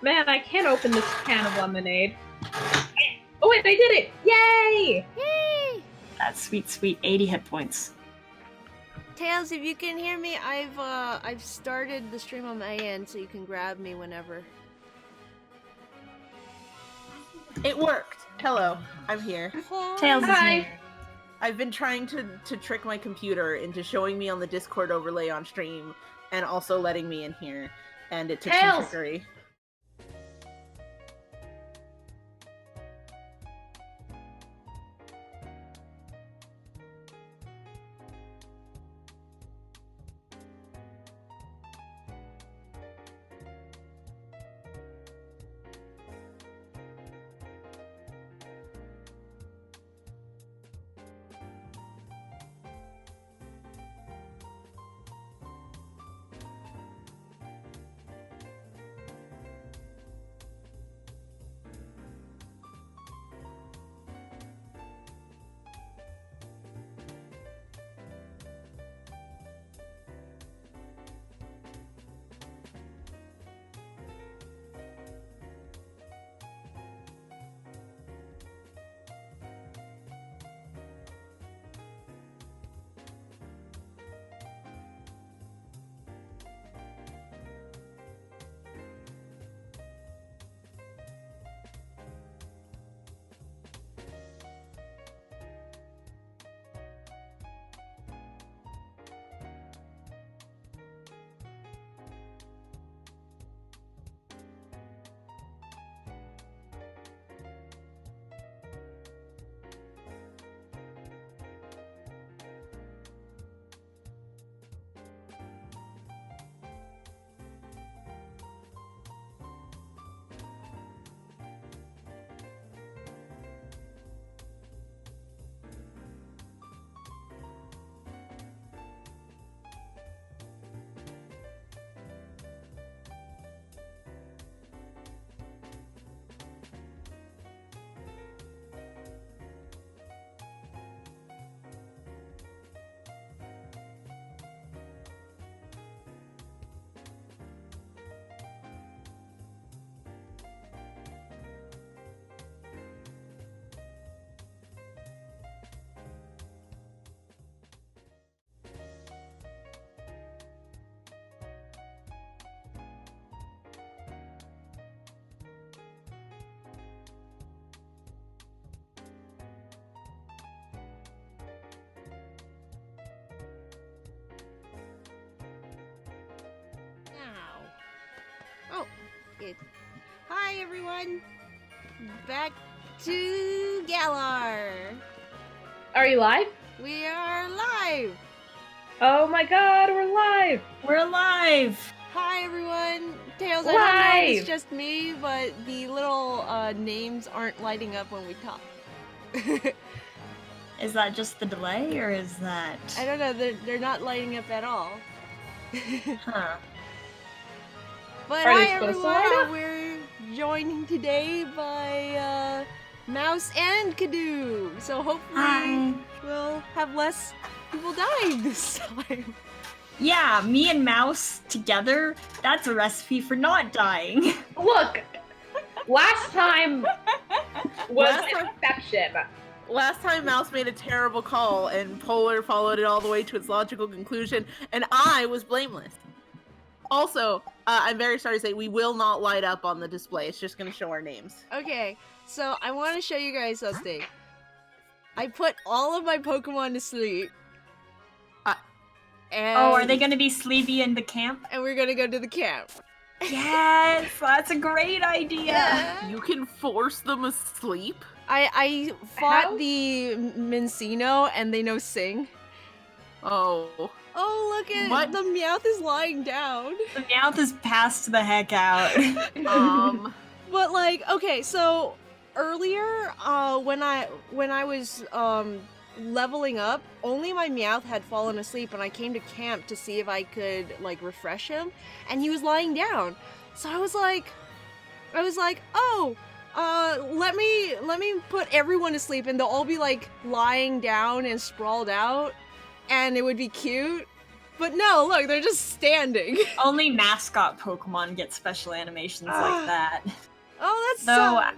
Man, I can't open this can of lemonade. Oh wait, I did it! Yay! Yay! That's sweet 80 hit points. Tails, if you can hear me, I've started the stream on my end, so you can grab me whenever. It worked. Hello, I'm here. Tails is Hi. here. I've been trying to trick my computer into showing me on the Discord overlay on stream and also letting me in here, and it took some Tails! trickery. Oh, it. Hi everyone! Back to Galar! Are you live? We are live! Oh my god, we're live! We're alive! Hi everyone! Tails, I don't know if Live! it's just me, but the little names aren't lighting up when we talk. Is that just the delay, or is that... I don't know, they're not lighting up at all. Huh. But Are they hi supposed to light everyone! up? We're joined today by Mouse and Kadoo. So hopefully Hi! we'll have less people dying this time. Yeah, me and Mouse together, that's a recipe for not dying. Look! Last time was Last an time- exception. Last time Mouse made a terrible call and Polar followed it all the way to its logical conclusion, and I was blameless. Also, I'm very sorry to say we will not light up on the display. It's just going to show our names. Okay, so I want to show you guys something. I put all of my Pokemon to sleep. And, Oh, are they gonna be sleepy in the camp? And we're gonna go to the camp. Yes! That's a great idea! You can force them asleep? I fought How? the Mincino and they know sing. Oh. Oh, look at What? the Meowth is lying down. The Meowth is passed the heck out. But like, okay, so earlier, when I was leveling up, only my Meowth had fallen asleep, and I came to camp to see if I could like refresh him, and he was lying down. So I was like, oh, let me put everyone to sleep, and they'll all be like lying down and sprawled out, and it would be cute. But no, look, they're just standing. Only mascot Pokemon get special animations like that. Oh, that's Though, sucks.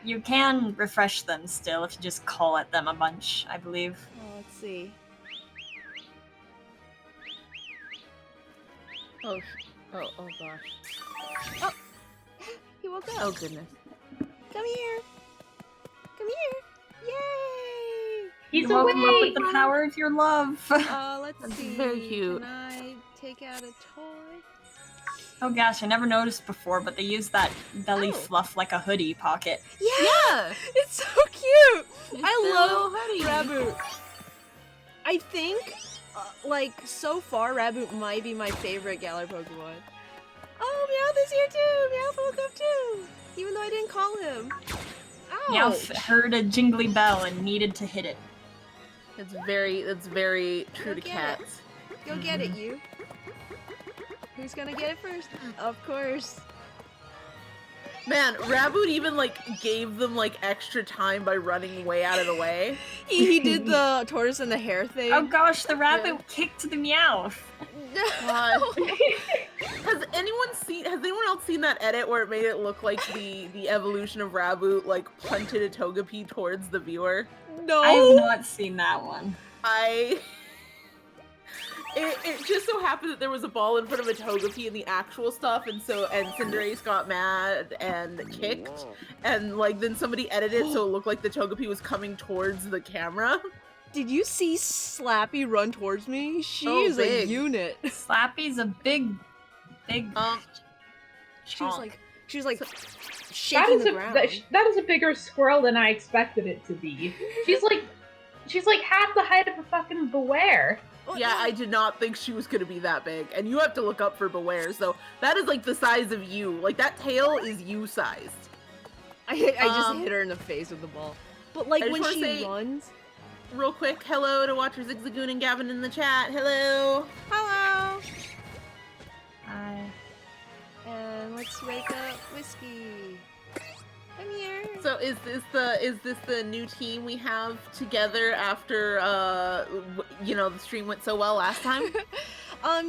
you can refresh them still if you just call at them a bunch, I believe. Oh, let's see. Oh gosh. Oh, he woke up. Oh goodness. Come here. Come here. Yay! He's You woke him up awake! with the power of your love. Let's That's see. very cute. Can I take out a toy? Oh gosh, I never noticed before, but they use that belly Oh. fluff like a hoodie pocket. Yeah. It's so cute. It's I the love little hoodie. Raboot. I think, like, so far, Raboot might be my favorite Galar Pokemon. Oh, Meowth is here too! Meowth woke up too! Even though I didn't call him. Ow! Meowth heard a jingly bell and needed to hit it. That's very true to Go get it. cats. Go get it, you. Who's gonna get it first? Of course. Man, Raboot even like gave them like extra time by running way out of the way. He did the tortoise and the hare thing. Oh gosh, the rabbit kicked the Meowth. God. Has anyone else seen that edit where it made it look like the evolution of Raboot like punted a Togepi towards the viewer? No. I have not seen that one. It just so happened that there was a ball in front of a Togepi in the actual stuff, and Cinderace got mad and kicked, and like then somebody edited it so it looked like the Togepi was coming towards the camera. Did you see Slappy run towards me? She Oh, is big. a unit. Slappy's a big She was like That shaking is the a ground. that is a bigger squirrel than I expected it to be. She's like half the height of a fucking Beware. Oh, Yeah, no. I did not think she was gonna be that big, and you have to look up for Beware. So that is like the size of you. Like that tail is you sized. I just hit her in the face with the ball. But like I just when wanna she say- runs. Real quick, hello to Watcher Zigzagoon and Gavin in the chat. Hello. Hello. Hi. And let's wake up Whiskey. Come here. So is this the new team we have together after the stream went so well last time?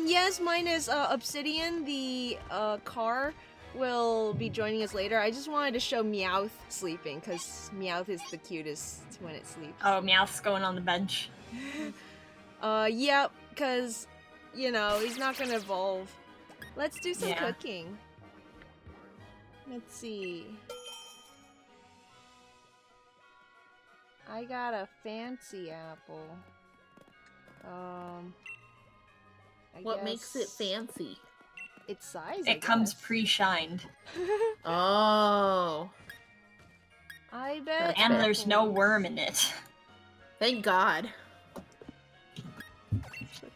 Yes, mine is Obsidian. The car will be joining us later. I just wanted to show Meowth sleeping because Meowth is the cutest when it sleeps. Oh, Meowth's going on the bench. Yep, because he's not gonna evolve. Let's do some Yeah. cooking. Let's see. I got a fancy apple. What makes it guess fancy? Its size. I It comes guess. pre-shined. Oh, I bet. And fair. there's no worm in it. thank God.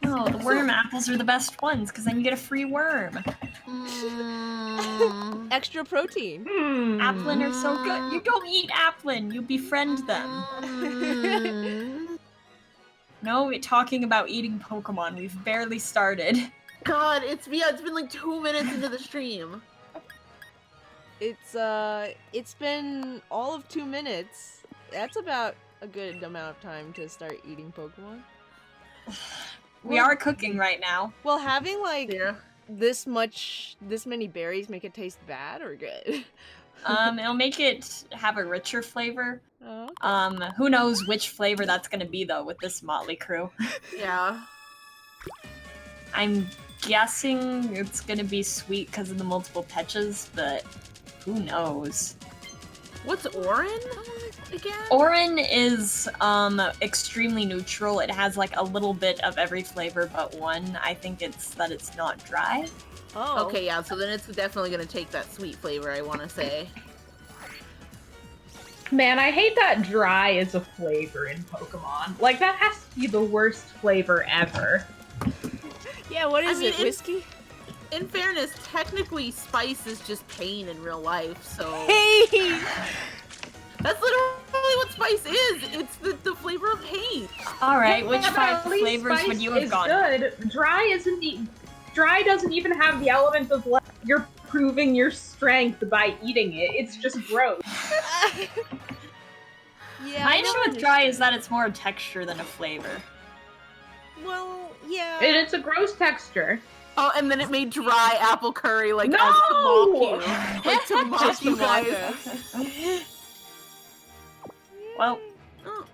No, the worm apples are the best ones, because then you get a free worm. Mm. Extra protein. Applin are so good. You don't eat Applin, you befriend them. Mm. No, we're talking about eating Pokemon. We've barely started. God, it's been like 2 minutes into the stream. It's been all of 2 minutes. That's about a good amount of time to start eating Pokemon. We are cooking right now. Well, having like Yeah. this many berries make it taste bad or good? It'll make it have a richer flavor. Oh. Who knows which flavor that's gonna be though with this motley crew. Yeah. I'm guessing it's gonna be sweet because of the multiple patches, but who knows? What's Orin again? Orin is extremely neutral. It has like a little bit of every flavor but one. I think it's that it's not dry. Oh. Okay, yeah, so then it's definitely gonna take that sweet flavor, I wanna say. Man, I hate that dry is a flavor in Pokemon. Like, that has to be the worst flavor ever. Yeah, what is I mean, it? Whiskey? In fairness, technically spice is just pain in real life, so... Hey! That's literally what spice is! It's the flavor of pain! Alright, which Yeah, but 5 at least flavors spice would you have is gone? Good. Dry doesn't even have the element of like you're proving your strength by eating it. It's just gross. Yeah. My I issue don't with dry is that it's more a texture than a flavor. Well, yeah. And it's a gross texture. Oh, and then it made dry apple curry like No! as to mock you. Like to mock Just you to mock guys. us. Well, Oh,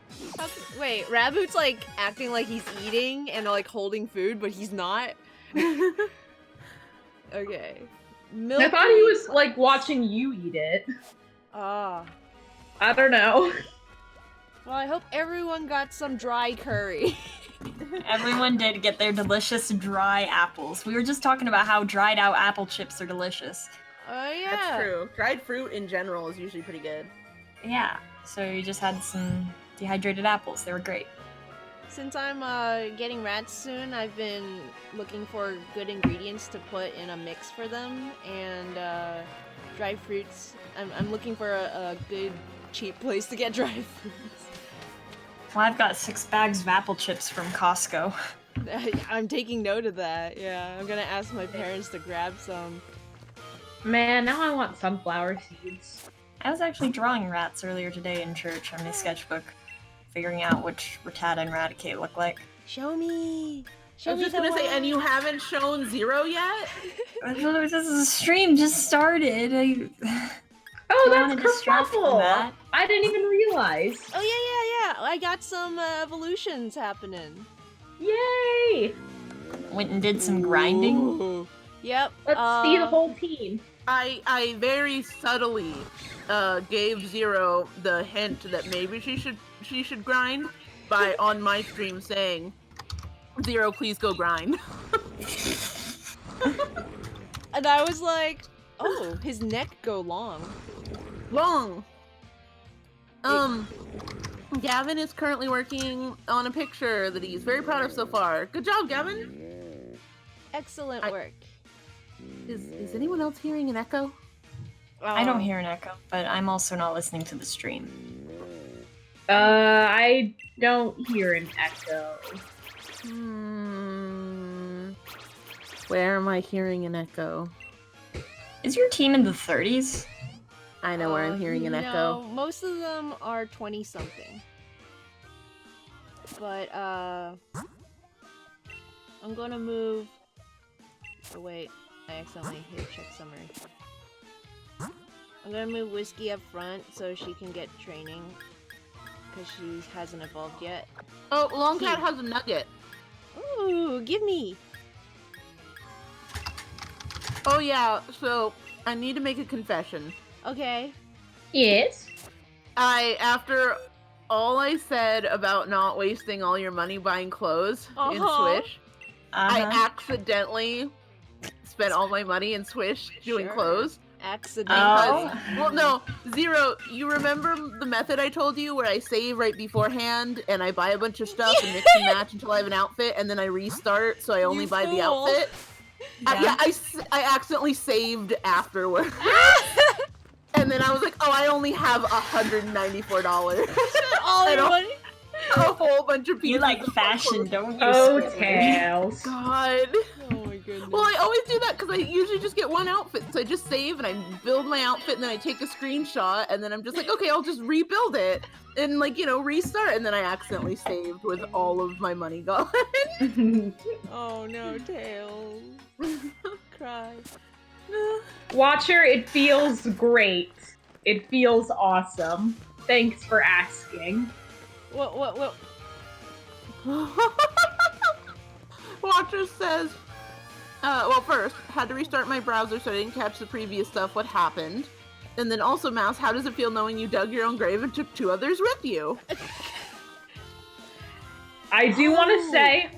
Wait, Raboot's like acting like he's eating and like holding food, but he's not. Okay. I thought he was like watching you eat it. Ah. I don't know. Well, I hope everyone got some dry curry. everyone did get their delicious dry apples. We were just talking about how dried out apple chips are delicious. Oh yeah. that's true. Dried fruit in general is usually pretty good. Yeah, so you just had some dehydrated apples. They were great. Since I'm getting rats soon, I've been looking for good ingredients to put in a mix for them, and dried fruits. I'm looking for a good, cheap place to get dried fruits. Well, I've got 6 bags of apple chips from Costco. I'm taking note of that. Yeah, I'm gonna ask my parents to grab some. Man, now I want sunflower seeds. I was actually drawing rats earlier today in church on my sketchbook, figuring out which Rattata and Raticate look like. Show me. I was just gonna say, and you haven't shown Zero yet? This stream just started. Oh, Don't wanna that's distract from kerfuffle! that. I didn't even realize. Oh yeah. I got some evolutions happening. Yay! Went and did some grinding. Ooh. Yep. Let's see the whole team. I very subtly gave Zero the hint that maybe she should grind by on my stream saying, Zero, please go grind. And I was like, oh, his neck go long. Long. Gavin is currently working on a picture that he's very proud of so far. Good job, Gavin. Excellent work. Is anyone else hearing an echo? I don't hear an echo, but I'm also not listening to the stream. I don't hear an echo. Where am I hearing an echo? Is your team in the 30s? I know where I'm hearing an no, echo. most of them are 20-something. But, I'm gonna move... Oh, wait. I accidentally hit check summary. I'm gonna move Whiskey up front so she can get training. Because she hasn't evolved yet. Oh, Longcat has a nugget. Ooh, give me! Oh yeah, so I need to make a confession. Okay. Yes. After all I said about not wasting all your money buying clothes in Swish, I accidentally spent all my money in Swish doing Sure. clothes. Accidentally. Well, no, Zero, you remember the method I told you where I save right beforehand and I buy a bunch of stuff and mix and match until I have an outfit and then I restart so I only You buy the fool. outfit? Yeah. I accidentally saved afterward. And then I was like, oh, I only have $194. All I your don't- money? A whole bunch of pieces. You like of fashion, don't you? Oh, Squidward? Tails. God. Oh my goodness. Well, I always do that because I usually just get one outfit. So I just save and I build my outfit and then I take a screenshot and then I'm just like, okay, I'll just rebuild it and like, restart. And then I accidentally saved with all of my money gone. Oh no, Tails. Cry. Watcher, it feels great. It feels awesome. Thanks for asking. What? Watcher says, well, first, had to restart my browser so I didn't catch the previous stuff. What happened? And then also, Mouse, how does it feel knowing you dug your own grave and took 2 others with you? I do want to say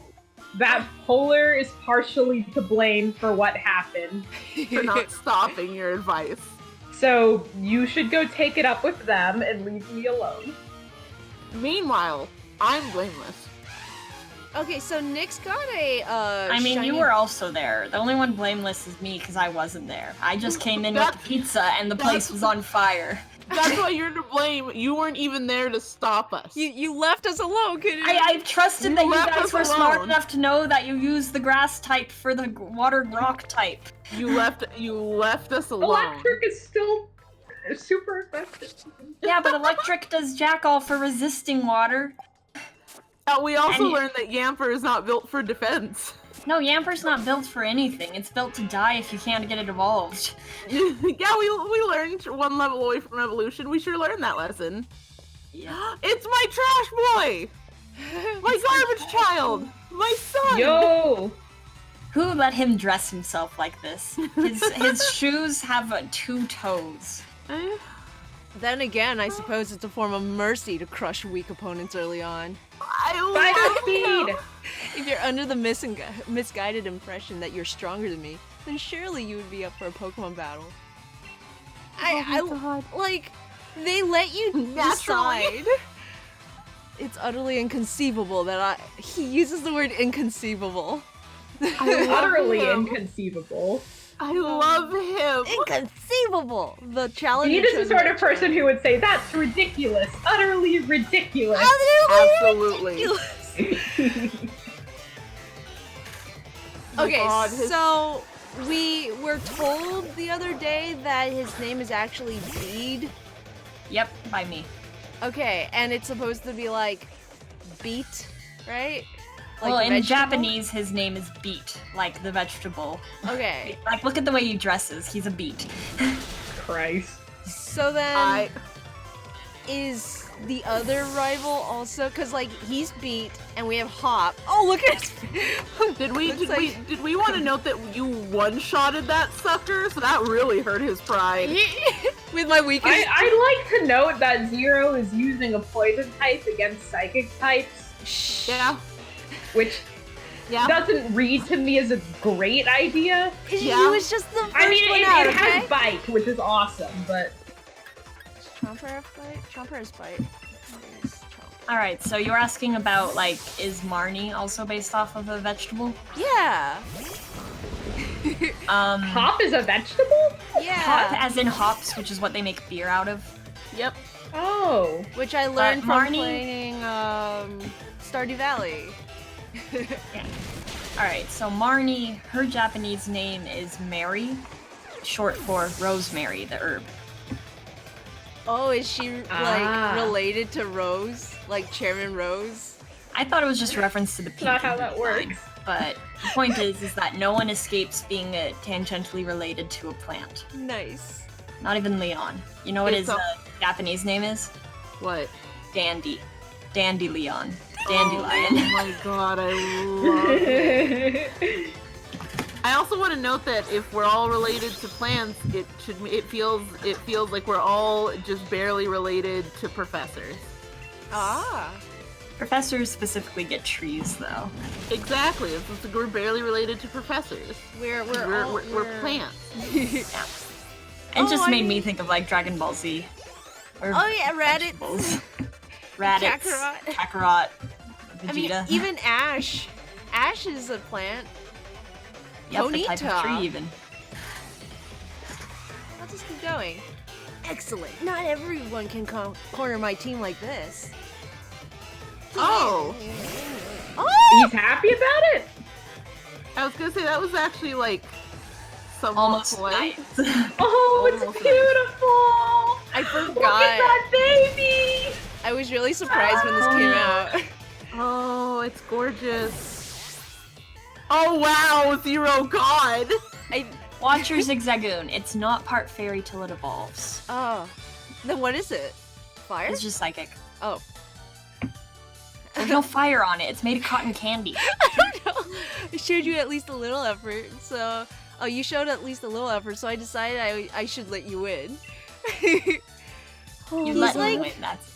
that Polar is partially to blame for what happened. For not stopping your advice. So you should go take it up with them and leave me alone. Meanwhile, I'm blameless. Okay, so Nick's got a I mean, shiny... you were also there. The only one blameless is me because I wasn't there. I just came in with the pizza and the place was on fire. That's why you're to blame. You weren't even there to stop us. You left us alone, couldn't you? I trusted You that you left guys us were smart alone. enough to know that you use the grass type for the water rock type. You left us alone. Electric is still super effective. Yeah, but electric does jack all for resisting water. We also And- learned that Yamper is not built for defense. No, Yamper's not built for anything. It's built to die if you can't get it evolved. Yeah, we learned one level away from evolution. We sure learned that lesson. Yeah. It's my trash boy! My garbage child! My son! Yo! Who let him dress himself like this? His shoes have 2 toes. Eh, Then again, I suppose it's a form of mercy to crush weak opponents early on. Spider I speed! If you're under the misguided impression that you're stronger than me, then surely you would be up for a Pokemon battle. Like, they let you decide. It's utterly inconceivable that he uses the word inconceivable. Utterly inconceivable. I love him! Inconceivable! The challenge. He is the sort of person who would say, that's ridiculous. Utterly ridiculous. Absolutely. Okay, God, so we were told the other day that his name is actually Bede. Yep, by me. Okay, and it's supposed to be like beet, right? Like Well, in vegetable? Japanese, his name is beet, like the vegetable. Okay, Like, look at the way he dresses. He's a beet. Christ. so then is the other rival also? Cause like he's beet and we have Hop. Oh, look at his. Did Looks like- we want to note that you one-shotted that sucker? So that really hurt his pride. With my weakest. I'd like to note that Zero is using a poison type against psychic types, Yeah. which Yeah. doesn't read to me as a great idea. He Yeah. was just the first I mean, one it out, has okay? bite, which is awesome, but Chomper have bite? Chomper has bite. Alright, so you were asking about, like, is Marnie also based off of a vegetable? Yeah. hop is a vegetable? Yeah. Hop as in hops, which is what they make beer out of. Yep. Oh. Which I learned from Marnie- playing Stardew Valley. Alright, so Marnie, her Japanese name is Mary, short for rosemary, the herb. Oh, is she like Ah. related to Rose? Like Chairman Rose? I thought it was just a reference to the pink. That's not how and that blue line, works. But the point is that no one escapes being tangentially related to a plant. Nice. Not even Leon. You know what It's his a- Japanese name is? What? Dandy. Dandy Leon. Oh Dandelion. my god, I love it. I also want to note that if we're all related to plants, it feels like we're all just barely related to professors. Ah. Professors specifically get trees, though. Exactly. It's just like we're barely related to professors. We're plants. It Oh, just I made me mean- think of like Dragon Ball Z. Or Oh yeah, Raditz. vegetables. Raditz, Kakarot. Kakarot, I mean, Vegeta. even Ash. Ash is a plant. Yep, the type of Ponyta. tree even. I'll just keep going. Excellent. Not everyone can corner my team like this. Oh, Oh! He's happy about it? I was gonna say that was actually like somewhat Almost polite. nice. Oh, it's Almost. beautiful! I Look forgot. at that baby! I was really surprised when this came out. Oh, it's gorgeous. Oh wow, Zero God! Watch your Zigzagoon. It's not part fairy till it evolves. Oh. Then what is it? Fire? It's just psychic. Oh. There's no fire on it. It's made of cotton candy. I don't know. I showed you at least a little effort, so... Oh, you showed at least a little effort, so I decided I should let you win. You He's let like- me win. That's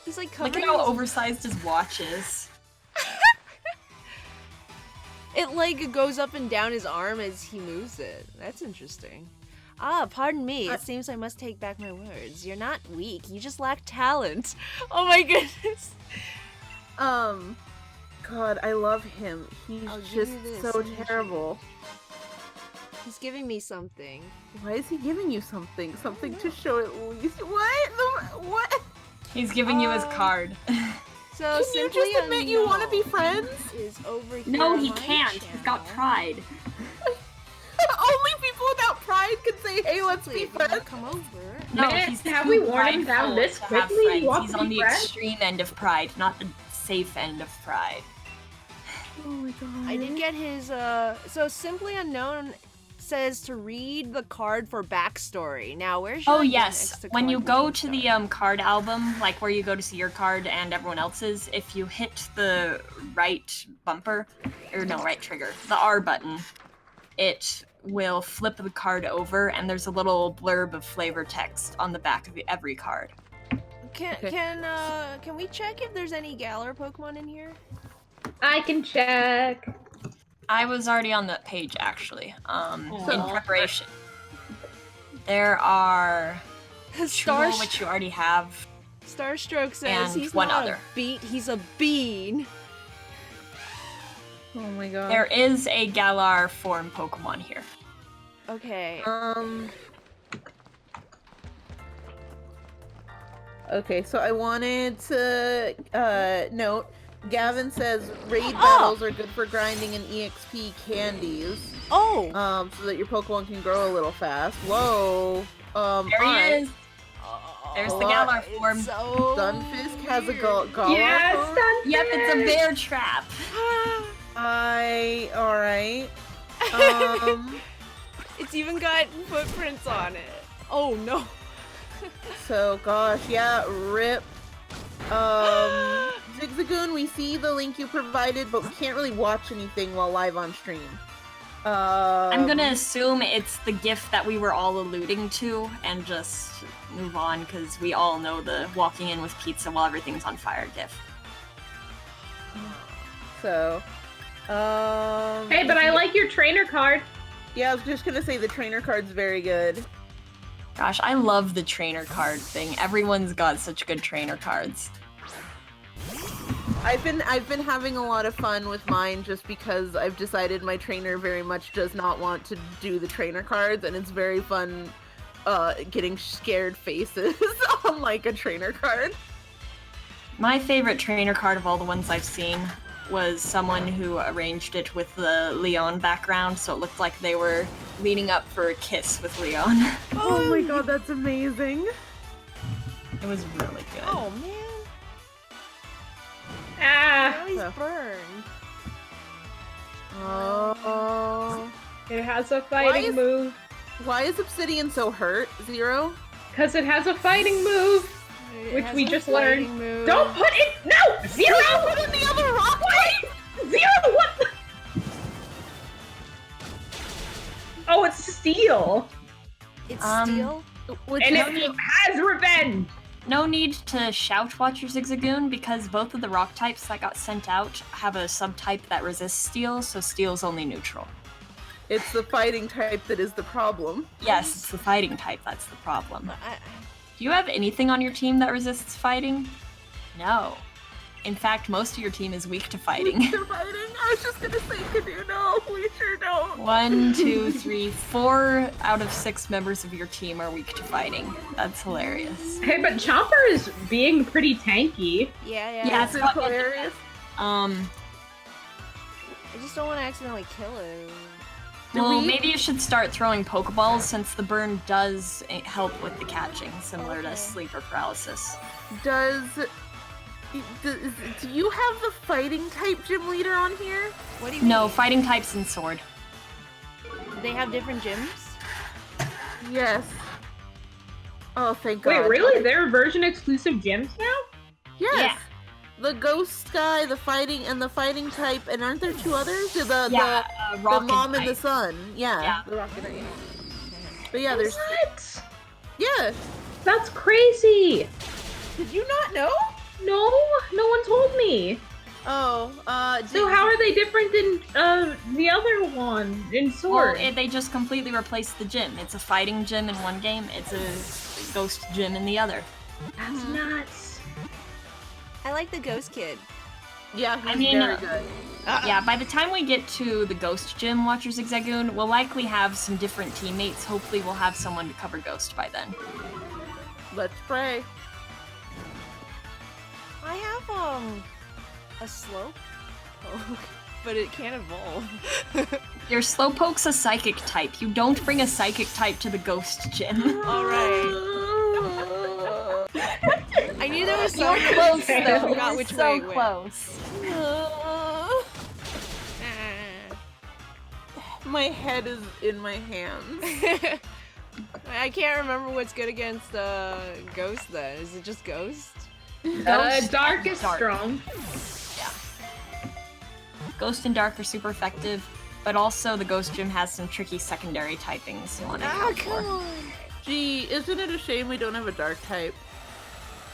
He's like look covering at how his- oversized his watch is. It like goes up and down his arm as he moves it. That's interesting. Ah, pardon me. It seems I must take back my words. You're not weak. You just lack talent. Oh my goodness. God, I love him. He's I'll give just you this. so terrible. He's giving me something. Why is he giving you something? Something to show at least. What? He's giving you his card. So Can you simply just admit you want to be Unknown friends? is over here No, on he my can't. He's got channel. pride. Only people without pride can say, "Hey, let's be Simply, if you wanna friends." come over. No, Man, he's have too we worn him prideful down this to have quickly? He friends. wants He's to on be the friends? extreme end of pride, not the safe end of Pride. Oh my god. I did get his, so Simply Unknown says to read the card for backstory. Now, where should I Oh go yes, next to when you collect go this to the card? card album, like where you go to see your card and everyone else's, if you hit the right bumper, or no, right trigger, the R button, it will flip the card over and there's a little blurb of flavor text on the back of every card. Can we check if there's any Galar Pokemon in here? I can check. I was already on that page actually, in Aw. preparation. There are Star two which you already have. Starstroke says And he's one not other. a beet, he's a bean. Oh my god. There is a Galar form Pokemon here. Okay. Okay, so I wanted to note Gavin says raid battles are good for grinding and EXP candies. Oh! So that your Pokemon can grow a little fast. Whoa. There he alright. is. There's the Oh, Galar It's form. so Stunfisk has a weird. Galar Yes, form? Stunfisk! Yep, it's a bear trap. Alright. It's even got footprints on it. Oh no. So gosh, yeah, rip. Zigzagoon, we see the link you provided, but we can't really watch anything while live on stream. I'm gonna assume it's the gift that we were all alluding to and just move on because we all know the walking in with pizza while everything's on fire gift. So, Hey, but I like your trainer card. yeah, I was just gonna say the trainer card's very good. Gosh, I love the trainer card thing. Everyone's got such good trainer cards. I've been having a lot of fun with mine just because I've decided my trainer very much does not want to do the trainer cards, and it's very fun getting scared faces on like a trainer card. My favorite trainer card of all the ones I've seen was someone who arranged it with the Leon background, so it looked like they were leaning up for a kiss with Leon. Oh my god, that's amazing. It was really good. Oh man. Ah, Now he's Oh. burned. Oh. it has a fighting is- move. Why is Obsidian so hurt, Zero? Because it has a fighting move. It Which has we a just fighting learned. move. Don't put it. No! Zero! Put in the other rock! Zero! What the? Oh, it's steel. It's Um, steel. Which And is- it has revenge. No need to shout Watch Your Zigzagoon because both of the rock types that got sent out have a subtype that resists steel, so steel's only neutral. it's the fighting type that is the problem. Yes, it's the fighting type that's the problem. I, Do you have anything on your team that resists fighting? No. In fact, most of your team is weak to fighting. They're fighting? I was just gonna say, Canoe, no, we sure don't. 1, 2, 3, 4 out of 6 members of your team are weak to fighting. That's hilarious. Hey, but Chomper is being pretty tanky. yeah. Yeah, It's it's not hilarious. I just don't want to accidentally kill him. Well, we- maybe you should start throwing Pokeballs since the burn does help with the catching, similar Okay. to sleep or paralysis. Do you have the fighting type gym leader on here? What do you No, mean? fighting types and sword. They have different gyms? Yes. Oh, thank God. Wait, really? They're version exclusive gyms now? Yes. Yeah. The ghost guy, the fighting, and the fighting type, and aren't there two others? The Rock mom and the Knight. son. Yeah. Yeah. The rocket knight. But yeah, there's What? yeah. That's crazy. Did you not know? No, no one told me. Oh, So how are they different than the other one in Well, Sword? they just completely replaced the gym. It's a fighting gym in one game, it's a ghost gym in the other. That's nuts. I like the ghost kid. Yeah, he's I mean, very good. Yeah, by the time we get to the ghost gym, Watcher Zigzagoon, we'll likely have some different teammates. Hopefully we'll have someone to cover ghost by then. Let's pray. I have a slope, but it can't evolve. Your Slowpoke's a psychic type. You don't bring a psychic type to the ghost gym. All right. I Neither was so You're close though. I forgot You're which so way it went. close. My head is in my hands. I can't remember what's good against Ghost then. Is it just Ghost? Dark is Dark. strong. Ghost and Dark are super effective, but also the Ghost Gym has some tricky secondary typings you want to account for. on! Gee, isn't it a shame we don't have a dark type?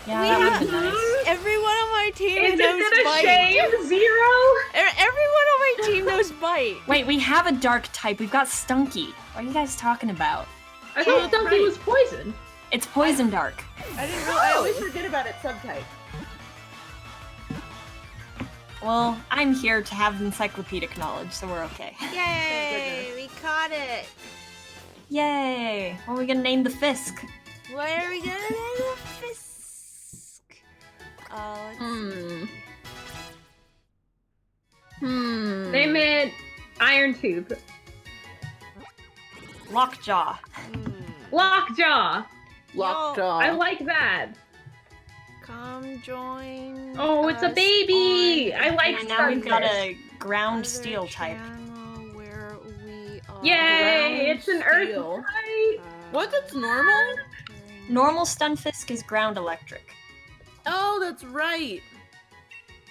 Yeah, We that would have- have been nice. Everyone on my team Isn't knows it a Bite. shame? Zero? Everyone on my team knows Bite. Wait, we have a Dark type. We've got Stunky. What are you guys talking about? I thought Stunky right. was poison. It's Poison Dark. I didn't realize. I always forget about its subtype. Well, I'm here to have encyclopedic knowledge, so we're okay. Yay! We caught it. Yay! What are we gonna name the Fisk? What are we gonna name the Fisk? Let's Name it Iron Tooth. Lockjaw. Lockjaw. Lockjaw. I like that. Come join. Oh, it's a us baby. on I like And now we've got Starfish. a ground other steel type. channel where we are Yay! It's an earth Steel. type. What? That's normal? Normal Stunfisk is ground electric. Oh, that's right.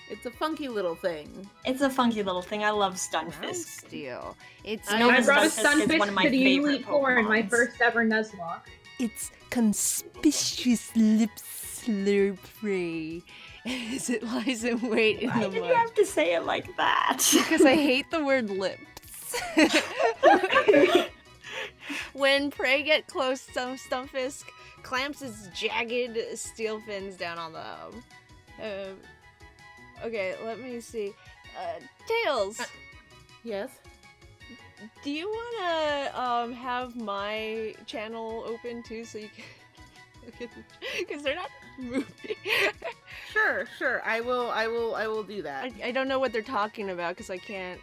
It's a funky little thing. It's a funky little thing. I love Ground Stunfisk. steel. It's I know I brought a Stunfisk is one of my Stunfisk to the favorite Elite Four in my Pokemons. first ever Nuzlocke. It's conspicuous lip slurpy as it lies in wait in Why the did mud. you have to say it like that? Because I hate the word lips. When prey get close, some Stunfisk clamps its jagged steel fins down on the hub. Okay, let me see. Tails, Yes. do you wanna have my channel open too, so you can look at because they're not moving. Sure. I will do that. I don't know what they're talking about because I can't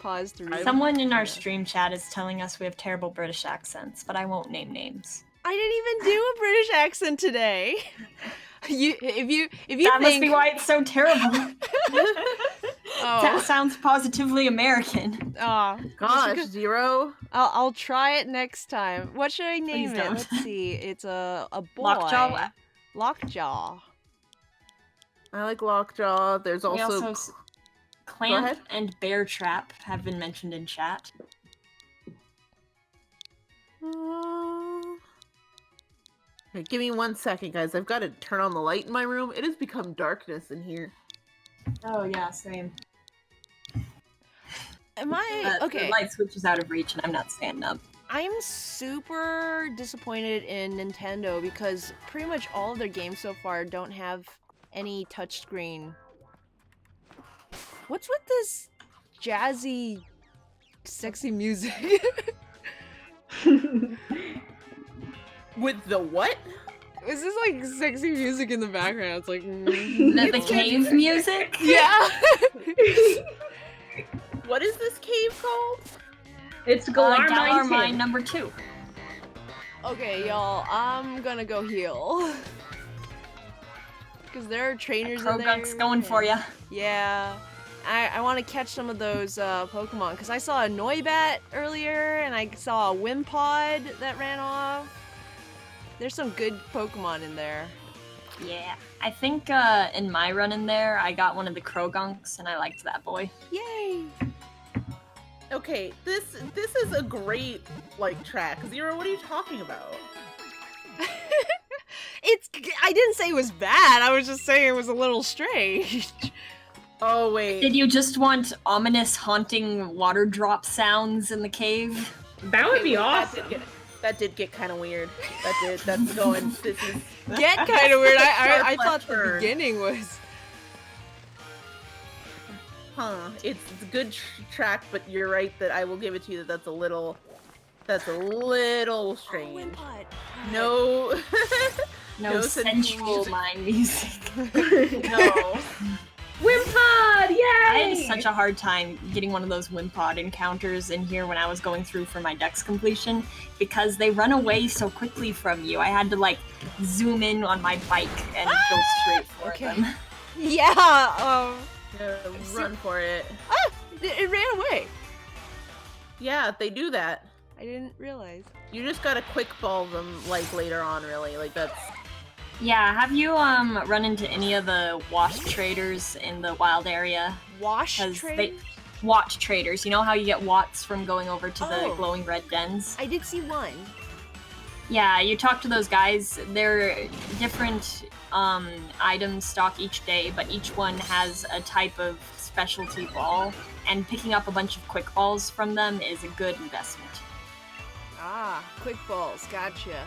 pause to read. Someone in our stream chat is telling us we have terrible British accents, but I won't name names. I didn't even do a British accent today. If you That must think be why it's so terrible. That oh, sounds positively American. Gosh, Zero. I'll try it next time. What should I name Please it? don't. Let's see. It's a boy. Lockjaw. Lockjaw. I like Lockjaw. There's We also. also Go Clamp ahead. and Bear Trap have been mentioned in chat. Okay, give me 1 second, guys. I've got to turn on the light in my room. It has become darkness in here. Oh yeah, same. Am I okay? The light switch is out of reach, and I'm not standing up. I'm super disappointed in Nintendo because pretty much all of their games so far don't have any touchscreen. What's with this jazzy, sexy music? With the what? Is this like sexy music in the background? It's like The cave music? yeah. What is this cave called? It's Galar Galar Mine Mine 2. number 2. Okay, y'all, I'm gonna go heal. Because there are trainers in there. Krogunk's going for ya. Yeah. I want to catch some of those Pokemon. Because I saw a Noibat earlier, and I saw a Wimpod that ran off. There's some good Pokemon in there. Yeah. I think in my run in there, I got one of the Krogunks, and I liked that boy. Yay! Okay, this is a great like track. Zero, what are you talking about? I didn't say it was bad. I was just saying it was a little strange. Oh wait. Did you just want ominous, haunting water drop sounds in the cave? That would be awesome. That did get kind of weird. That's going. This is. Get kind of weird. I Sharp thought left the turn. beginning was. Huh. It's a good track, but you're right that I will give it to you that that's a little strange. Wimpod. No. No No sensual sensual music. mine music. No. Wimpod! Yay! I had such a hard time getting one of those Wimpod encounters in here when I was going through for my dex completion because they run away so quickly from you. I had to like zoom in on my bike and go straight for them. Yeah, run for it. It ran away. Yeah, they do that. I didn't realize. You just gotta quick ball them like later on, really. Like that's. Yeah, have you run into any of the wash traders in the wild area? Wash traders? Watt traders. You know how you get watts from going over to the glowing red dens? I did see one. Yeah, you talk to those guys. They're different items stock each day, but each one has a type of specialty ball, and picking up a bunch of quick balls from them is a good investment. Ah, quick balls, gotcha.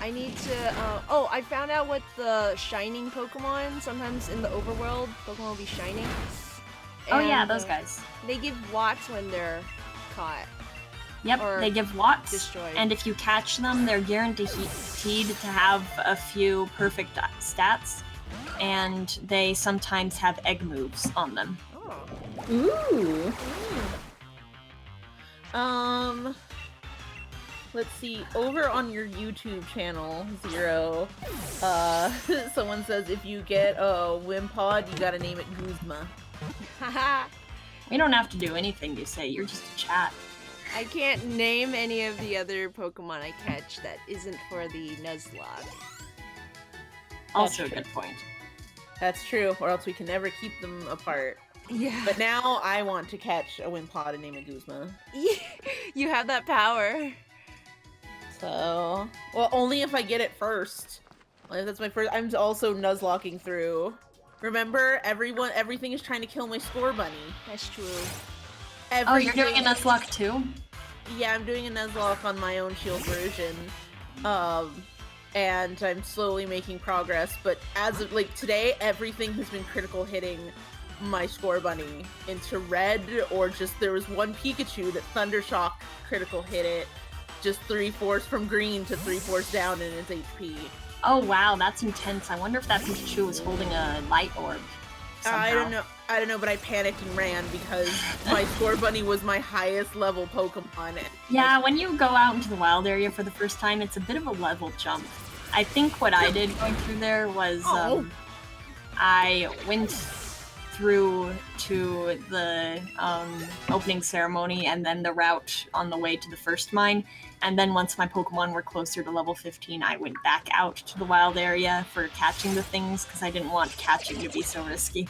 I need to, I found out what the shining Pokemon, sometimes in the overworld, Pokemon will be shining. Oh yeah, those guys. They give watts when they're caught. Yep, they give watts, destroyed. And if you catch them, they're guaranteed to have a few perfect stats, and they sometimes have egg moves on them. Oh. Ooh. Let's see, over on your YouTube channel, Zero, someone says if you get a Wimpod, you gotta name it Guzma. Haha. We don't have to do anything you say, you're just a chat. I can't name any of the other Pokemon I catch that isn't for the Nuzlocke. Also a good point. That's true, or else we can never keep them apart. Yeah. But now I want to catch a Wimpod and name it Guzma. You have that power. So, well, only if I get it first. Like, that's my first. I'm also Nuzlocking through. Remember, everything is trying to kill my score bunny. That's true. Oh, you're doing a Nuzlocke too? Yeah, I'm doing a Nuzlocke on my own Shield version. And I'm slowly making progress, but as of, like, today, everything has been critical hitting my score bunny into red, or just there was one Pikachu that Thundershock critical hit it, just 3/4 from green to 3/4 down in its HP. Oh wow, that's intense. I wonder if that Pikachu was holding a light orb somehow. I don't know, but I panicked and ran because my score bunny was my highest level Pokemon. Yeah, when you go out into the wild area for the first time, it's a bit of a level jump. I think what I did going through there was I went through to the opening ceremony and then the route on the way to the first mine, and then once my Pokemon were closer to level 15, I went back out to the wild area for catching the things because I didn't want catching to be so risky.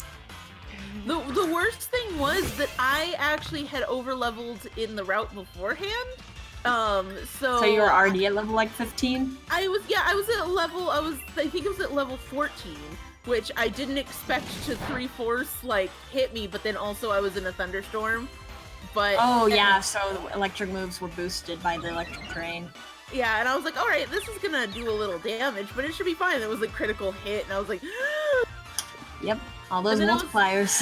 The worst thing was that I actually had over-leveled in the route beforehand. So you were already at level like 15? I think it was at level 14, which I didn't expect to 3/4 like hit me, but then also I was in a thunderstorm. But yeah, so electric moves were boosted by the electric terrain. Yeah, and I was like, all right, this is gonna do a little damage, but it should be fine. It was a critical hit, and I was like, yep, all those multipliers.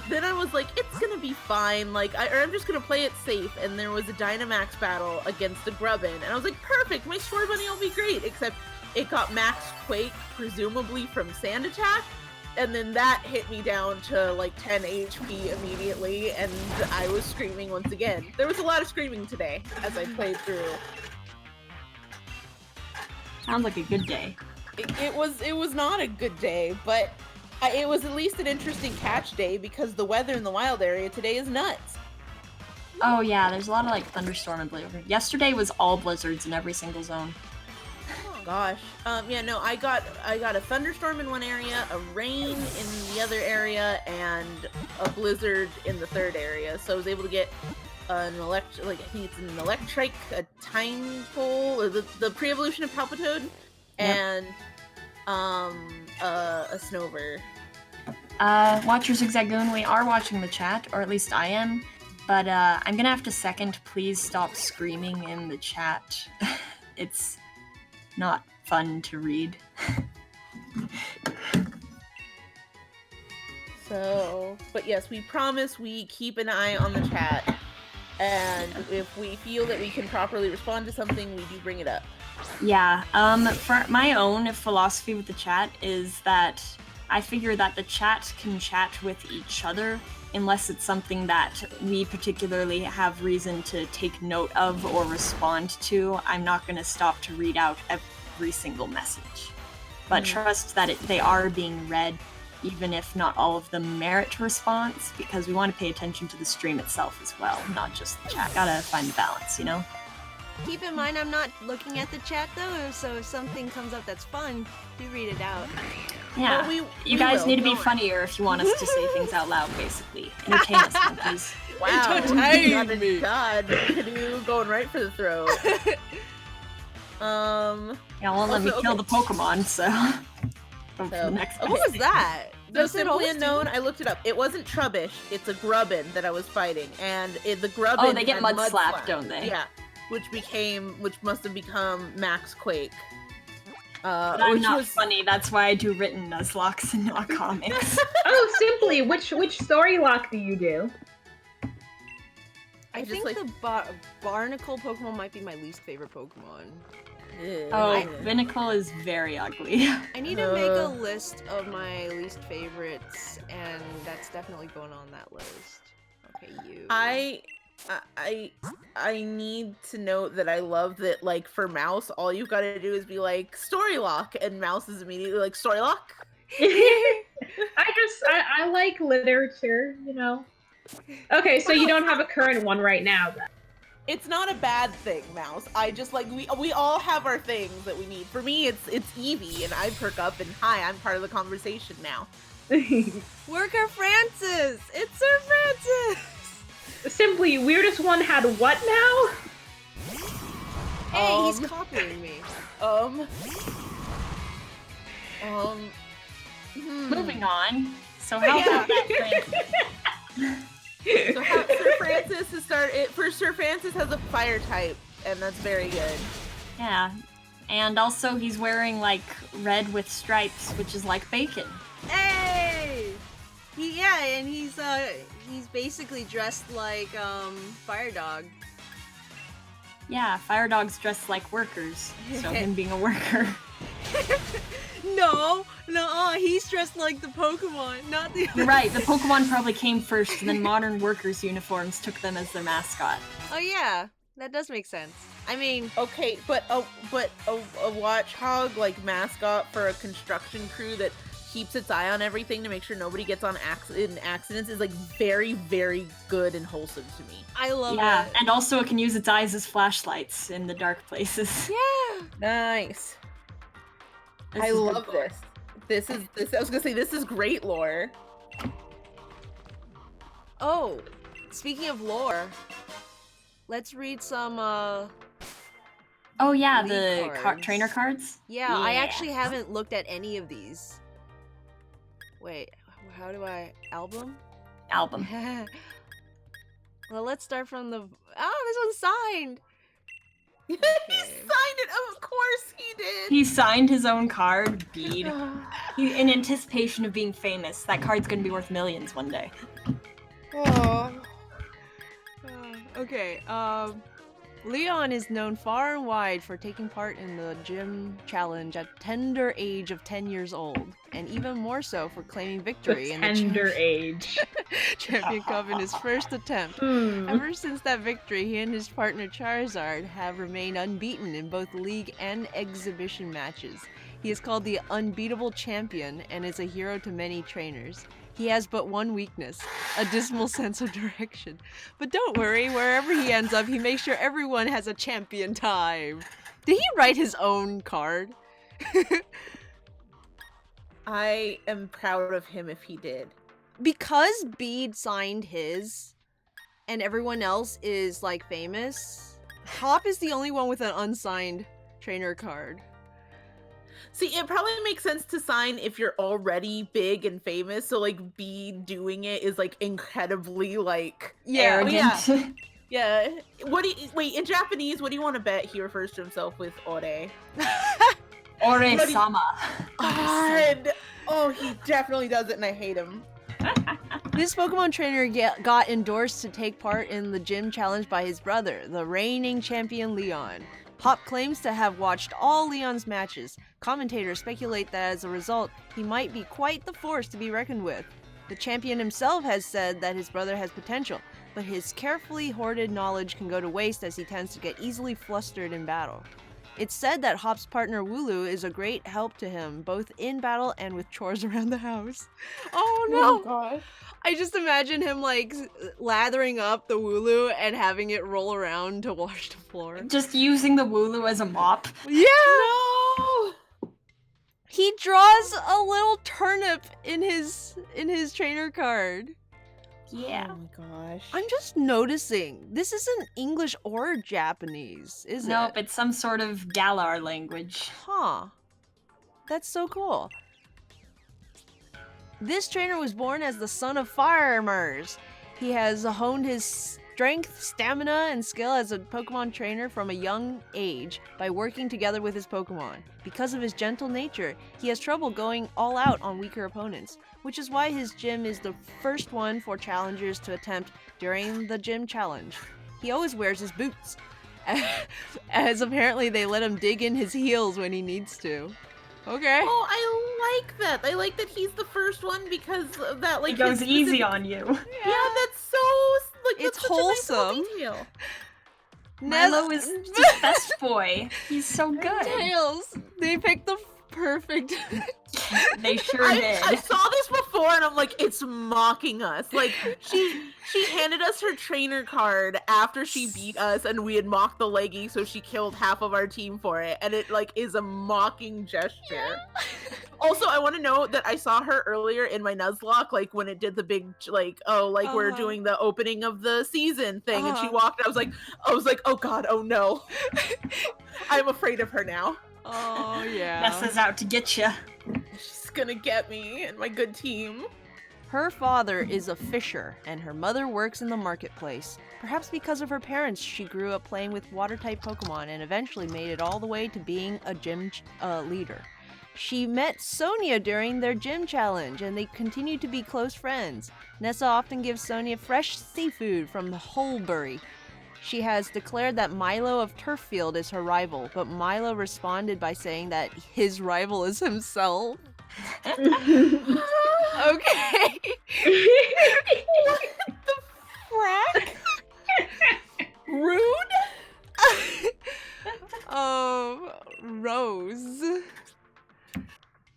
Then I was like, it's gonna be fine. Like, I'm just gonna play it safe. And there was a Dynamax battle against a Grubbin, and I was like, perfect, my Score Bunny will be great. Except it got Max Quake, presumably from Sand Attack, and then that hit me down to like 10 HP immediately, and I was screaming once again. There was a lot of screaming today as I played through. Sounds like a good day. It was not a good day, but it was at least an interesting catch day because the weather in the wild area today is nuts. Oh yeah, there's a lot of like thunderstorm and blizzard. Yesterday was all blizzards in every single zone. Oh gosh. Yeah, no, I got a thunderstorm in one area, a rain in the other area, and a blizzard in the third area. So I was able to get an I think it's an electric, a time pole, or the pre-evolution of Palpitoad, and a Snover. Watcher Zigzagoon, we are watching the chat, or at least I am, but I'm gonna have to second, please stop screaming in the chat. It's not fun to read. So, but yes, we promise we keep an eye on the chat, and if we feel that we can properly respond to something, we do bring it up. Yeah, for my own philosophy with the chat is that I figure that the chat can chat with each other unless it's something that we particularly have reason to take note of or respond to. I'm not going to stop to read out every single message. But trust that they are being read, even if not all of them merit response, because we want to pay attention to the stream itself as well, not just the chat. Gotta find the balance, you know? Keep in mind, I'm not looking at the chat though, so if something comes up that's fun, do read it out. Yeah, Well, you guys will, need to be don't worry. funnier if you want us to say things out loud, basically. Entertain us, monkeys. Wow, Entertain me. God, Canoe going right for the throat. Yeah, won't let me Also, kill okay. the Pokemon, so... Go for So- the next okay. What was that? So Does it simply always do unknown, I looked it up. It wasn't Trubbish, it's a Grubbin that I was fighting, and the Grubbin Oh, they get had mud Mud slapped, Slap. don't they? Yeah, which must have become Max Quake. But I'm which not was funny, that's why I do written Nuzlocke and not comics. Oh, simply, which story lock do you do? I just, think like- the barnacle Pokemon might be my least favorite Pokemon. Oh, Binnacle is very ugly. I need to make a list of my least favorites, and that's definitely going on that list. Okay, you. I need to note that I love that, like, for Mouse, all you've got to do is be like, story lock, and Mouse is immediately like, story lock? I like literature, you know. Okay, so you don't have a current one right now, then. It's not a bad thing, Mouse. I just, like, we all have our things that we need. For me, it's Eevee, and I perk up, and hi, I'm part of the conversation now. Worker Francis! It's Sir Francis! Simply, weirdest one had what now? Hey, he's copying me. Moving on. So how about that Francis? So Sir Francis Sir Francis has a fire type, and that's very good. Yeah. And also he's wearing like red with stripes, which is like bacon. Hey! And he's basically dressed like Fire Dog. Yeah, fire dogs dress like workers. So him being a worker. No, he's dressed like the Pokemon, not the. You're right, the Pokemon probably came first, and then modern workers' uniforms took them as their mascot. Oh yeah, that does make sense. I mean, Okay, but a watchhog, like, mascot for a construction crew that keeps its eye on everything to make sure nobody gets in accidents is, like, very, very good and wholesome to me. I love Yeah, it. and also it can use its eyes as flashlights in the dark places. Yeah. Nice. This I is good love lore. this. I was gonna say, this is great lore. Oh, speaking of lore, let's read some. Oh yeah, Lead the cards. trainer cards? Yeah, I Yeah. actually haven't looked at any of these. Wait, how do I album? Album. Well, let's start from the. Oh, this one's signed. He signed it. Of course he did. He signed his own card, Bede. In anticipation of being famous. That card's gonna be worth millions one day. Okay, Leon is known far and wide for taking part in the gym challenge at tender age of 10 years old, and even more so for claiming victory in the Tender age. Champion Cup in his first attempt. Ever since that victory, he and his partner Charizard have remained unbeaten in both league and exhibition matches. He is called the unbeatable champion and is a hero to many trainers. He has but one weakness, a dismal sense of direction. But don't worry, wherever he ends up, he makes sure everyone has a champion time. Did he write his own card? I am proud of him if he did. Because Bede signed his, and everyone else is, like, famous, Hop is the only one with an unsigned trainer card. See, it probably makes sense to sign if you're already big and famous. So, like, doing it is, like, incredibly, like, Arrogant. yeah. Wait, in Japanese, what do you want to bet he refers to himself with ore? Ore-sama. God! Oh, he definitely does it, and I hate him. This Pokemon trainer got endorsed to take part in the gym challenge by his brother, the reigning champion Leon. Hop claims to have watched all Leon's matches. Commentators speculate that as a result, he might be quite the force to be reckoned with. The champion himself has said that his brother has potential, but his carefully hoarded knowledge can go to waste as he tends to get easily flustered in battle. It's said that Hop's partner Wooloo is a great help to him, both in battle and with chores around the house. Oh no! Oh gosh. I just imagine him like lathering up the Wooloo and having it roll around to wash the floor. Just using the Wooloo as a mop. Yeah! No! He draws a little turnip in his trainer card. Yeah. Oh my gosh. I'm just noticing, this isn't English or Japanese, is it? Nope, it's some sort of Galar language. Huh. That's so cool. This trainer was born as the son of farmers. He has honed his strength, stamina, and skill as a Pokemon trainer from a young age by working together with his Pokemon. Because of his gentle nature, he has trouble going all out on weaker opponents, which is why his gym is the first one for challengers to attempt during the gym challenge. He always wears his boots, as apparently they let him dig in his heels when he needs to. Okay. Oh, I like that. I like that he's the first one because of that, like, It goes his easy specific- on you. Yeah, that's so like It's that's such a nice little wholesome. detail. Milo is the best boy. He's so good. Tails. They picked the perfect. They sure did. I saw this before and I'm like, it's mocking us. Like she handed us her trainer card after she beat us and we had mocked the leggy, so she killed half of our team for it, and it like is a mocking gesture. Also, I want to note that I saw her earlier in my Nuzlocke, like when it did the big like, oh, like we're doing the opening of the season thing, and she walked. I was like, oh god, oh no. I'm afraid of her now. Oh yeah. Nessa's out to get you. She's gonna get me and my good team. Her father is a fisher, and her mother works in the marketplace. Perhaps because of her parents, she grew up playing with water-type Pokemon and eventually made it all the way to being a gym leader. She met Sonia during their gym challenge, and they continue to be close friends. Nessa often gives Sonia fresh seafood from Holbury. She has declared that Milo of Turffield is her rival, but Milo responded by saying that his rival is himself. Okay. What the frack? Rude? Rose.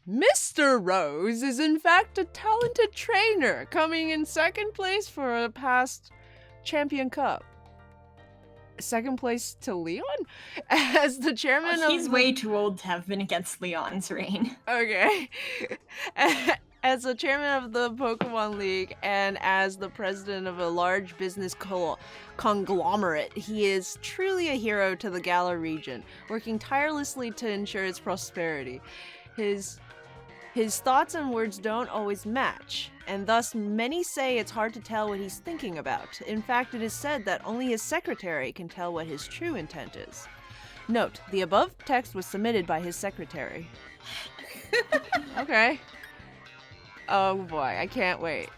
Mr. Rose is in fact a talented trainer, coming in second place for a past Champion Cup. Second place to Leon? As the chairman of... He's way too old to have been against Leon's reign. Okay. As the chairman of the Pokemon League and as the president of a large business conglomerate, he is truly a hero to the Galar region, working tirelessly to ensure its prosperity. His thoughts and words don't always match, and thus many say it's hard to tell what he's thinking about. In fact, it is said that only his secretary can tell what his true intent is. Note, the above text was submitted by his secretary. Okay. Oh boy, I can't wait.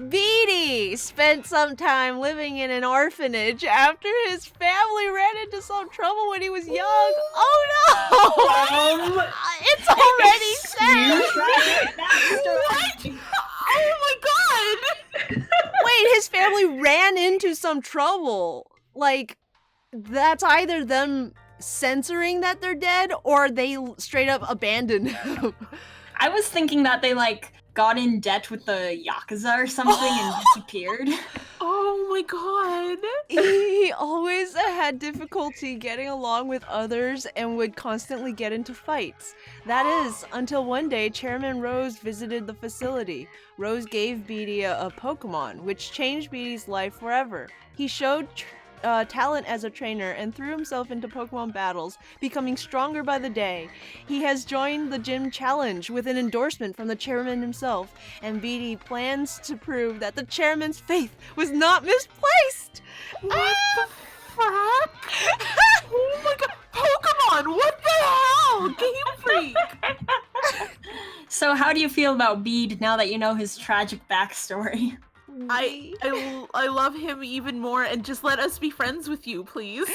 Beatty spent some time living in an orphanage after his family ran into some trouble when he was young. Oh no! It's already said! What? Oh my god! Wait, his family ran into some trouble. Like, that's either them censoring that they're dead or they straight up abandoned him. I was thinking that they, like, got in debt with the Yakuza or something and disappeared. Oh my god! He always had difficulty getting along with others and would constantly get into fights. That is, until one day Chairman Rose visited the facility. Rose gave Beatty a Pokemon, which changed Beatty's life forever. He showed talent as a trainer and threw himself into Pokemon battles, becoming stronger by the day. He has joined the gym challenge with an endorsement from the chairman himself, and Beatty plans to prove that the chairman's faith was not misplaced. What the frack? Oh my god! Pokemon! What the hell? Game Freak! So how do you feel about Bede now that you know his tragic backstory? I love him even more, and just let us be friends with you, please.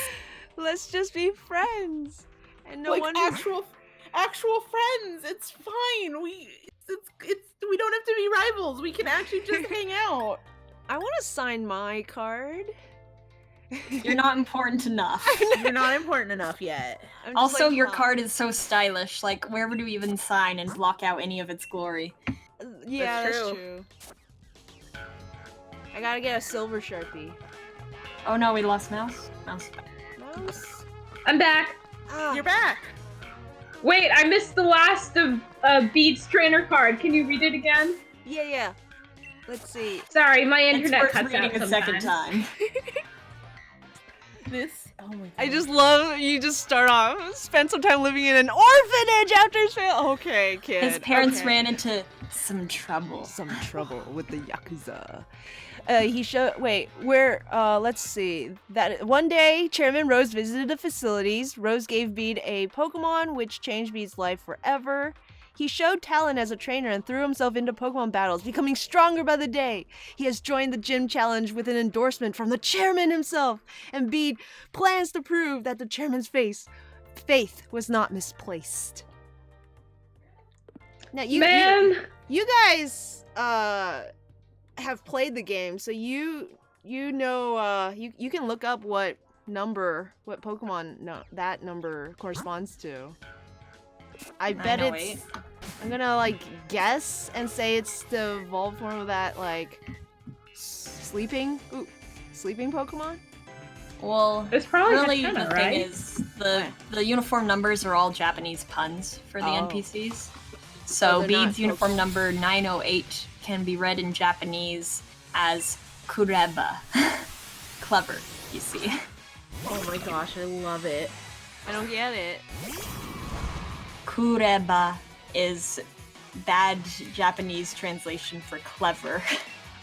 Let's just be friends. And no like one actual friends. It's fine. We don't have to be rivals. We can actually just hang out. I want to sign my card. You're not important enough. You're not important enough yet. I'm just Also, like, your huh. card is so stylish. Like, where would you even sign and block out any of its glory? Yeah, That's that's true. true. I gotta get a silver Sharpie. Oh no, we lost Mouse. Mouse. Mouse. I'm back. Ah. You're back. Wait, I missed the last of Bede's trainer card. Can you read it again? Yeah. Let's see. Sorry, my It's internet worth cuts out reading a second sometimes. time. This. Oh my god. I just love you just start off, spend some time living in an orphanage after his fail. Okay, kid. His parents okay. ran into some trouble. Some trouble with the Yakuza. Let's see. That one day, Chairman Rose visited the facilities. Rose gave Bede a Pokemon, which changed Bede's life forever. He showed talent as a trainer and threw himself into Pokemon battles, becoming stronger by the day. He has joined the gym challenge with an endorsement from the chairman himself, and Bede plans to prove that the chairman's faith was not misplaced. Now, you guys have played the game, so you know you can look up what Pokemon that number corresponds to. I bet it's 908. I'm gonna like guess and say it's the evolved form of that like sleeping Pokemon. Well, It's probably really, Hatenna, the thing right? is, the uniform numbers are all Japanese puns for the Oh. NPCs. Oh, So they're not Bede's uniform number 908 can be read in Japanese as Kureba. Clever, you see. Oh my gosh, I love it. I don't get it. Kureba is bad Japanese translation for clever,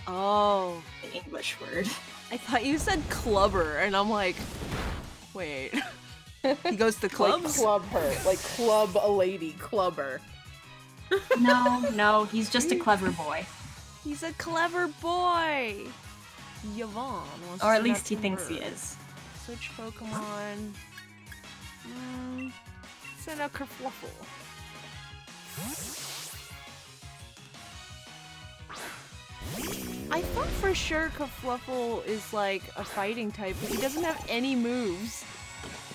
Oh, the English word. I thought you said clubber, and I'm like, wait. He goes to Like clubs? club her. Like club a lady. Club her. No, he's just a clever boy. He's a clever boy. Yvonne wants Or to at least he know thinks her. he is. Switch Pokemon. Send out Kerfluffle. I thought for sure Kerfluffle is like a fighting type, but he doesn't have any moves.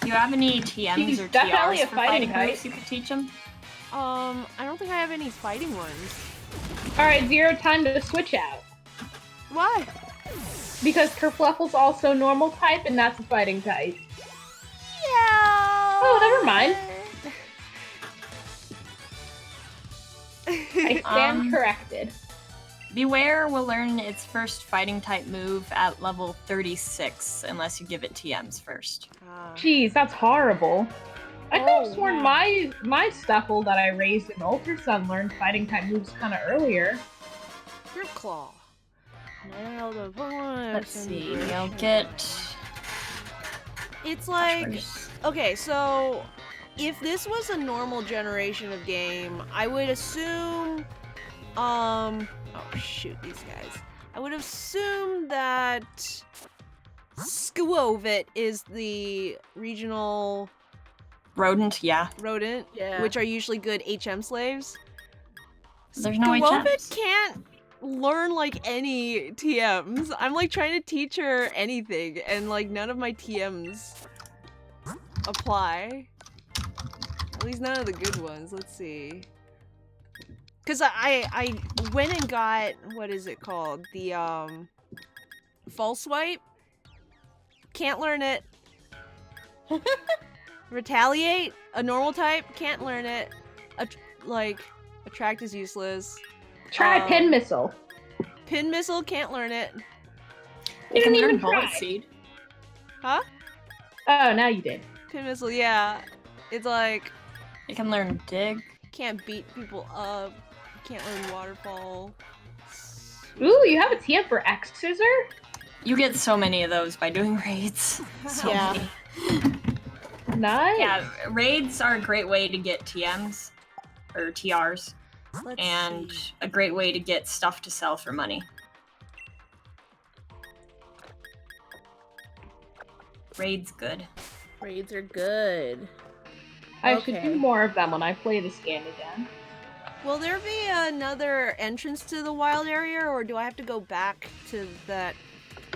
Do you have any TMs He's or definitely TRs a for fighting fighting type. moves you could teach him? I don't think I have any fighting ones. Alright, 0 time to switch out. Why? Because Kerfluffle's also normal type, and that's a fighting type. Yeah. Oh, never mind. I stand corrected. Beware will learn its first fighting type move at level 36 unless you give it TMs first. Jeez, that's horrible. I could have sworn yeah. my Stuffle that I raised in Ultra Sun learned fighting type moves kind of earlier. Grip Claw. Let's see, you'll get... It's like, Choice. okay, so if this was a normal generation of game, I would assume, oh shoot, these guys. I would assume that Squovit is the regional Rodent, yeah. rodent, Yeah. which are usually good HM slaves. There's no Squovit HMs. can't learn like any TMs. I'm like trying to teach her anything, and like none of my TMs apply. At least none of the good ones. Let's see. Cause I went and got, what is it called? The false swipe. Can't learn it. Retaliate, a normal type, can't learn it. Attract is useless. Try Pin Missile. Pin missile, can't learn it. You can didn't learn even Bullet try. Seed. Huh? Oh, now you did. Pin missile, yeah. It's like, You can learn Dig. can't beat people up. Can't learn waterfall. Ooh, you have a TM for X Scissor? You get so many of those by doing raids. So Yeah. many. Nice. Yeah, raids are a great way to get TMs, or TRs, Let's and see. a great way to get stuff to sell for money. Raid's good. Raids are good. I should Okay. do more of them when I play this game again. Will there be another entrance to the wild area, or do I have to go back to that?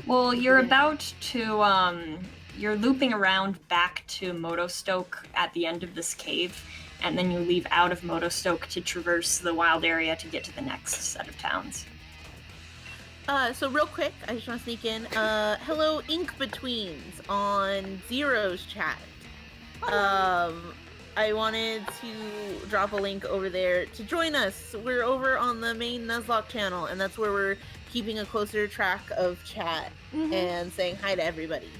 Well, you're Yeah. about to, you're looping around back to Motostoke at the end of this cave, and then you leave out of Motostoke to traverse the wild area to get to the next set of towns. So real quick, I just want to sneak in. Hello, Ink Betweens on Zero's chat. I wanted to drop a link over there to join us. We're over on the main Nuzlocke channel, and that's where we're keeping a closer track of chat and saying hi to everybody.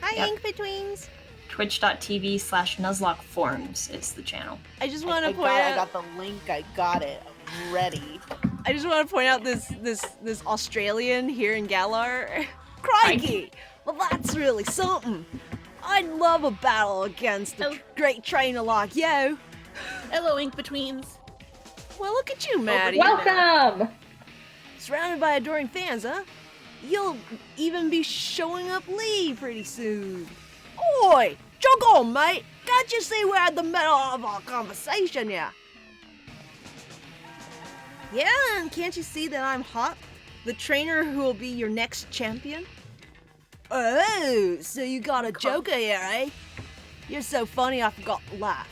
Hi, Yep. Ink Betweens. Twitch.tv/Nuzlocke Forums is the channel. I just want to I point out. got the link. I got it. I'm ready. I just want to point out this Australian here in Galar. Crikey! Well, that's really something. I'd love a battle against a great trainer like you. Hello, Ink Betweens. Well, look at you, Maddie. Welcome! Surrounded by adoring fans, huh? You'll even be showing up Lee pretty soon. Oi! Jog on, mate! Can't you see we're at the middle of our conversation here? Yeah, and can't you see that I'm Hop, the trainer who will be your next champion? Oh, so you got a joker here, eh? You're so funny I forgot to laugh.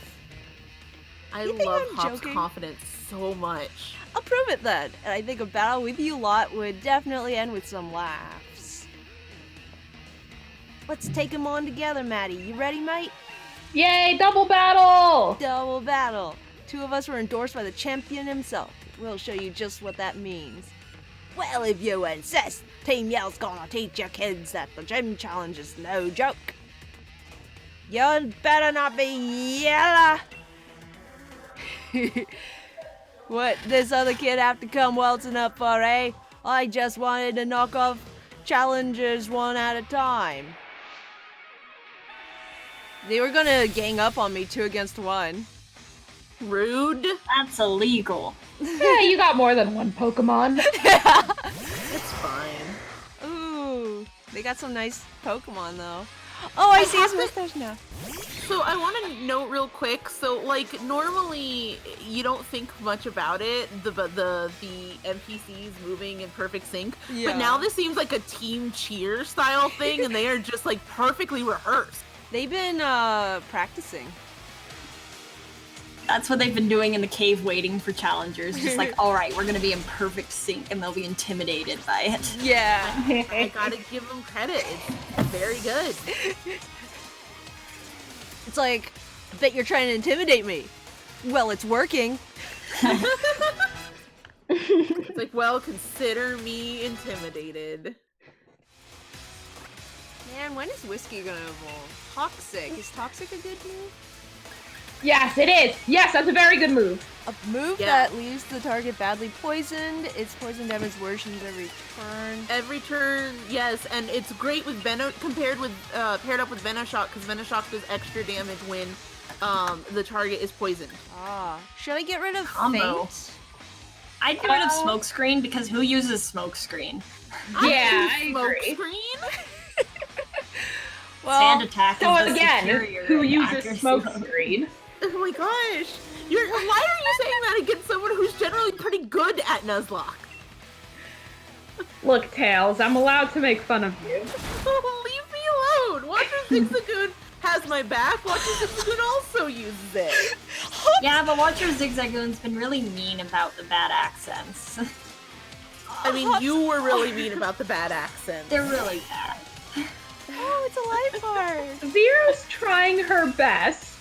I You think love I'm Hop's joking? confidence so much. I'll prove it then, and I think a battle with you lot would definitely end with some laughs. Let's take them on together, Maddie. You ready, mate? Yay, double battle! Double battle. Two of us were endorsed by the champion himself. We'll show you just what that means. Well, if you insist, Team Yell's gonna teach your kids that the gym challenge is no joke. You better not be Yella. What this other kid have to come waltzing up for, eh? I just wanted to knock off challengers one at a time. They were gonna gang up on me 2 against 1. Rude. That's illegal. Yeah, you got more than one Pokemon. It's fine. Ooh, they got some nice Pokemon though. Oh, I see his mustache now. So I want to note real quick. So like normally you don't think much about it, the NPCs moving in perfect sync. Yeah. But now this seems like a team cheer style thing, and they are just like perfectly rehearsed. They've been practicing. That's what they've been doing in the cave waiting for challengers. Just like, all right, we're going to be in perfect sync, and they'll be intimidated by it. Yeah. I gotta give them credit. It's very good. It's like, I bet you're trying to intimidate me. Well, it's working. It's like, well, consider me intimidated. Man, when is Whiskey gonna evolve? Toxic. Is Toxic a good move? Yes, it is! Yes, that's a very good move. A move Yeah. that leaves the target badly poisoned. Its poison damage worsens every turn. Every turn, yes, and it's great with paired up with Venoshock, because Venoshock does extra damage when the target is poisoned. Ah. Should I get rid of Combo. Faint? I'd get rid of Smokescreen, because who uses Smokescreen? Yeah, I I use agree. Smokescreen. Sand attack So is the again, superior who in uses accuracy smoke level. screen? Oh my gosh! Why are you saying that against someone who's generally pretty good at Nuzlocke? Look, Tails, I'm allowed to make fun of you. Leave me alone! Watcher Zigzagoon has my back. Watcher Zigzagoon also uses it. Yeah, but Watcher Zigzagoon's been really mean about the bad accents. I mean, you were really mean about the bad accent. They're really bad. Oh, it's a life bar. Zero's trying her best.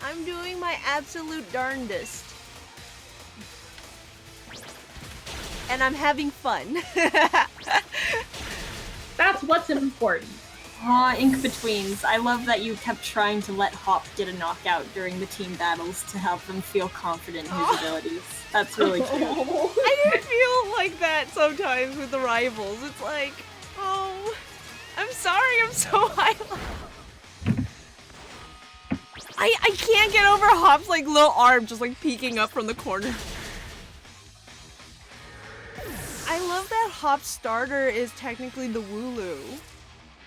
I'm doing my absolute darndest. And I'm having fun. That's what's important. Aw, Ink-Betweens. I love that you kept trying to let Hop get a knockout during the team battles to help them feel confident in his abilities. That's really cute. I do feel like that sometimes with the rivals. It's like, oh, I'm sorry, I'm so high. I can't get over Hop's like little arm just like peeking up from the corner. I love that Hop's starter is technically the Wooloo.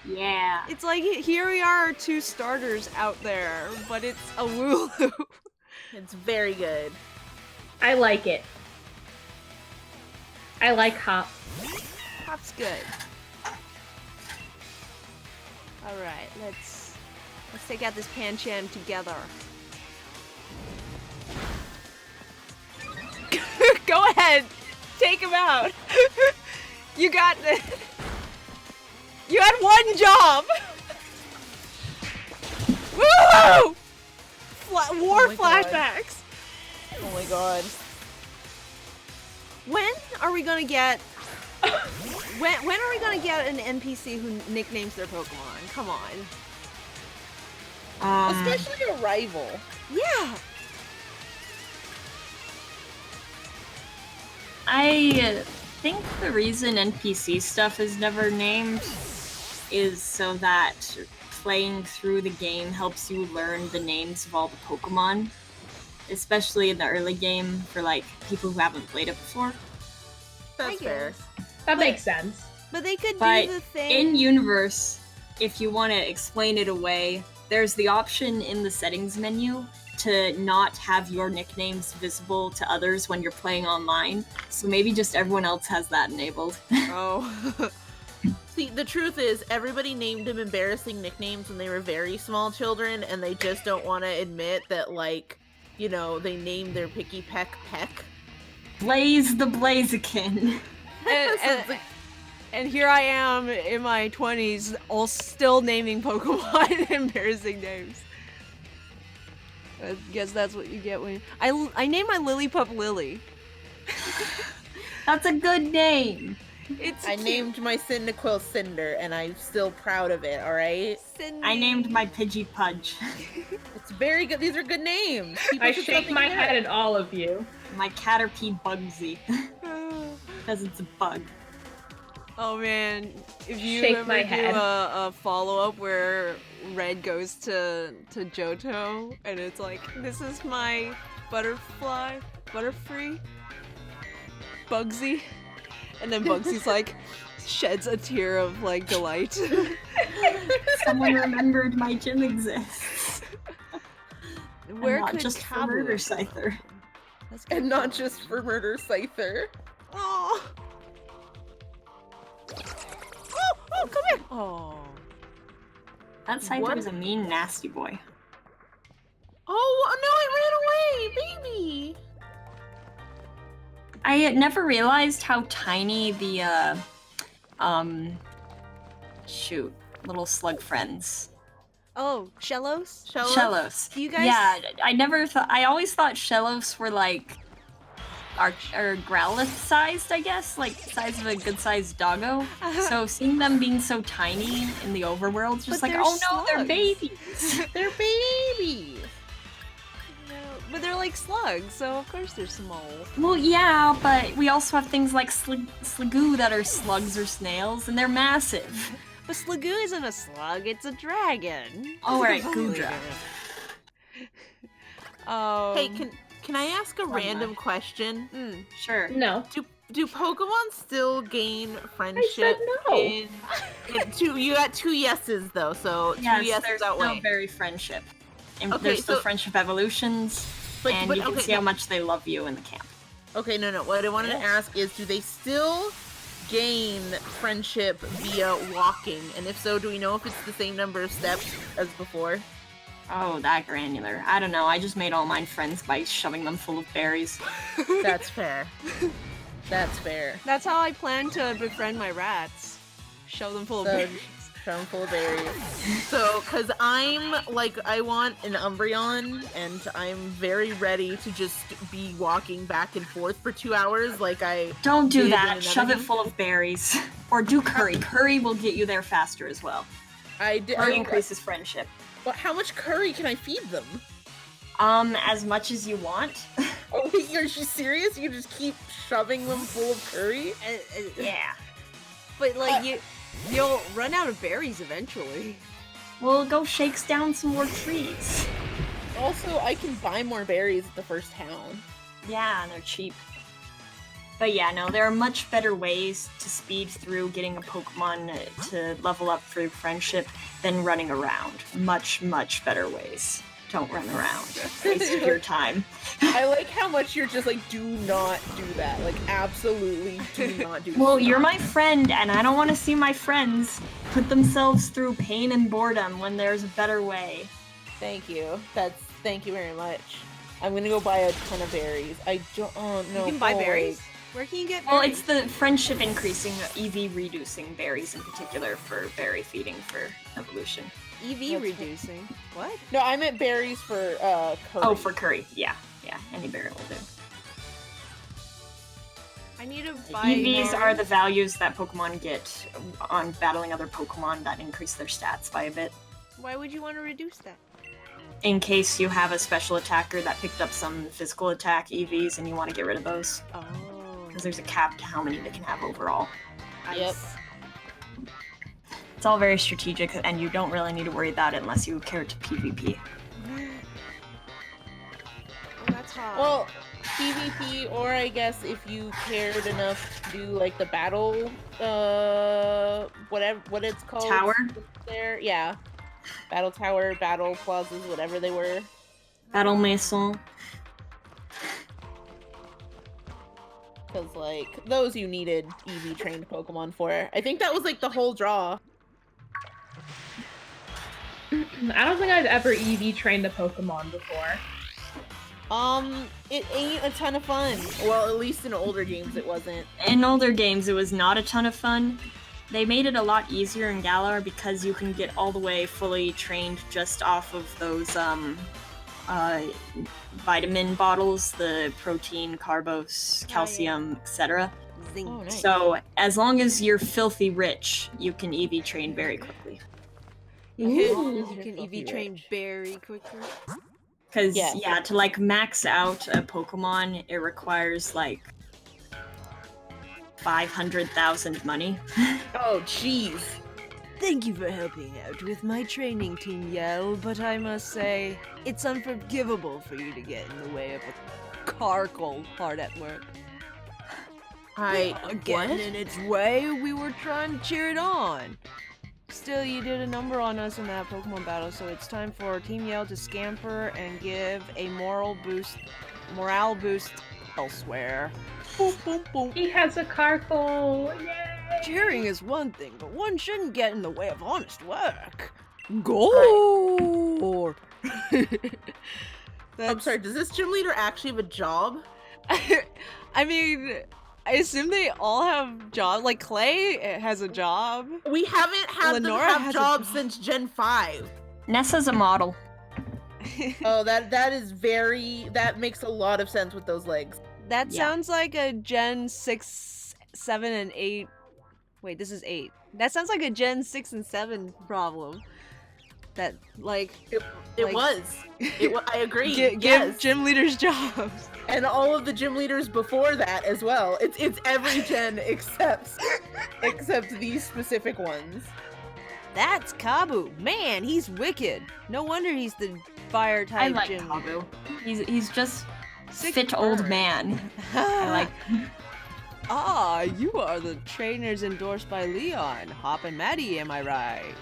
Yeah. It's like, here we are, 2 starters out there, but it's a Wooloo. It's very good. I like it. I like Hop. Hop's good. Alright, let's take out this Pancham together. Go ahead! Take him out! You got this! You had one job! Woo! War flashbacks! Oh my god. When are we gonna get... when are we gonna get an NPC who nicknames their Pokemon? Come on. Especially a rival. Yeah! I think the reason NPC stuff is never named is so that playing through the game helps you learn the names of all the Pokemon, especially in the early game for like people who haven't played it before. That's fair. That makes sense. But they could But do the thing... in universe, if you want to explain it away, there's the option in the settings menu to not have your nicknames visible to others when you're playing online. So maybe just everyone else has that enabled. Oh. See, the truth is, everybody named him embarrassing nicknames when they were very small children, and they just don't want to admit that, like, you know, they named their Picky Peck Peck. Blaze the Blaziken. And here I am in my 20s, all still naming Pokemon embarrassing names. I guess that's what you get when I named my Lillipup Lily. That's a good name. It's I cute. named my Cyndaquil Cinder, and I'm still proud of it, alright? I named my Pidgey Pudge. It's very good. These are good names. People I should shake stop my thinking that. head at all of you. My Caterpie Bugsy. Because it's a bug. Oh man, if you Shake ever my do head. a follow-up where Red goes to Johto, and it's like, this is my Butterfree, Bugsy, and then Bugsy's like, sheds a tear of like delight. Someone remembered my gym exists. Where and not could just for Kabu Murder have come Scyther. from? That's good And not call. just for Murder Scyther. Oh. Oh, come here. Oh. That Scyther What? is a mean, nasty boy. Oh, no, it ran away! Baby! I never realized how tiny the, little slug friends. Oh, Shellos? Shellos. Do you guys? Yeah, I always thought Shellos were like, or Growlithe sized, I guess, like size of a good sized doggo. So seeing them being so tiny in the overworld, just But like, they're oh no, they're slugs. babies. They're babies! No, but they're like slugs, so of course they're small. Well, yeah, but we also have things like Sligoo that are slugs or snails, and they're massive. But Sligoo isn't a slug, it's a dragon. Oh, right, Goodra. Hey, can I ask a random much. question? Sure. No. Do Pokemon still gain I friendship? said no. in two, you got 2 yeses though, so 2 Yes, yeses there's that still way. very friendship. And Okay, there's still so- friendship evolutions, and you can okay, see how much they love you in the camp. Okay, no. What I wanted to ask is, do they still gain friendship via walking? And if so, do we know if it's the same number of steps as before? Oh, that granular. I don't know, I just made all mine friends by shoving them full of berries. That's fair. That's fair. That's how I plan to befriend my rats. Shove them full of So- berries. From full of berries. So, cause I want an Umbreon, and I'm very ready to just be walking back and forth for 2 hours, like I. Don't do did in that, another shove it game. full of berries. Or do curry. Curry will get you there faster as well. I did. Curry increases friendship. But how much curry can I feed them? As much as you want. Oh, wait, are you serious? You just keep shoving them full of curry? Yeah. But like you'll run out of berries eventually. Well, go shakes down some more trees. Also, I can buy more berries at the first town. Yeah, and they're cheap. But yeah, no, there are much better ways to speed through getting a Pokemon to level up through friendship than running around. Much, much better ways. Don't run around. Waste your time. I like how much you're just like, do not do that. Like, absolutely do not do that. Well, you're my friend, and I don't want to see my friends put themselves through pain and boredom when there's a better way. Thank you. Thank you very much. I'm gonna go buy a ton of berries. I don't know. You can buy berries? Where can you get berries? Well, it's the friendship increasing, EV reducing berries in particular for berry feeding for evolution. EV reducing? What? No, I meant berries for curry. Oh, for curry. Yeah, any berry will do. I need to buy EVs are the values that Pokemon get on battling other Pokemon that increase their stats by a bit. Why would you want to reduce that? In case you have a special attacker that picked up some physical attack EVs and you want to get rid of those. Oh. Because there's a cap to how many they can have overall. Yep. It's all very strategic, and you don't really need to worry about it unless you care to PvP. Oh, that's hot. Well, PvP, or I guess if you cared enough to do like the battle, what it's called. Tower? There, yeah. Battle tower, battle plazas, whatever they were. Battle Maison. Because, like, those you needed EV trained Pokemon for. I think that was like the whole draw. I don't think I've ever EV trained a Pokemon before. It ain't a ton of fun. Well, at least in older games it wasn't. In older games, it was not a ton of fun. They made it a lot easier in Galar because you can get all the way fully trained just off of those, vitamin bottles, the protein, carbos, calcium, etc. Zinc. Oh, nice. So, as long as you're filthy rich, you can EV train very quickly. You can EV train very quickly. Because, Yeah. yeah, to, like, max out a Pokemon, it requires, like, 500,000 money. Oh, jeez. Thank you for helping out with my training team, Yell, but I must say, it's unforgivable for you to get in the way of a Carkle hard at work. Getting in its way, we were trying to cheer it on. Still, you did a number on us in that Pokemon battle, so it's time for Team Yell to scamper and give a morale boost elsewhere. Boom, boom, boom. He has a Carkle! Yay! Cheering is one thing, but one shouldn't get in the way of honest work. Go! I'm sorry, does this gym leader actually have a job? I mean, I assume they all have jobs. Like, Clay has a job. We haven't had Lenora them have has a jobs job. since Gen 5. Nessa's a model. Oh, that makes a lot of sense with those legs. That Yeah. sounds like a Gen 6, 7, and 8. Wait, this is 8. That sounds like a Gen 6 and 7 problem. That, like... It like, was. I agree. Give yes. gym leaders jobs. And all of the gym leaders before that as well. It's every gen except these specific ones. That's Kabu. Man, he's wicked. No wonder he's the fire type I like gym. Kabu. He's just Sick fit old burn. man. I like. Ah, you are the trainers endorsed by Leon. Hop and Maddie, am I right?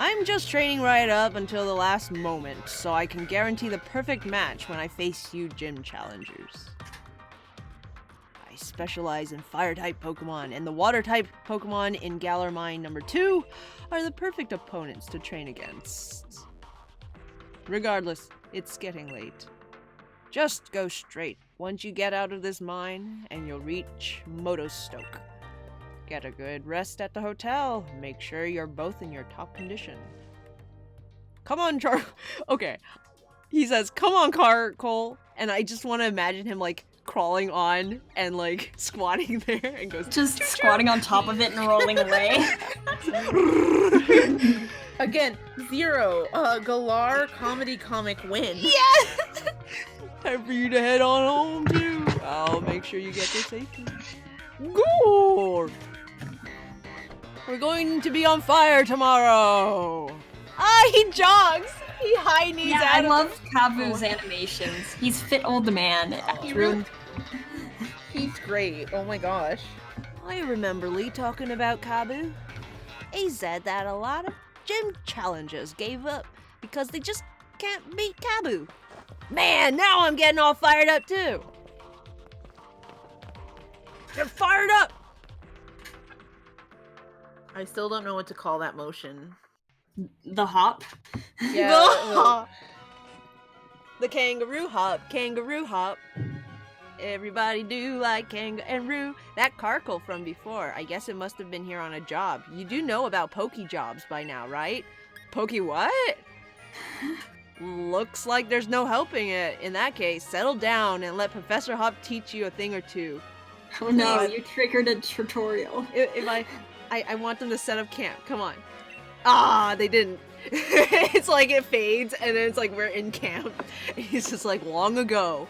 I'm just training right up until the last moment, so I can guarantee the perfect match when I face you gym challengers. I specialize in fire-type Pokemon, and the water-type Pokemon in Galar Mine number 2 are the perfect opponents to train against. Regardless, it's getting late. Just go straight once you get out of this mine, and you'll reach Motostoke. Get a good rest at the hotel. Make sure you're both in your top condition. Come on, Okay. He says, come on, Cole. And I just want to imagine him, like, crawling on and, like, squatting there and goes... Just squatting on top of it and rolling away. Again, 0. Galar comedy comic win. Yes! Time for you to head on home, too. I'll make sure you get there safely. Gore! We're going to be on fire tomorrow. Ah, he jogs. He high knees Yeah, out I of love Kabu's animations. He's fit old man. He really Pete's great. Oh my gosh. I remember Lee talking about Kabu. He said that a lot of gym challengers gave up because they just can't beat Kabu. Man, now I'm getting all fired up too. Get fired up! I still don't know what to call that motion. The hop. Yeah. The kangaroo hop. Everybody do like kangaroo. That Carkle from before, I guess it must have been here on a job. You do know about pokey jobs by now, right? Pokey what? Looks like there's no helping it. In that case, settle down and let Professor Hop teach you a thing or two. Oh no, you triggered a tutorial. If I want them to set up camp. Come on. Ah, they didn't. It's like it fades and then it's like we're in camp. It's just like long ago.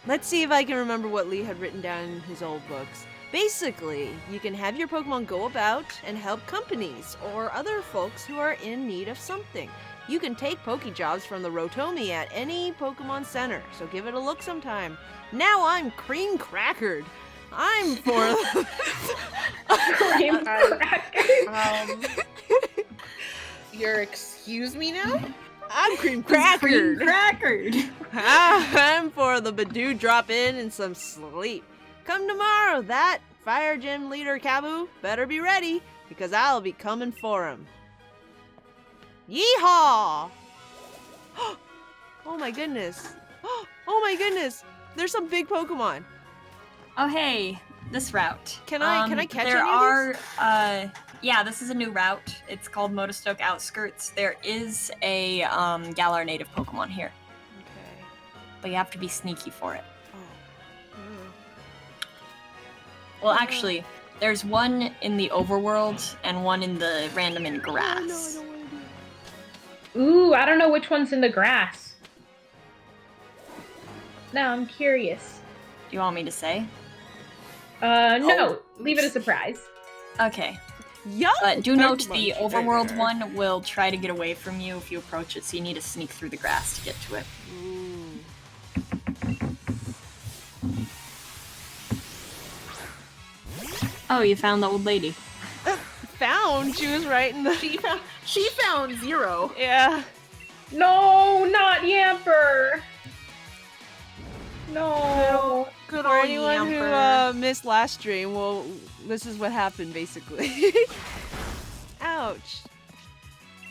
Let's see if I can remember what Lee had written down in his old books. Basically, you can have your Pokemon go about and help companies or other folks who are in need of something. You can take Pokejobs from the Rotomi at any Pokemon Center, so give it a look sometime. Now I'm cream crackered. I'm for Cream cracker. You're excuse me now? I'm cream Cream crackered. crackered. I'm for the Badoo drop in and some sleep. Come tomorrow, that Fire Gym leader Kabu better be ready because I'll be coming for him. Yeehaw! Oh my goodness. Oh my goodness. There's some big Pokemon. Oh hey, this route. Can I catch there any of these? are yeah, this is a new route. It's called Motostoke Outskirts. There is a Galar native Pokemon here, Okay. but you have to be sneaky for it. Oh. Well, actually, there's one in the overworld and one in the random in grass. Oh, no, I don't want to do it. Ooh, I don't know which one's in the grass. No, I'm curious. Do you want me to say? No. Leave it a surprise. Okay. Yup! But do note the Pokemon overworld trainer. one will try to get away from you if you approach it, so you need to sneak through the grass to get to it. Ooh. Oh, you found the old lady. Found? She was right in the... She found 0. Yeah. No, not Yamper. No. Good For old anyone Yamper. who missed last stream, well, this is what happened, basically. Ouch.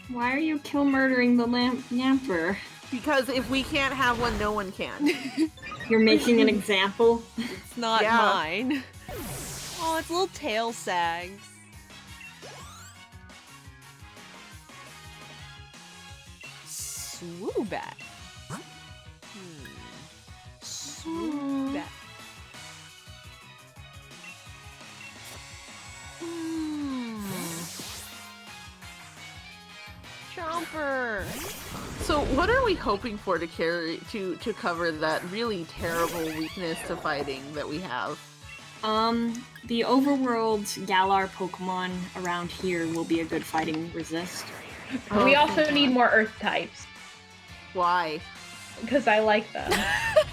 Why are you kill murdering the Yamper? Because if we can't have one, no one can. You're making an example? It's not Yeah. mine. Oh, its little tail sags. Swoobat. Swoobat. Chomper. So what are we hoping for to cover that really terrible weakness to fighting that we have? The overworld Galar Pokemon around here will be a good fighting resist. We also need more Earth types Why? because I like them.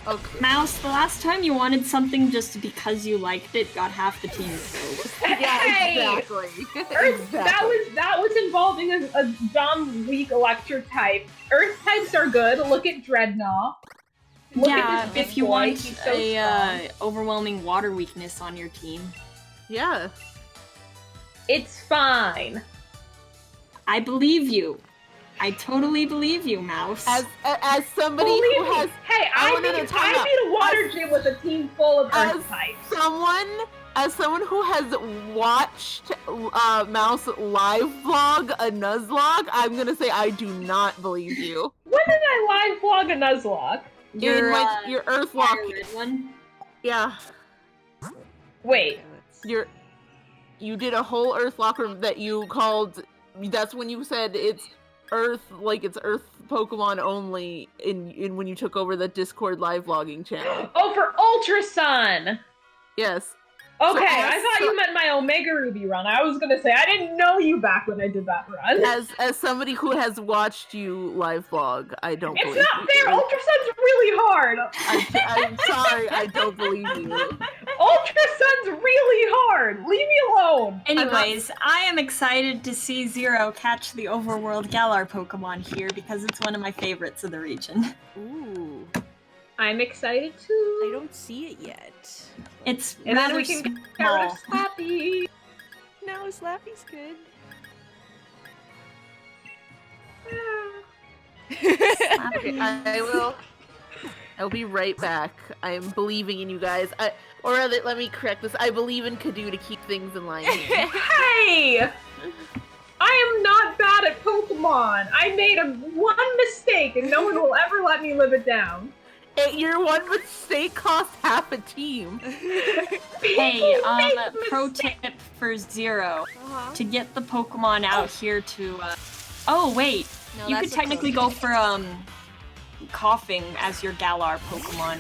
Okay. Mouse, the last time you wanted something just because you liked it, got half the team killed. Yeah, Hey! exactly. Earth, that was involving a dumb weak electric type. Earth types are good. Look at Dreadnought. Look Yeah, at this if big you boy. want He's so a strong. overwhelming water weakness on your team. Yeah. It's fine. I believe you. I totally believe you, Mouse. As somebody Believe who me. has Hey, I no, beat time out. a water gym with a team full of As Earth types. someone who has watched Mouse live vlog a Nuzlocke, I'm gonna say I do not believe you. When did I live vlog a Nuzlocke? your Your Earthlock, red one. yeah, Wait. you did a whole Earthlock room that you called. That's when you said it's Earth, like it's Earth Pokemon only. In when you took over the Discord live vlogging channel. Oh, for Ultra Sun! Yes. Okay, So I thought you meant my Omega Ruby run. I was gonna say, I didn't know you back when I did that run. As somebody who has watched you live vlog, I don't It's believe not you. fair! Ultra Sun's really hard! hard. I'm sorry, I don't believe you. Ultra Sun's really hard. Leave me alone. Anyways, I am excited to see Zero catch the overworld Galar Pokemon here because it's one of my favorites of the region. Ooh, I'm excited I too. don't see it yet. It's And then rather we can get rid of small. Slappy. No, Slappy's good. Okay, I'll be right back. I'm believing in you guys. Or rather, let me correct this. I believe in Kadu to keep things in line here. Hey! I am not bad at Pokemon. I made one mistake and no one will ever let me live it down. Your one mistake cost half a team. Hey, pro tip for Zero. Uh-huh. To get the Pokemon out here to, Oh, wait. No, You that's could a technically pro go for, Coughing as your Galar Pokemon.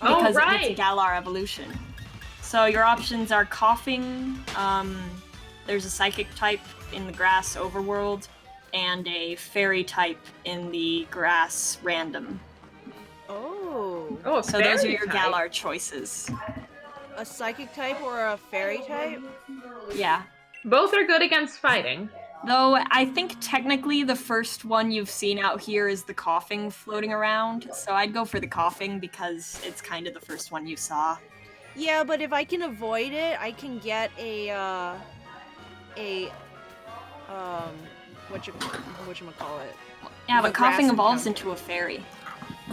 Oh, Because right. it's a Galar evolution. So your options are Coughing, there's a Psychic type in the Grass Overworld, and a Fairy type in the Grass Random. Oh, Oh, So those are fairy your type. Galar choices. a psychic type or a fairy type? Yeah. Both are good against fighting. Though I think technically the first one you've seen out here is the Coughing floating around, so I'd go for the Coughing because it's kind of the first one you saw. Yeah, but if I can avoid it, I can get whatchamacallit? Yeah, The but Coughing grass evolves encounter. into a fairy.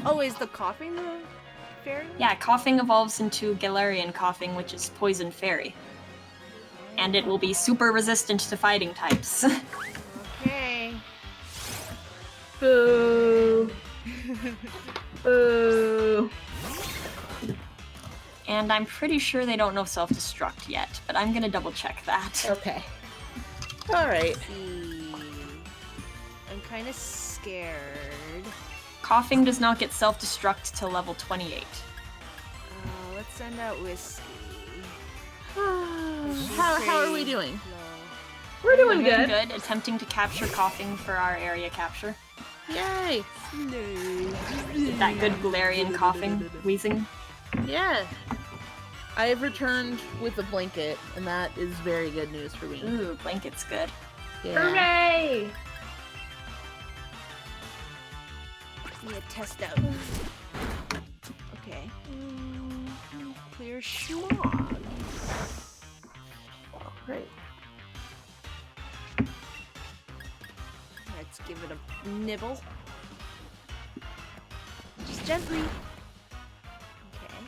Oh, is the coughing the fairy? Yeah, Coughing evolves into Galarian Coughing, which is Poison Fairy. And it will be super resistant to fighting types. Okay. Boo. Boo. And I'm pretty sure they don't know self-destruct yet, but I'm gonna double check that. Okay. Alright. See. I'm kind of scared. Coughing does not get self-destruct till level 28. Let's send out Whiskey. How are we doing? We're doing Very good. good, attempting to capture Coughing for our area capture. Yay! That good Galarian Coughing, wheezing. Yeah. I have returned with a blanket, and that is very good news for me. Ooh, blanket's good. Yeah. Hooray! Yeah, test out. Okay. Clear schmog. Right. Let's give it a nibble. Just gently. Okay.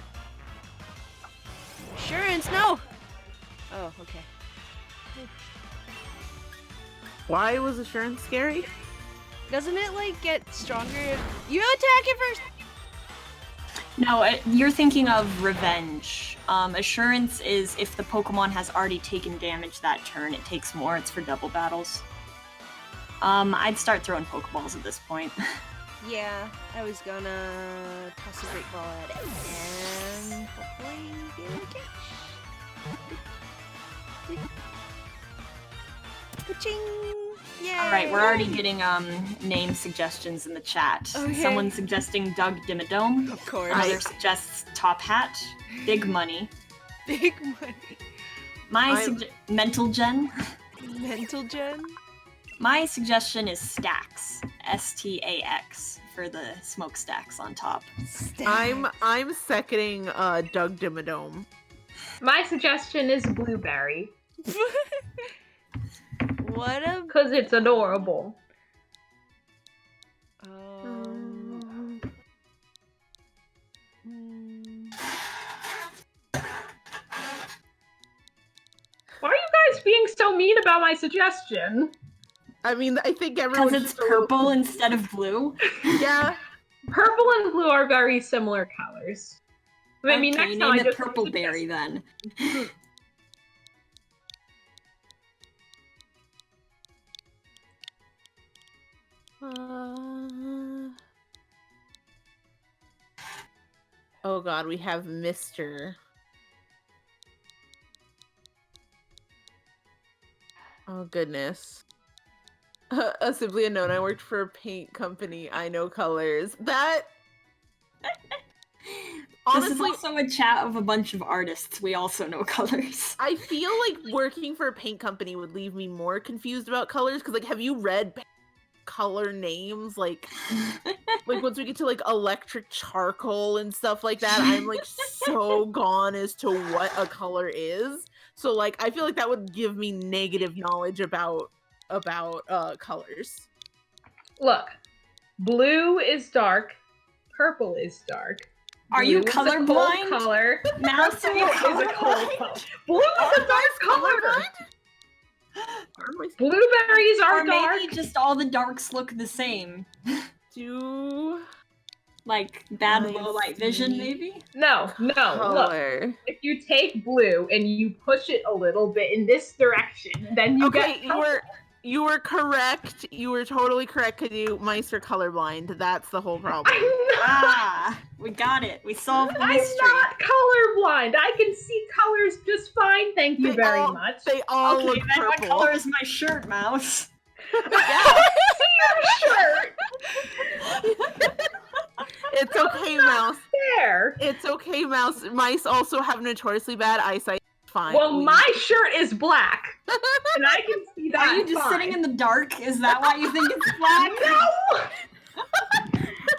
Assurance, no! Oh, okay. Why was Assurance scary? Doesn't it, like, get stronger if you attack it first? No, you're thinking of Revenge. Assurance is if the Pokemon has already taken damage that turn, it takes more, it's for double battles. I'd start throwing Pokeballs at this point. Yeah, I was gonna toss a great ball at it and hopefully get a catch. Ka-ching! Yay! Alright, we're already getting name suggestions in the chat. Okay. Someone suggesting Doug Dimmadome. Of course. Another suggests Top Hat. Big Money. Big money. Mental Gen. Mental gen? My suggestion is Stacks. S-T-A-X for the smokestacks on top. I'm seconding Doug Dimmadome. My suggestion is Blueberry. What a... Because it's adorable. Why are you guys being so mean about my suggestion? I mean, I think everyone. Because it's purple instead of blue. Yeah. Purple and blue are very similar colors. I mean, Okay, next name time I it just Purple Berry then. Oh god, we have Mr. Oh goodness. Simply a note, I worked for a paint company. I know colors. That This is honestly, also a chat of a bunch of artists. We also know colors. I feel like working for a paint company would leave me more confused about colors. Because, like, have you read color names? Like once we get to like electric charcoal and stuff like that, I'm like so gone as to what a color is. So like, I feel like that would give me negative knowledge about colors. Look, blue is dark, purple is dark. Are you Blue is a cold colorblind? color. Mouse, are you Purple is a cold colorblind? color. Blue is a dark color. Blueberries are Or dark. maybe just all the darks look the same. Do Like bad I low light vision, see maybe? No. Look, color. if you take blue and you push it a little bit in this direction, then you Okay, get you were correct. You were totally correct because mice are colorblind. That's the whole problem. We got it. We solved the I'm mystery. not colorblind. I can see colors just fine. Thank you very much. They all Okay, look then what purple. color is my shirt, Mouse? I see your shirt. It's okay, Mouse. There. It's okay, Mouse. Mice also have notoriously bad eyesight. Fine. Well, my shirt is black, and I can see that. Are you just sitting in the dark? Is that why you think it's black? No.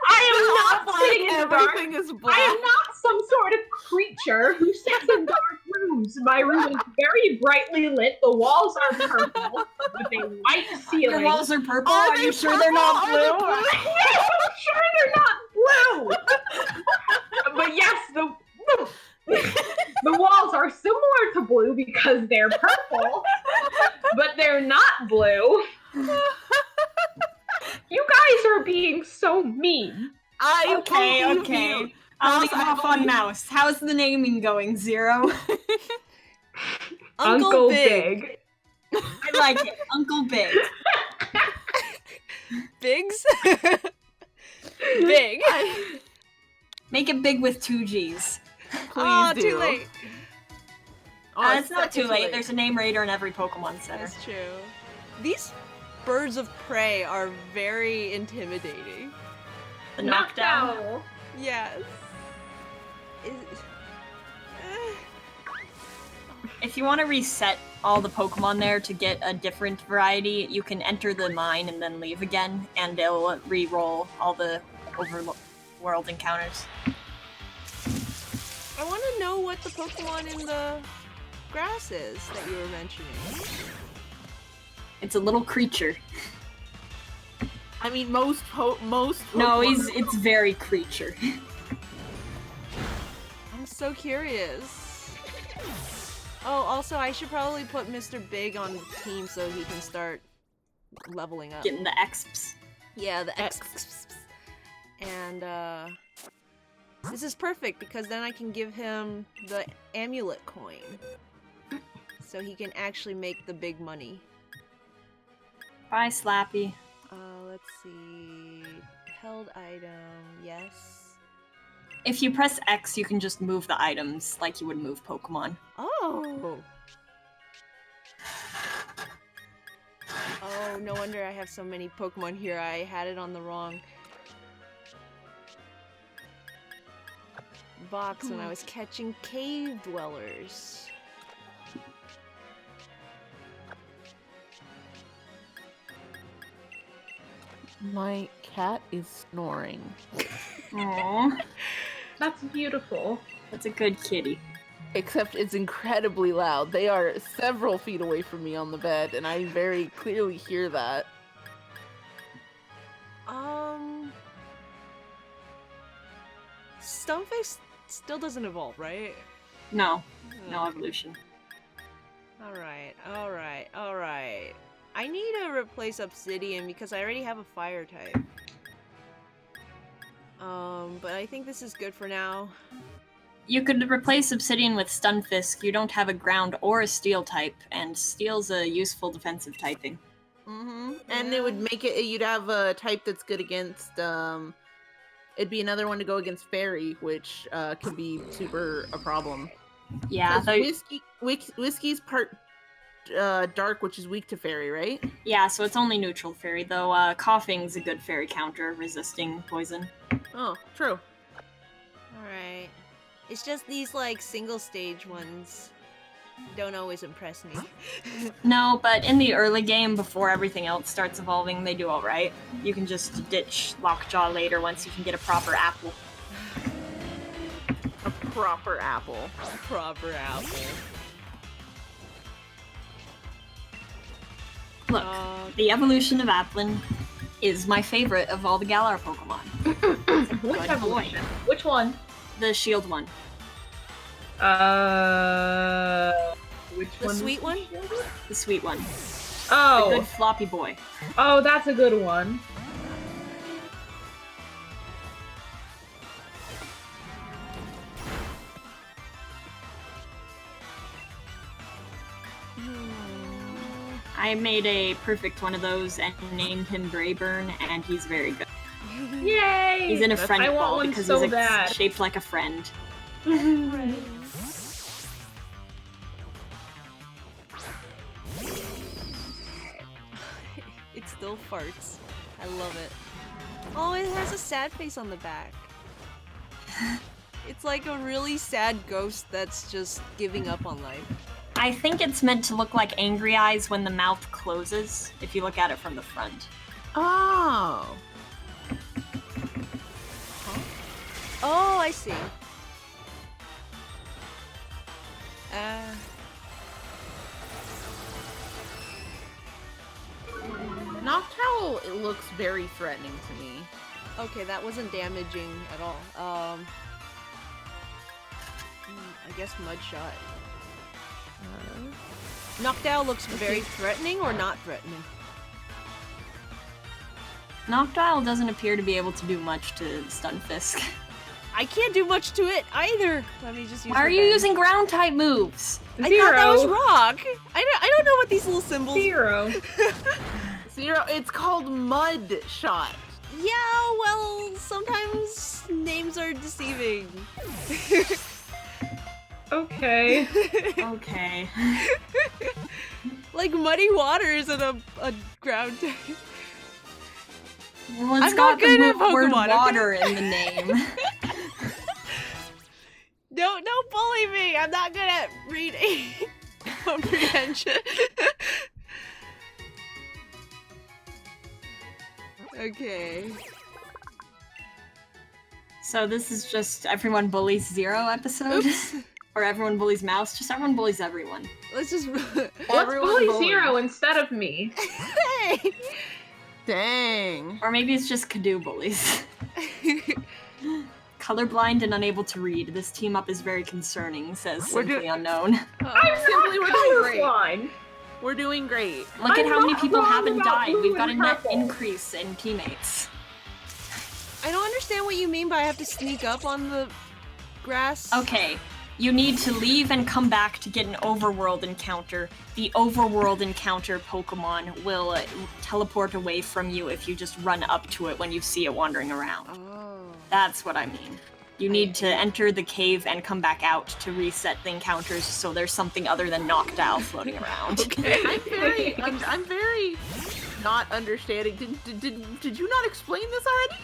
I am not sitting in the dark. Everything is black. I am not some sort of creature who sits in dark rooms. My room is very brightly lit. The walls are purple with a white ceiling. Your walls are purple? Are Are they you sure they're purple? not Are they blue? blue? I'm sure they're not blue. But yes, the walls are similar to blue because they're purple, but they're not blue. You guys are being so mean. I believe Okay. you. I'll Mouse, leave off on Mouse. How's the naming going, Zero? Uncle Big. I like it. Uncle Big. Bigs? Big. Make it big with 2 G's. Oh, Please too do. late. It's not too late. There's a name raider in every Pokemon Center. That's true. These birds of prey are very intimidating. The knockdown. Yes. If you want to reset all the Pokemon there to get a different variety, you can enter the mine and then leave again, and it'll re-roll all the overworld encounters. I want to know what the Pokemon in the grass is that you were mentioning. It's a little creature. I mean, most No, Pokemon- it's very creature. I'm so curious. Oh, also, I should probably put Mr. Big on the team so he can start leveling up. Getting the exps. Yeah, the X. And, this is perfect because then I can give him the amulet coin. So he can actually make the big money. Bye, Slappy. Let's see. Held item, yes. If you press X, you can just move the items like you would move Pokemon. Oh! Oh, no wonder I have so many Pokemon here. I had it on the wrong box when I was catching cave dwellers. My cat is snoring. Aww. That's beautiful. That's a good kitty. Except it's incredibly loud. They are several feet away from me on the bed, and I very clearly hear that. Stoneface still doesn't evolve, right? No. No evolution. Alright. I need to replace Obsidian because I already have a fire type. But I think this is good for now. You could replace Obsidian with Stunfisk. You don't have a ground or a steel type, and steel's a useful defensive typing. Mm-hmm. And it would make it, you'd have a type that's good against, it'd be another one to go against Fairy, which could be super a problem. Yeah, Whiskey's part dark, which is weak to Fairy, right? yeah, so it's only neutral fairy, though Coughing's a good fairy counter, resisting poison. Oh, true. Alright. It's just these like single stage ones don't always impress me. No, but in the early game, before everything else starts evolving, they do alright. You can just ditch Lockjaw later once you can get a proper apple. A proper apple. Proper apple. Look, the evolution of Applin is my favorite of all the Galar Pokemon. Which Good evolution? boy. Which one? The shield one. Which The one? sweet one? The sweet one. Oh. The good floppy boy. Oh, that's a good one. I made a perfect one of those and named him Brayburn, and he's very good. Yay! He's in a friend I want ball one because so he's bad. shaped like a friend. It still farts. I love it. Oh, it has a sad face on the back. It's like a really sad ghost that's just giving up on life. I think it's meant to look like angry eyes when the mouth closes, if you look at it from the front. Oh. Oh, I see. Noctowl, it looks very threatening to me. Okay, that wasn't damaging at all. I guess Mudshot. Noctowl looks very threatening or not threatening? Noctowl doesn't appear to be able to do much to Stunfisk. I can't do much to it either. Let me just use Why are the you bend. using ground type moves? I thought that was rock. I don't know what these little symbols. Zero. Zero, it's called Mudshot. Yeah, well, sometimes names are deceiving. Okay. Okay. Like muddy waters and a ground type. Well, it's I'm got not good the at word Pokemon, water in the name. Don't bully me. I'm not good at reading comprehension. Okay. So this is just everyone bullies Zero episode? Oops. Or everyone bullies Mouse? Just everyone bullies everyone. Let's just. Let's Everyone bully bullies. Zero instead of me. Hey. Dang. Or maybe it's just Cadoo bullies. Colorblind and unable to read. This team up is very concerning, says We're Simply Unknown. I'm Simply, we're not doing great. colorblind. We're doing great. Look at I'm how many not people wrong haven't about died. blue We've got a and net purple. increase in teammates. I don't understand what you mean by I have to sneak up on the grass. Okay, you need to leave and come back to get an overworld encounter. The overworld encounter Pokemon will teleport away from you if you just run up to it when you see it wandering around. Oh. That's what I mean. You need to enter the cave and come back out to reset the encounters so there's something other than Noctowl floating around. I'm very not understanding. Did you not explain this already?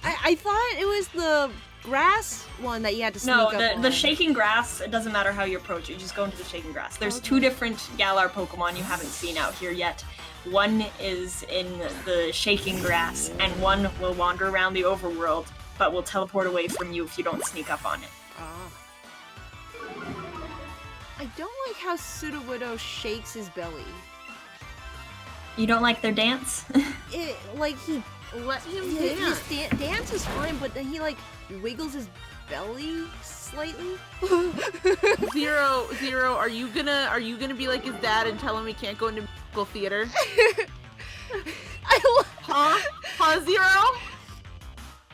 I thought it was the grass one that you had to sneak No, up on. the shaking grass, it doesn't matter how you approach it, you just go into the shaking grass. There's two different Galar Pokemon you haven't seen out here yet. One is in the shaking grass, and one will wander around the overworld, but will teleport away from you if you don't sneak up on it. Ah. I don't like how Sudowoodo shakes his belly. You don't like their dance? It like he Let him his dance. dance is fine, but then he like wiggles his belly slightly. Zero, are you gonna be like his dad and tell him he can't go into musical theater? Huh, Zero?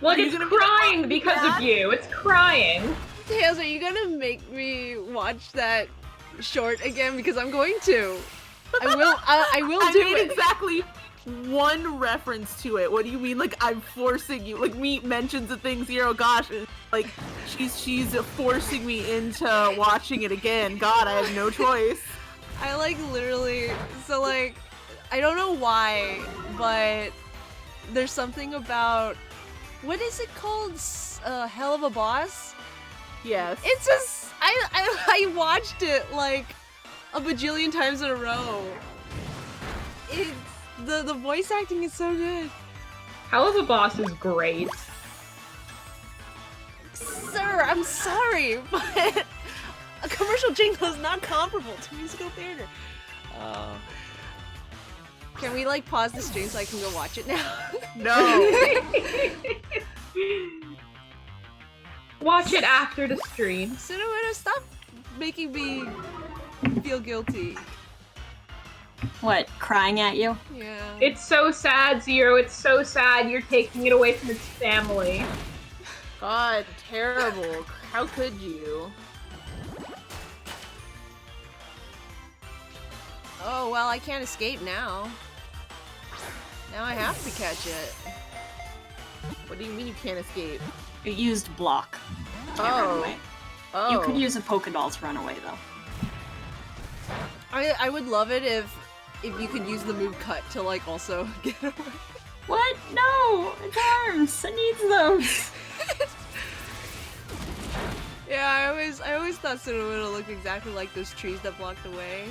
Look, Are you it's gonna be crying like, because Dad? of you. It's crying. Tails, are you gonna make me watch that short again? Because I'm going to. I will. I will I do made it. exactly one reference to it. What do you mean? Like I'm forcing you? Like me mentions the thing. Zero, gosh, like she's forcing me into watching it again. God, I have no choice. I like literally. So like, I don't know why, but there's something about what is it called? Hell of a Boss. Yes. It's just I watched it like a bajillion times in a row. It's the voice acting is so good. Hell of a Boss is great. Sir, I'm sorry, but a commercial jingle is not comparable to musical theater. Can we like pause the stream so I can go watch it now? No. Watch it after the stream. Cinemato, stop making me feel guilty. What, crying at you? Yeah. It's so sad, Zero. It's so sad you're taking it away from its family. God, terrible. How could you? Oh, well, I can't escape now. Now I have to catch it. What do you mean you can't escape? It used block. Can't run away. Oh. You could use a polka doll to run away, though. I would love it if you could use the move cut to like also get away. What? No! It's arms! It needs those! Yeah, I always thought Cinemato looked exactly like those trees that blocked the way.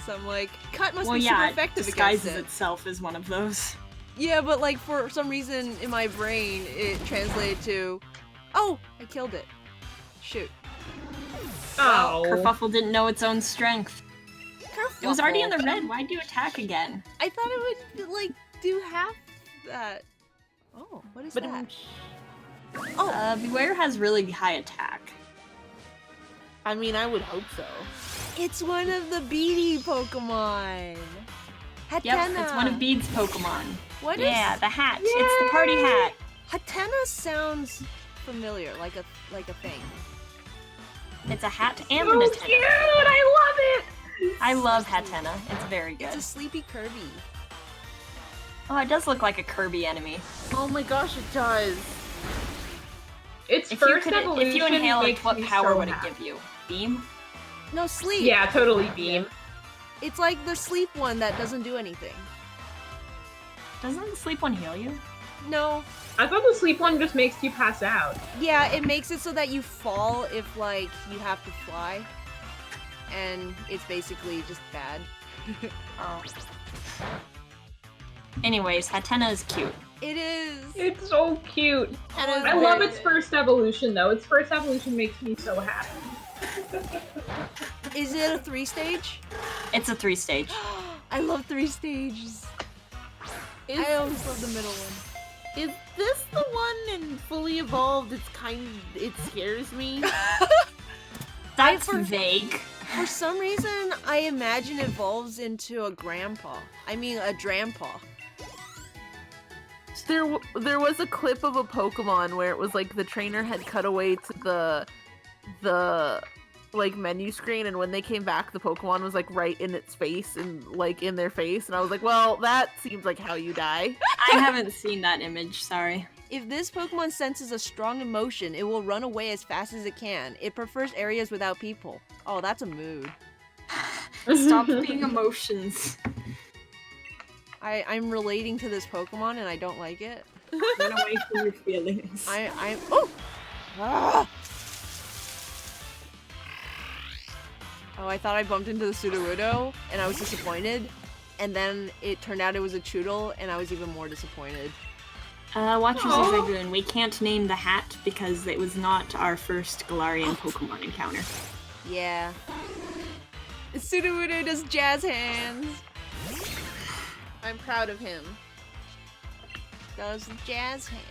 So I'm like, cut must be super it effective disguises against it. itself as one of those. Yeah, but like for some reason in my brain it translated to, oh, I killed it. Shoot. Oh. Kerfuffle didn't know its own strength. It was already in the red. Why'd you attack again? I thought it would like do half that. Oh, what is that? Oh, Beware has really high attack. I mean, I would hope so. It's one of the beady Pokemon. Hatena. Yep, it's one of Bede's Pokemon. What is? Yeah, the hat. It's the party hat. Hatena sounds familiar, like a thing. It's a hat and So an cute! antenna. I love it! I love Hatena. It's very good. It's a sleepy Kirby. Oh, it does look like a Kirby enemy. Oh my gosh, it does. Its If first you evolution inhale it, makes what me power so would it happy. give you? Beam? No, sleep. Yeah, totally Beam. It's like the sleep one that doesn't do anything. Doesn't the sleep one heal you? No. I thought the sleep one just makes you pass out. Yeah, it makes it so that you fall if like you have to fly. And it's basically just bad. Oh. Anyways, Hatena is cute. It is. It's so cute. And I love its first evolution, though. Its first evolution makes me so happy. Is it a 3-stage? It's a 3-stage. I love 3 stages. I always love the middle one. Is this the one in fully evolved? It scares me. That's vague. For some reason, I imagine it evolves into a grandpa. I mean, a drampa. There was a clip of a Pokemon where it was like the trainer had cut away to the like menu screen, and when they came back, the Pokemon was like right in its face and like in their face, and I was like, well, that seems like how you die. I haven't seen that image, sorry. If this Pokemon senses a strong emotion, it will run away as fast as it can. It prefers areas without people. Oh, that's a mood. Stop being emotions. I'm relating to this Pokemon and I don't like it. Run away from your feelings. I'm oh! Ah! Oh, I thought I bumped into the Sudowoodo and I was disappointed. And then it turned out it was a Choodle and I was even more disappointed. Watch your Zigzagoon. We can't name the hat because it was not our first Galarian Pokemon encounter. Yeah. Sudowoodo does jazz hands. I'm proud of him. Does jazz hands.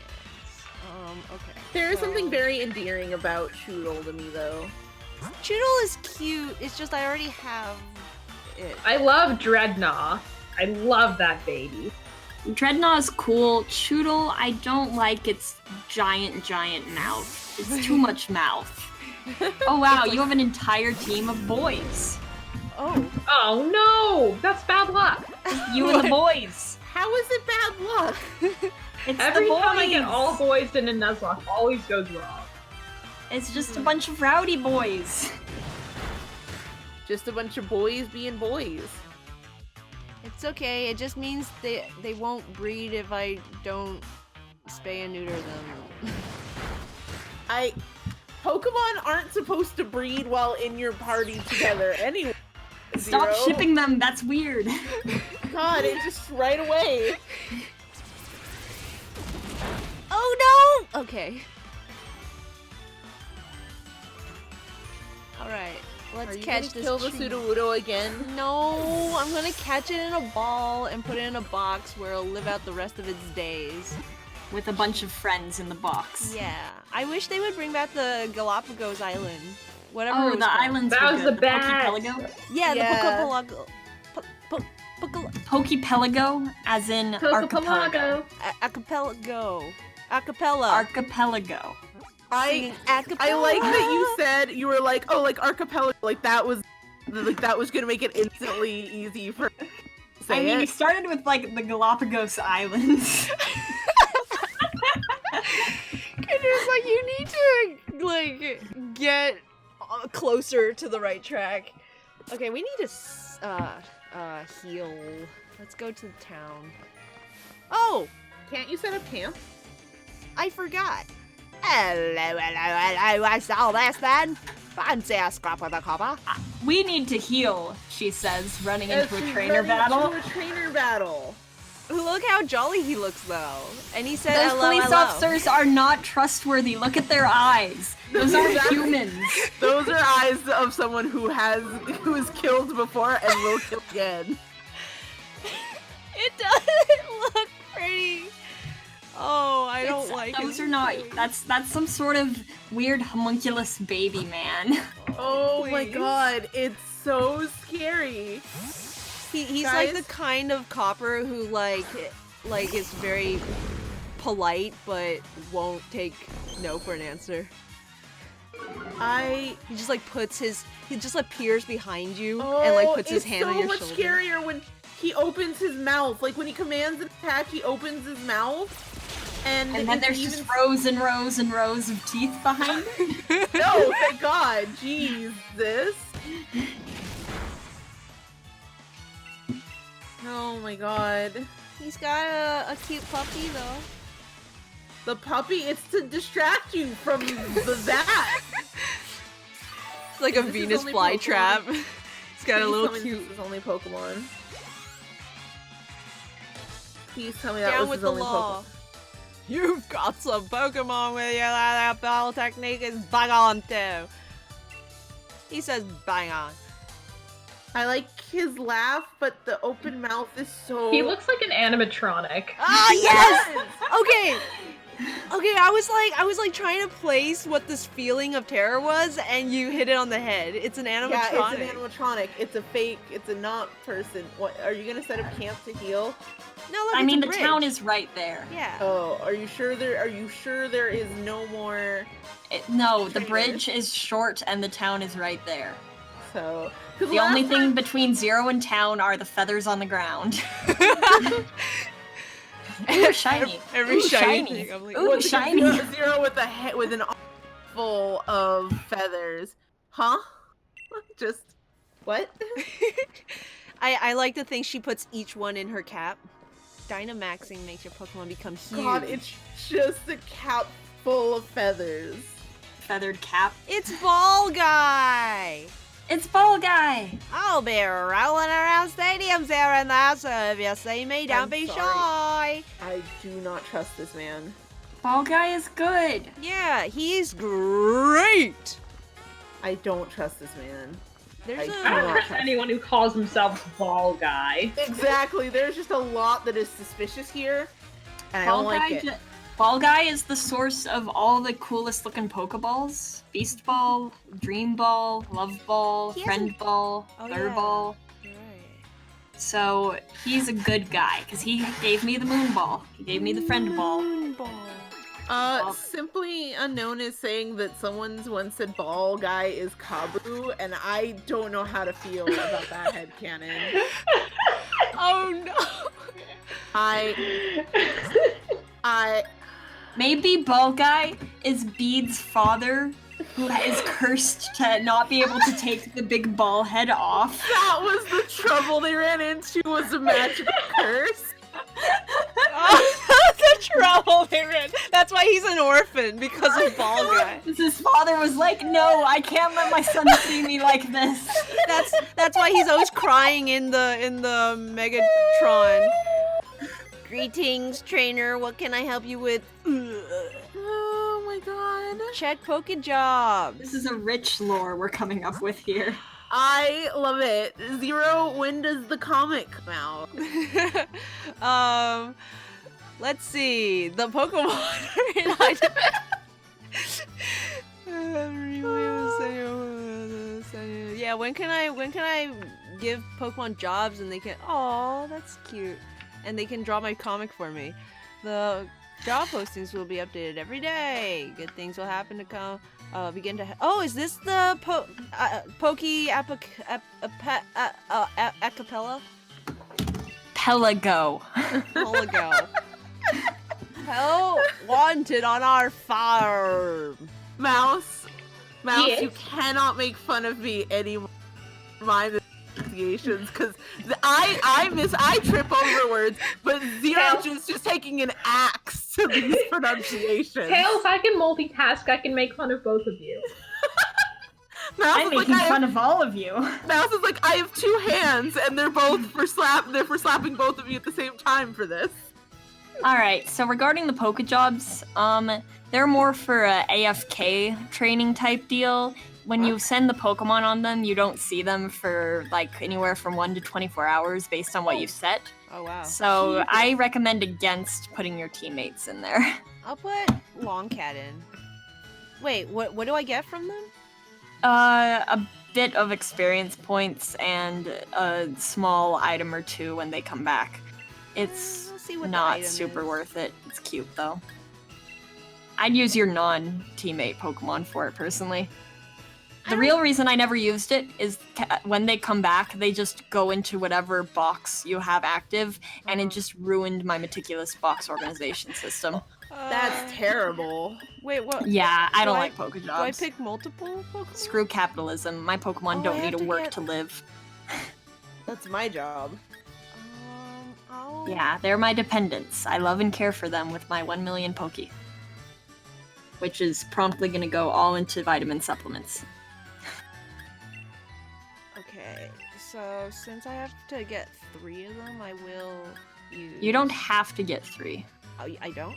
Okay. There is something So- very endearing about Choodle to me, though. Choodle is cute. It's just I already have it. I love Dreadnought. I love that baby. Dreadnought is cool. Choodle, I don't like its giant mouth. It's too much mouth. Oh wow, you have an entire team of boys. Oh. Oh no! That's bad luck. You and the boys. How is it bad luck? It's Every the boys. time I get all boys in a Nuzlocke, always goes wrong. It's just a bunch of rowdy boys. Just a bunch of boys being boys. It's okay. It just means they won't breed if I don't spay and neuter them. Pokemon aren't supposed to breed while in your party together anyway. Stop Zero. shipping them. That's weird. God, it just right away. Oh no! Okay. Alright, let's Are you catch gonna this kill the tree. Sudowoodo again? No, I'm gonna catch it in a ball and put it in a box where it'll live out the rest of its days. With a bunch of friends in the box. Yeah. I wish they would bring back the Galapagos Island. Whatever it Oh, was the called. islands That were was good. the best. Pokepelago? Yeah, Yeah. the Pokepelago, as in archipelago. Archipelago. Acapella. Archipelago. Singing I acapella. like that you said you were like, oh, like archipelago, like that was gonna make it instantly easy for. I mean, we it. started with like the Galapagos Islands. It's like you need to like get closer to the right track. Okay, we need to heal. Let's go to the town. Oh, Can't you set up camp? I forgot. Hello, what's all this then? Fancy a scrap with a copper? We need to heal, she says, running into a It's trainer running battle. into a trainer battle. Look how jolly he looks though. And he said Those hello, police hello. officers are not trustworthy. Look at their eyes. Those aren't That's- humans. Those are eyes of someone who was killed before and will kill again. It doesn't look pretty. Oh, I don't like it. Those are not. That's some sort of weird homunculus baby man. Oh my Please. god, it's so scary. He's Guys? like the kind of copper who like is very polite but won't take no for an answer. He just like he just appears behind you and like puts his hand on your it's shoulder. so much scarier when he opens his mouth. Like when he commands an attack, he opens his mouth. And And then it's there's just rows and rows and rows of teeth behind it. No, thank God. Jesus. Oh my god. He's got a cute puppy though. The puppy, it's to distract you from that. It's like a This is Venus only flytrap. Pokemon. It's got a Please little tell me cute. This is only Pokemon. Please tell me that Down was with his the only law. Pokemon. You've got some Pokemon with you. That battle technique is bang on too. He says bang on. I like his laugh, but the open mouth is so. He looks like an animatronic. Ah yes. Okay. Okay, I was like trying to place what this feeling of terror was, and you hit it on the head. It's an animatronic. Yeah, it's an animatronic. It's a fake. It's a not person. What? Are you gonna set up camp to heal? No, look, I it's mean, a the bridge. town is right there. Yeah. Oh, are you sure there is no more? No, the Trainers. bridge is short and the town is right there. So. 'Cause The only last thing time- between Zero and town are the feathers on the ground. Ooh, shiny. Every Ooh, shiny shiny. thing, I'm like, Ooh, What's shiny. Zero with a head with an arm full of feathers, huh? Just what? I like to think she puts each one in her cap. Dynamaxing makes your Pokemon become huge. God, it's just a cap full of feathers. Feathered cap. It's Ball Guy! It's Ball Guy! I'll be rolling around stadiums here and there, so if you see me, don't I'm be sorry. shy. I do not trust this man. Ball Guy is good. Yeah, he's great. I don't trust this man. There's I I do don't not trust trust- anyone who calls themselves Ball Guy. Exactly. There's just a lot that is suspicious here, and I don't like it. Ball Guy is the source of all the coolest looking Pokeballs. Beast Ball, Dream Ball, Love Ball, He Friend hasn't- Ball, Oh, Third yeah. Ball. Right. So he's a good guy because he gave me the Moon Ball. He gave me the Friend Ball. Simply Unknown is saying that someone's once said ball guy is Kabu, and I don't know how to feel about that headcanon. Oh no! I Maybe Ball Guy is Bede's father, who is cursed to not be able to take the big ball head off. that was the trouble they ran into was a magical curse. The trouble they're in. That's why he's an orphan, because of Ball Guy. His father was like, no, I can't let my son see me like this. That's why he's always crying in the Megatron. Greetings, trainer. What can I help you with? Oh my god. Check Pokejobs. This is a rich lore we're coming up with here. I love it. Zero, when does the comic come out? Let's see. The Pokemon Yeah, when can I give Pokemon jobs and they can Oh, that's cute. And they can draw my comic for me. The job postings will be updated every day. Good things will happen to come. Oh, is this the Acapella? Pelago. Pelago. Hell wanted on our farm. Mouse, Yes. you cannot make fun of me anymore. My pronunciations, because I trip over words, but Zero Tails. is just taking an axe to these pronunciations. Tails, I can multitask. I can make fun of both of you. Mouse I'm is like, making fun of all of you. Mouse is like, I have two hands, and they're both for slapping both of you at the same time for this. Alright, so regarding the Pokejobs, they're more for a AFK training type deal. When you send the Pokemon on them, you don't see them for like anywhere from 1 to 24 hours based on what you've set. Oh wow. So I recommend against putting your teammates in there. I'll put Longcat in. Wait, what do I get from them? A bit of experience points and a small item or two when they come back. It's We'll see what the not item super is. worth it. It's cute though. I'd use your non-teammate Pokemon for it personally. The real reason I never used it is when they come back, they just go into whatever box you have active, and it just ruined my meticulous box organization system. That's terrible. Wait, what? Yeah, I don't Do like Do I Pokejobs. pick multiple Pokemon? Screw capitalism. My Pokemon Oh, don't I need have to to work get- to live. That's my job. I'll... Yeah, they're my dependents. I love and care for them with my 1 million Poke. Which is promptly gonna go all into vitamin supplements. Okay, so since I have to get 3 of them, I will use... You don't have to get 3. Oh, I don't?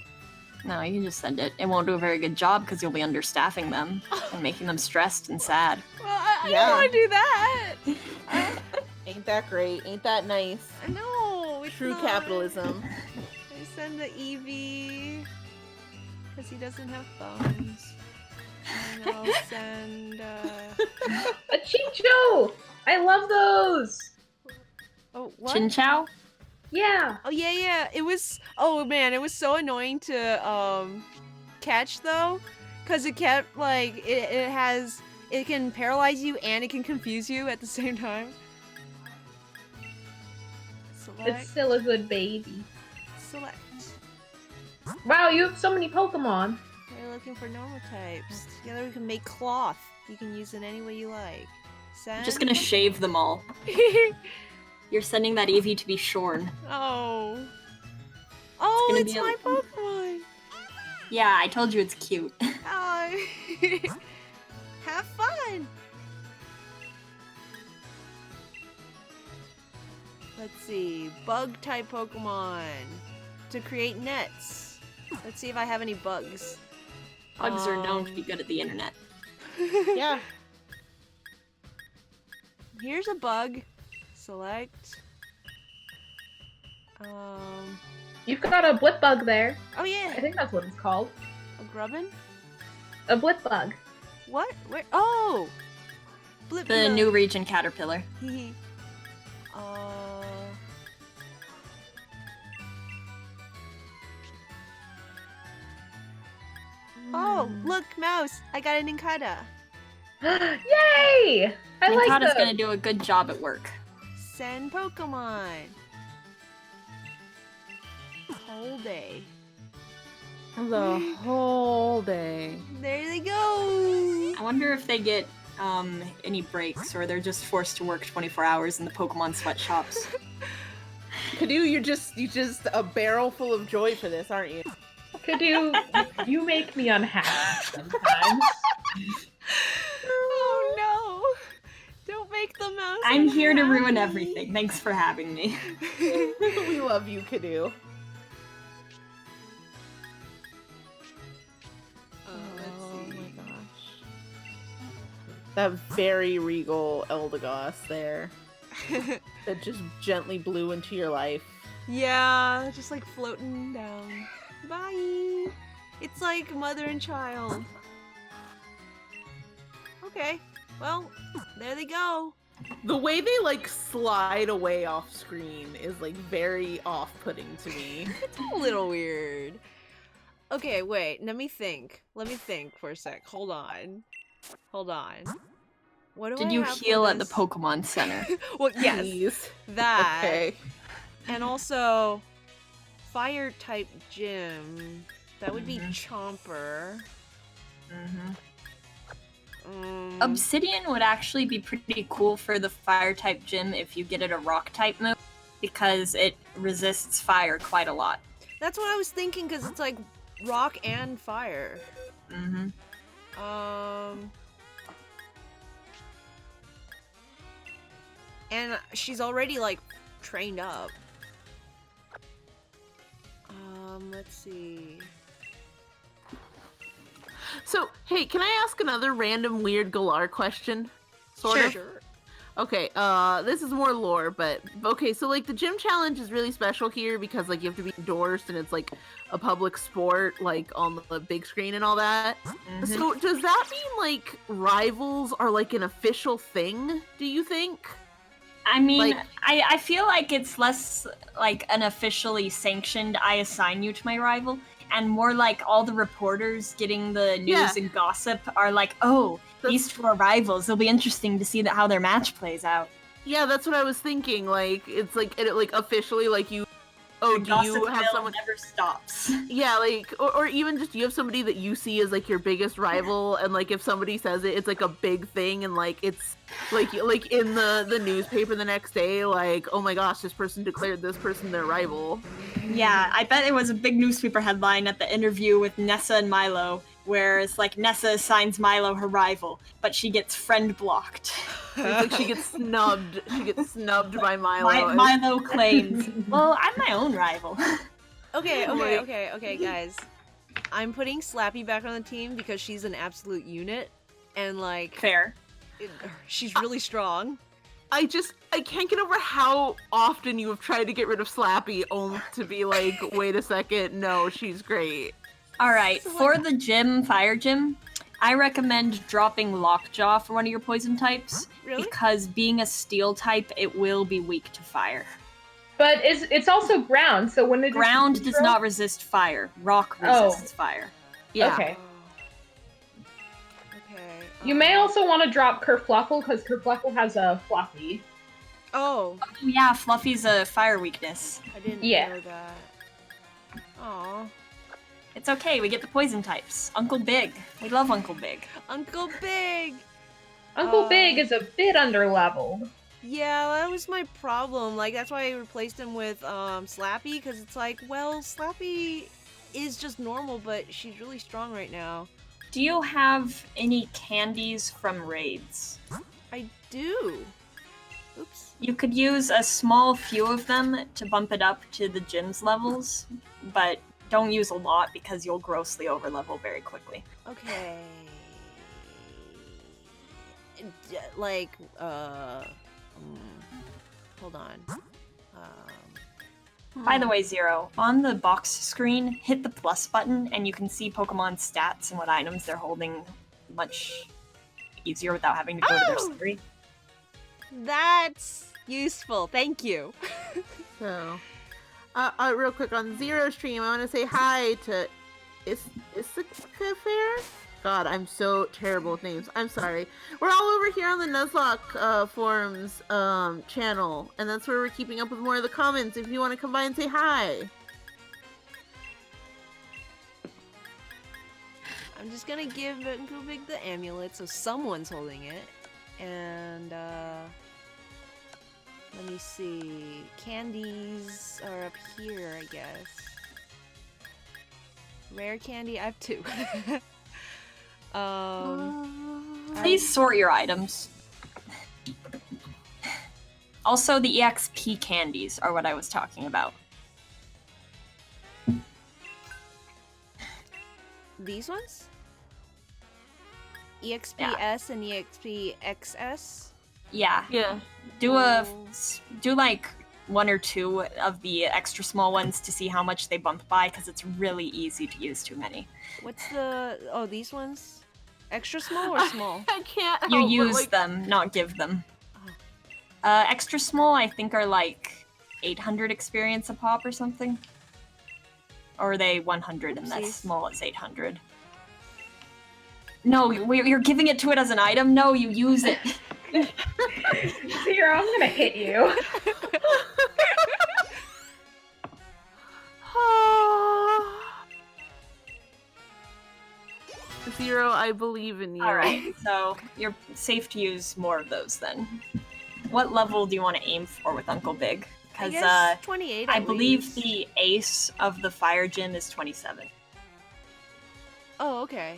No, you can just send it. It won't do a very good job because you'll be understaffing them and making them stressed and sad. Well, I Yeah. don't want to do that! Ain't that great? Ain't that nice? No, it's True not. capitalism. I send the Eevee because he doesn't have thumbs. And I'll send. A Chinchou! I love those! Oh, what? Chinchou? Yeah. Oh yeah. It was. Oh man, it was so annoying to catch though, because it kept like it can paralyze you and it can confuse you at the same time. Select. It's still a good baby. Select. Wow, you have so many Pokemon. We're looking for normal types. Together we can make cloth. You can use it any way you like. Send. I'm just gonna shave them all. You're sending that Eevee to be shorn. Oh. Oh, gonna it's be a- my Pokemon. Yeah, I told you it's cute. Oh. Have fun. Let's see. Bug type Pokemon. To create nets. Let's see if I have any bugs. Bugs are known to be good at the internet. Yeah. Here's a bug. Select. You've got a blip bug there. Oh I yeah. think that's what it's called. A grubbin? A blip bug. What? Where? Oh! Blip The no. new region caterpillar. Oh, look, mouse! I got an Inkata. Yay! I like Ninkata's those. gonna do a good job at work. Send Pokemon. Whole day. The whole day. There they go. I wonder if they get any breaks or they're just forced to work 24 hours in the Pokemon sweatshops. Kadoo, you're just a barrel full of joy for this, aren't you? Kadoo, you make me unhappy sometimes. Oh no! Don't make the mouse. I'm here to ruin unhappy. everything. Thanks for having me. We love you, Kadoo. Oh my gosh. That very regal Eldegoss there. That just gently blew into your life. Yeah, just like floating down. Bye. It's like mother and child. Okay, well, there they go. The way they like slide away off screen is like very off-putting to me. It's a little weird. Okay, wait, let me think. Let me think for a sec. Hold on. What do Did I you have for heal at the this? Pokemon Center? Well, yes, Please. that. Okay. And also, fire type gym. That would be Mhm. Chomper. Mm-hmm. Um, Obsidian would actually be pretty cool for the fire type gym if you get it a rock type move, because it resists fire quite a lot. that's what I was thinking, because it's like rock and fire. Mm-hmm. And she's already like trained up. Let's see. So, hey, can I ask another random weird Galar question? Sort of. Sure. Okay, this is more lore, but okay, so like the gym challenge is really special here because like you have to be endorsed and it's like a public sport, like on the big screen and all that. Mhm. So does that mean like rivals are like an official thing, do you think? I mean, Like- I feel like it's less like an officially sanctioned I assign you to my rival, and more like all the reporters getting the news Yeah. and gossip are like, oh, these two are rivals. It'll be interesting to see how their match plays out. Yeah, that's what I was thinking. Like it's like it like officially like you oh, The do you gossip have mill someone never stops. Yeah, like, or even just you have somebody that you see as like your biggest rival, and like if somebody says it, it's like a big thing, and like it's like in the newspaper the next day, like oh my gosh, this person declared this person their rival. Yeah, I bet it was a big newspaper headline at the interview with Nessa and Milo, where it's like Nessa assigns Milo her rival, but she gets friend blocked. It's like she gets snubbed. She gets snubbed by Milo. Milo claims, well, I'm my own rival. Okay, Like- okay, guys. I'm putting Slappy back on the team because she's an absolute unit, and like Fair. she's really strong. I can't get over how often you have tried to get rid of Slappy, only to be like, wait a second, no, she's great. Alright, So, for the gym, fire gym, I recommend dropping Lockjaw for one of your poison types, Really? because being a steel type, it will be weak to fire. But it's also ground, so when it Ground does not resist fire. Rock resists fire. Yeah. Okay. Okay. You may also want to drop Kerfluffle because Kerfluffle has a Fluffy. Oh, Oh yeah, Fluffy's a fire weakness. I didn't Yeah. know that. Aw. It's okay, we get the poison types. Uncle Big. We love Uncle Big. Uncle Big! Uncle Big is a bit underleveled. Yeah, that was my problem. Like, that's why I replaced him with Slappy, because it's like, well, Slappy is just normal, but she's really strong right now. Do you have any candies from raids? I do. Oops. You could use a small few of them to bump it up to the gym's levels, but don't use a lot because you'll grossly overlevel very quickly. Okay. Like, hold on. By the way, Zero, on the box screen, hit the plus button and you can see Pokemon's stats and what items they're holding much easier without having to go to Oh! their story. That's useful. Thank you. So, real quick on Zero Stream, I want to say hi to Issachar? God, I'm so terrible with names. I'm sorry. We're all over here on the Nuzlocke forums channel, and that's where we're keeping up with more of the comments. If you want to come by and say hi. I'm just gonna give Uncle Big the amulet so someone's holding it. And, Let me see. Candies are up here, I guess. Rare candy, I have 2. Please sort your items. Also, the EXP candies are what I was talking about. These ones? EXPS and EXPXS? Yeah. Yeah. Do like 1 or 2 of the extra small ones to see how much they bump by, because it's really easy to use too many. What's the... Oh, these ones? Extra small or small? I can't You help but, use like, them, not give them. Oh. Extra small, I think, are like 800 experience a pop or something. Or are they 100 and that's Oopsies. small as 800? No, you're giving it to it as an item? No, you use it. Zero, I'm gonna hit you. Zero, I believe in you. Alright, so you're safe to use more of those then. What level do you want to aim for with Uncle Big? I Because guess 28 I at believe least. the ace of the fire gym is 27. Oh, okay.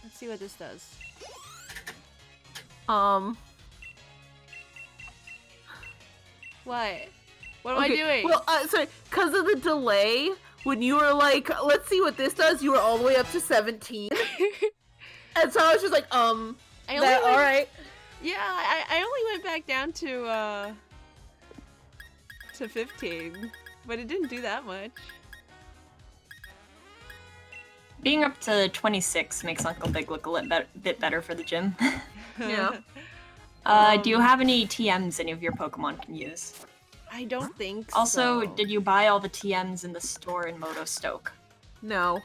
Let's see what this does. What? What am I doing? Well, sorry, because of the delay, when you were like, let's see what this does, you were all the way up to 17. And so I was just like, I only that, went, alright. Yeah, I only went back down to 15, but it didn't do that much. Being up to 26 makes Uncle Big look a bit better for the gym. Yeah. Do you have any TMs any of your Pokemon can use? I don't think Also, so. did you buy all the TMs in the store in Moto Stoke? No.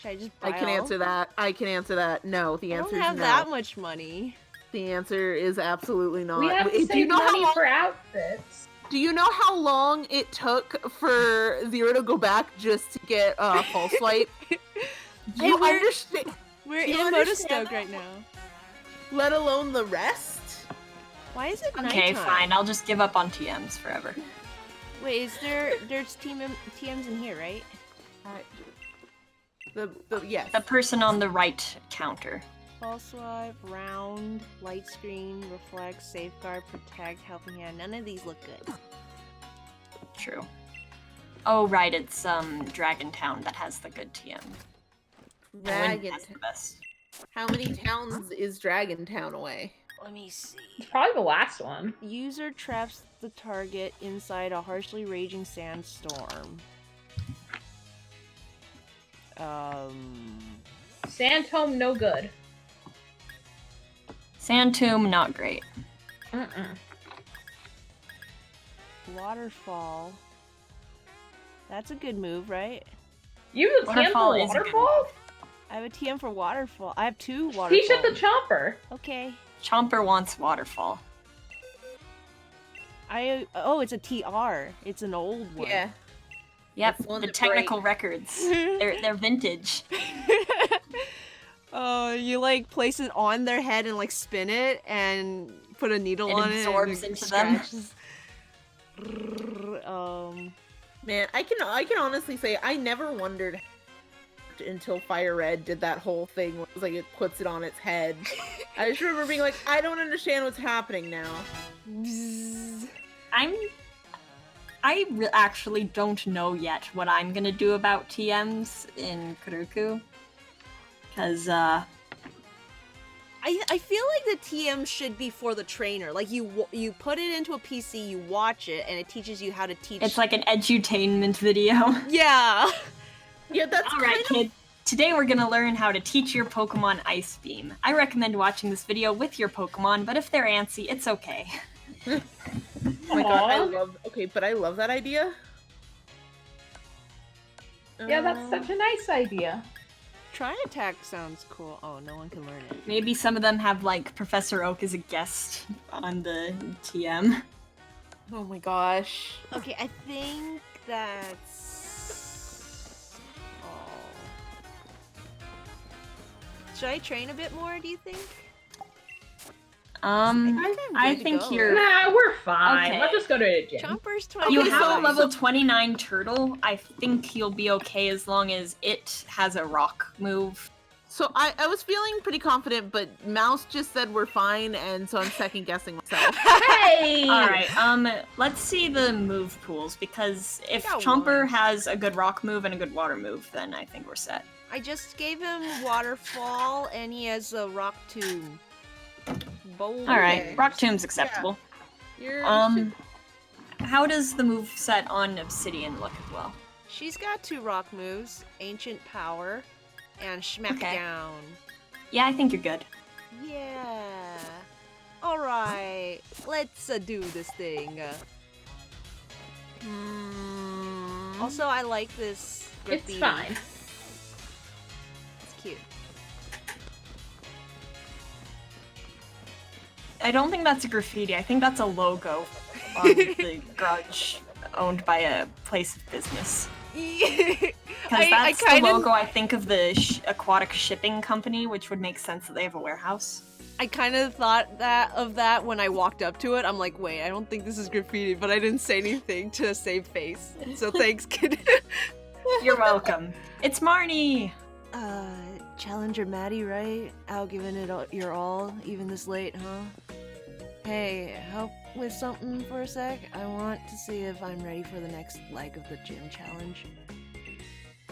Should I just buy I can all? answer that. I can answer that. No, the I answer don't is have no. that much money. The answer is absolutely not. We have to Do you save know how money long? for outfits. Do you know how long it took for Zero to go back just to get False Swipe? Hey, You we're- understand? We're Do you in understand Motostoke right now. Let alone the rest? Why is it Okay, nighttime? fine. I'll just give up on TMs forever. Wait, there's TMs in here, right? Yes. The person on the right counter. False swipe, round, light screen, reflect, safeguard, protect, helping hand. None of these look good. True. Oh, right. It's Dragon Town that has the good TM. Dragon. That's the best. How many towns is Dragon Town away? Let me see. Probably the last one. User traps the target inside a harshly raging sandstorm. Sandtome, no good. Sand Tomb, not great. Waterfall. That's a good move, right? You have a TM Waterfall for is a good Waterfall? I have a TM for Waterfall. I have 2 Waterfalls. Teach it the Chomper. Okay. Chomper wants Waterfall. Oh, it's a TR. It's an old one. Yeah. Yep, That's one the to technical records. They're vintage. Oh, you like place it on their head and like spin it and put a needle It on absorbs it. into them. Man, I can honestly say I never wondered until Fire Red did that whole thing where it was like it puts it on its head. I just remember being like, I don't understand what's happening now. Actually don't know yet what I'm gonna do about TMs in Kuruku. Because, I feel like the TM should be for the trainer. Like you put it into a PC, you watch it, and it teaches you how to teach. it's like an edutainment video. Yeah. Yeah, that's Alright, kid. Today we're gonna learn how to teach your Pokemon Ice Beam. I recommend watching this video with your Pokemon, but if they're antsy, it's okay. Oh my god, I Aw. love that idea. Yeah, that's such a nice idea. Try attack sounds cool. Oh, no one can learn it. Maybe some of them have, like, Professor Oak as a guest on the TM. Oh my gosh. Okay, I think that's all. Should I train a bit more, do you think? I think you're. Nah, we're fine. Okay. Let's just go to a gym. Chomper's 20. You Okay, have so- a level 29 turtle. I think you'll be okay as long as it has a rock move. So I was feeling pretty confident, but Mouse just said we're fine, and so I'm second guessing myself. Hey! Alright, let's see the move pools, because if got Chomper one. has a good rock move and a good water move, then I think we're set. I just gave him Waterfall, and he has a Rock Tomb. Alright, Rock Tomb's acceptable. You're How does the move set on Obsidian look as well? She's got 2 rock moves, Ancient Power and Smackdown. Yeah, I think you're good. Yeah. Alright, let's do this thing. Also, I like this graffiti. It's fine. It's cute. I don't think that's a graffiti, I think that's a logo on the garage owned by a place of business. Because that's the logo, I think, of the aquatic shipping company, which would make sense that they have a warehouse. I kind of thought of that when I walked up to it. I'm like, wait, I don't think this is graffiti, but I didn't say anything to save face. So thanks, kid. You're welcome. It's Marnie! Challenger Maddie, right? Out giving it your all, even this late, huh? Hey, help with something for a sec? I want to see if I'm ready for the next leg of the gym challenge.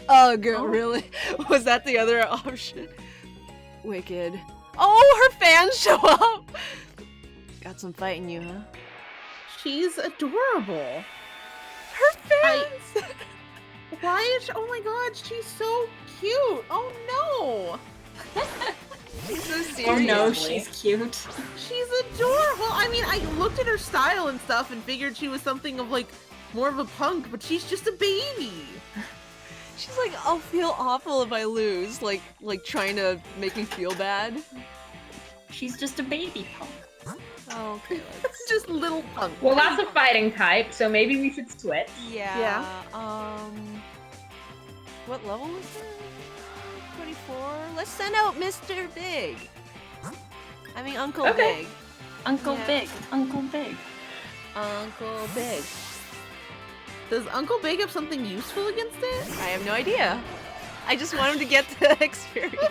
Oh, good, really? Was that the other option? Wicked. Oh, her fans show up! Got some fight in you, huh? She's adorable. Her fans! Why is oh my god, she's so cute. Oh no. She's so serious. Oh no, she's cute. She's adorable. I mean, I looked at her style and stuff and figured she was something of like more of a punk, but she's just a baby. She's like, I'll feel awful if I lose, like trying to make me feel bad. She's just a baby punk. Oh, okay, let's... Just little punk. Well, that's a fighting type, so maybe we should switch. Yeah. What level is it? 24? Let's send out Mr. Big. I mean, Uncle Okay. Big. Uncle Yeah. Big, Uncle Big. Uncle Big. Does Uncle Big have something useful against it? I have no idea. I just want him to get the experience.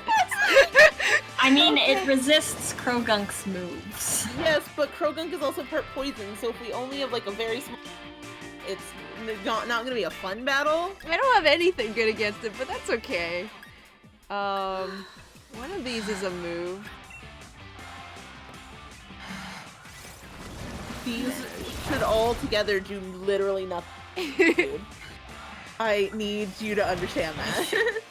I mean, it resists Krogunk's moves. Yes, but Krogunk is also part poison, so if we only have like a very small, it's not gonna be a fun battle. I don't have anything good against it, but that's okay. One of these is a move. These should all together do literally nothing. Dude. I need you to understand that.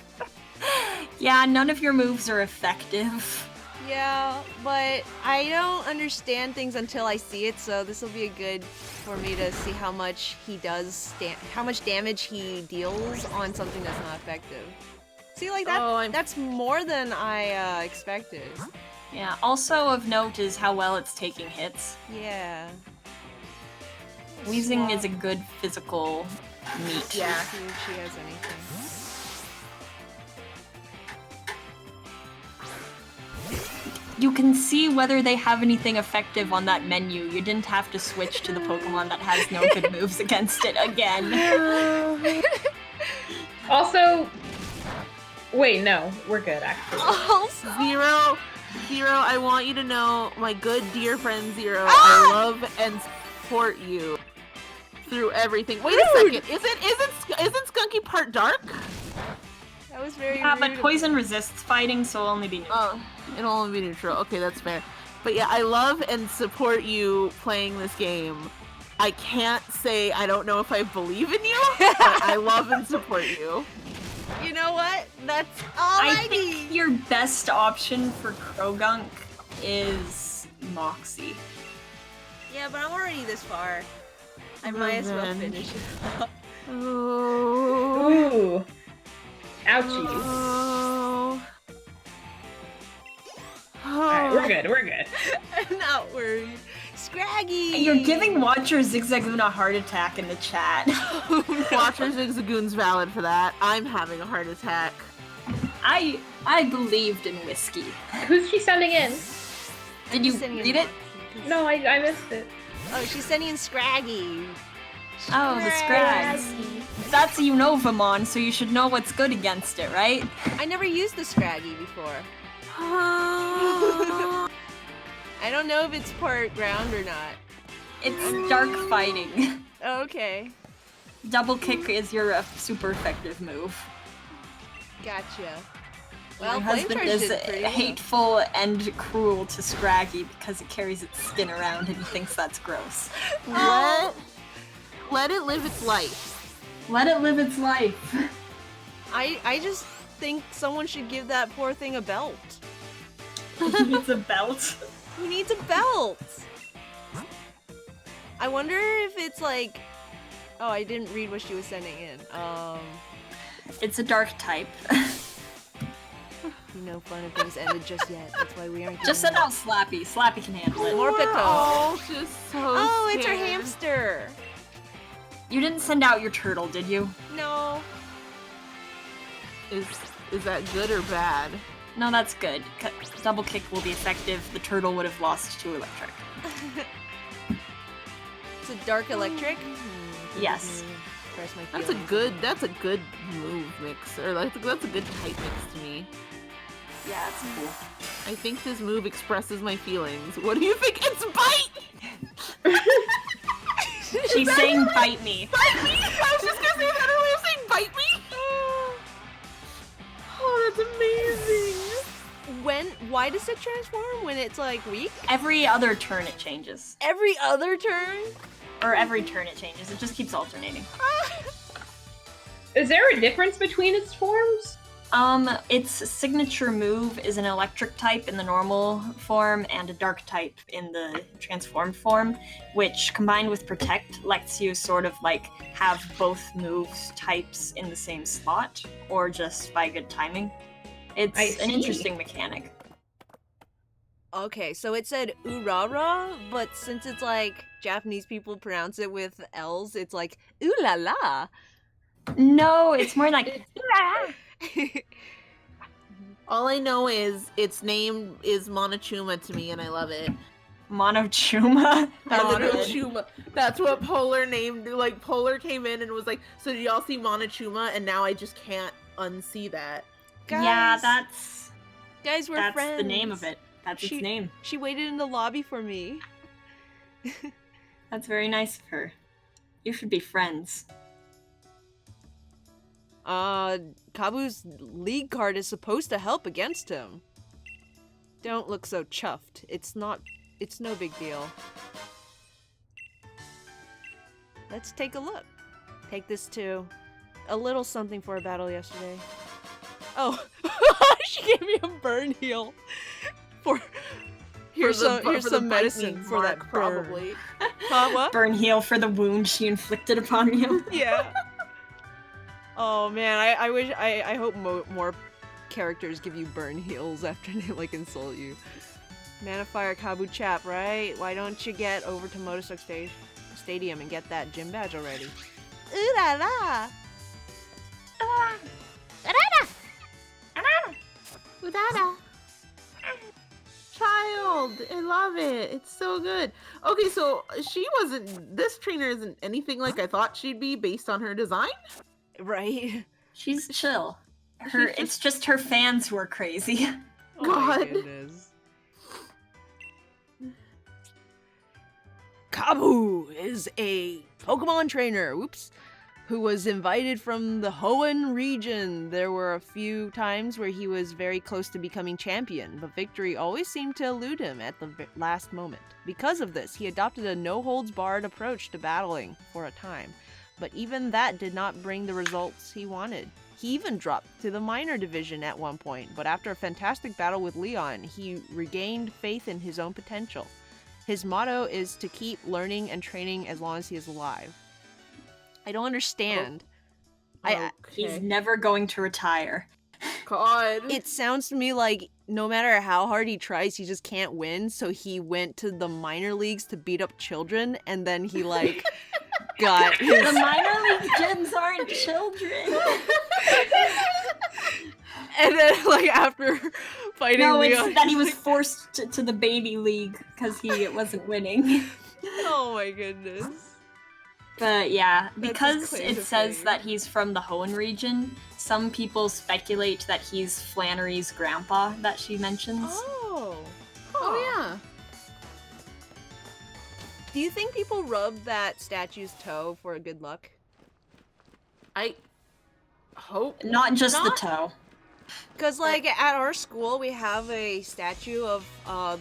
Yeah, none of your moves are effective. Yeah, but I don't understand things until I see it, so this will be good for me to see how much he does, how much damage he deals on something that's not effective. See, like that, that's more than I expected. Yeah, also of note is how well it's taking hits. Yeah. Weezing is a good physical meat. Yeah. See if she has anything. You can see whether they have anything effective on that menu. You didn't have to switch to the Pokemon that has no good moves against it again. Also, wait, no, we're good actually. Also, Zero, I want you to know, my good dear friend Zero, I love and support you through everything. Wait a second, isn't Skunky part dark? that was very Yeah, rude. but poison resists fighting, so it'll only be neutral. Oh, it'll only be neutral. Okay, that's fair. But yeah, I love and support you playing this game. I can't say I don't know if I believe in you, but I love and support you. You know what? That's all I need. think your best option for Krogunk is Moxie. Yeah, but I'm already this far. I might as well finish it. Oh. Ooh. Ouchies. Oh. Alright, we're good, we're good. I'm not worried. Scraggy! You're giving Watcher Zigzagoon a heart attack in the chat. Watcher Zigzagoon's valid for that. I'm having a heart attack. I believed in whiskey. Who's she sending in? Did you Sending in read it? one. No, I missed it. Oh, she's sending in Scraggy. Oh, the Scrags. That's a Unovamon, so you should know what's good against it, right? I never used the Scraggy before. Oh. I don't know if it's part ground or not. It's dark fighting. Okay, Double kick is your super effective move. gotcha. Well, My Flame husband Charge is did pretty well. hateful and cruel to Scraggy because it carries its skin around and he thinks that's gross. Let it live its life. Let it live its life. I just think someone should give that poor thing a belt. It's a belt. He needs a belt. I wonder if it's like. Oh, I didn't read what she was sending in. It's a dark type. No fun if things ended just yet. That's why we aren't. Just send out Slappy. Slappy can handle it. More Pito. Oh, just so Oh, it's her scared. hamster. You didn't send out your turtle, did you? No. Is that good or bad? No, that's good. Double kick will be effective. The turtle would have lost to electric. It's a dark electric. Yes. Press my That's a feelings. good move mix, or that's a good type mix to me. Yeah, that's cool. I think this move expresses my feelings. What do you think? It's bite! She's saying bite me. Bite me! I was just gonna say that earlier, saying bite me! Oh, that's amazing! Why does it transform when it's like weak? Every other turn it changes. Every other turn? Or every turn it changes. It just keeps alternating. Is there a difference between its forms? Its signature move is an electric type in the normal form and a dark type in the transformed form, which combined with protect lets you sort of like have both moves types in the same slot, or just by good timing. It's I an see. interesting mechanic. Okay, so it said urara, but since it's like Japanese people pronounce it with L's, it's like ooh la la. No, it's more like All I know is its name is Monachuma to me, and I love it. Monochuma. That's good. Monachuma. That's what Polar named. Like, Polar came in and was like, so did y'all see Monachuma? And now I just can't unsee that. Yeah, Guys, we're that's friends. the name of it. That's its name. She waited in the lobby for me. That's very nice of her. You should be friends. Kabu's league card is supposed to help against him. Don't look so chuffed. It's no big deal. Let's take a look. Take this too. A little something for a battle yesterday. Oh, she gave me a burn heal. Here's some medicine for that burn. probably. Huh, what? Burn heal for the wound she inflicted upon you. Yeah. Oh man, I hope more characters give you burn heals after they like insult you. Mana Fire Kabu Chap, right? Why don't you get over to Motosuck Stadium and get that gym badge already? Ooh la la! Udada. Child, I love it. It's so good. Okay, so this trainer isn't anything like I thought she'd be based on her design. Right? She's chill. It's just her fans who are crazy. Oh my God. goodness. Kabu is a Pokemon trainer, who was invited from the Hoenn region. There were a few times where he was very close to becoming champion, but victory always seemed to elude him at the last moment. Because of this, he adopted a no-holds-barred approach to battling for a time, but even that did not bring the results he wanted. He even dropped to the minor division at one point, but after a fantastic battle with Leon, he regained faith in his own potential. His motto is to keep learning and training as long as he is alive. I don't understand. He's never going to retire. God. It sounds to me like no matter how hard he tries, he just can't win, so he went to the minor leagues to beat up children, and then he like got his... The minor league gyms aren't children. And then like after fighting No, Leon. it's that he was forced to the baby league because he wasn't winning. Oh my goodness. But yeah, That's his because claim it to says fame. that he's from the Hoenn region, some people speculate that he's Flannery's grandpa that she mentions. Oh. Oh yeah. Do you think people rub that statue's toe for good luck? I hope Not just the not. toe. Because, like, at our school, we have a statue of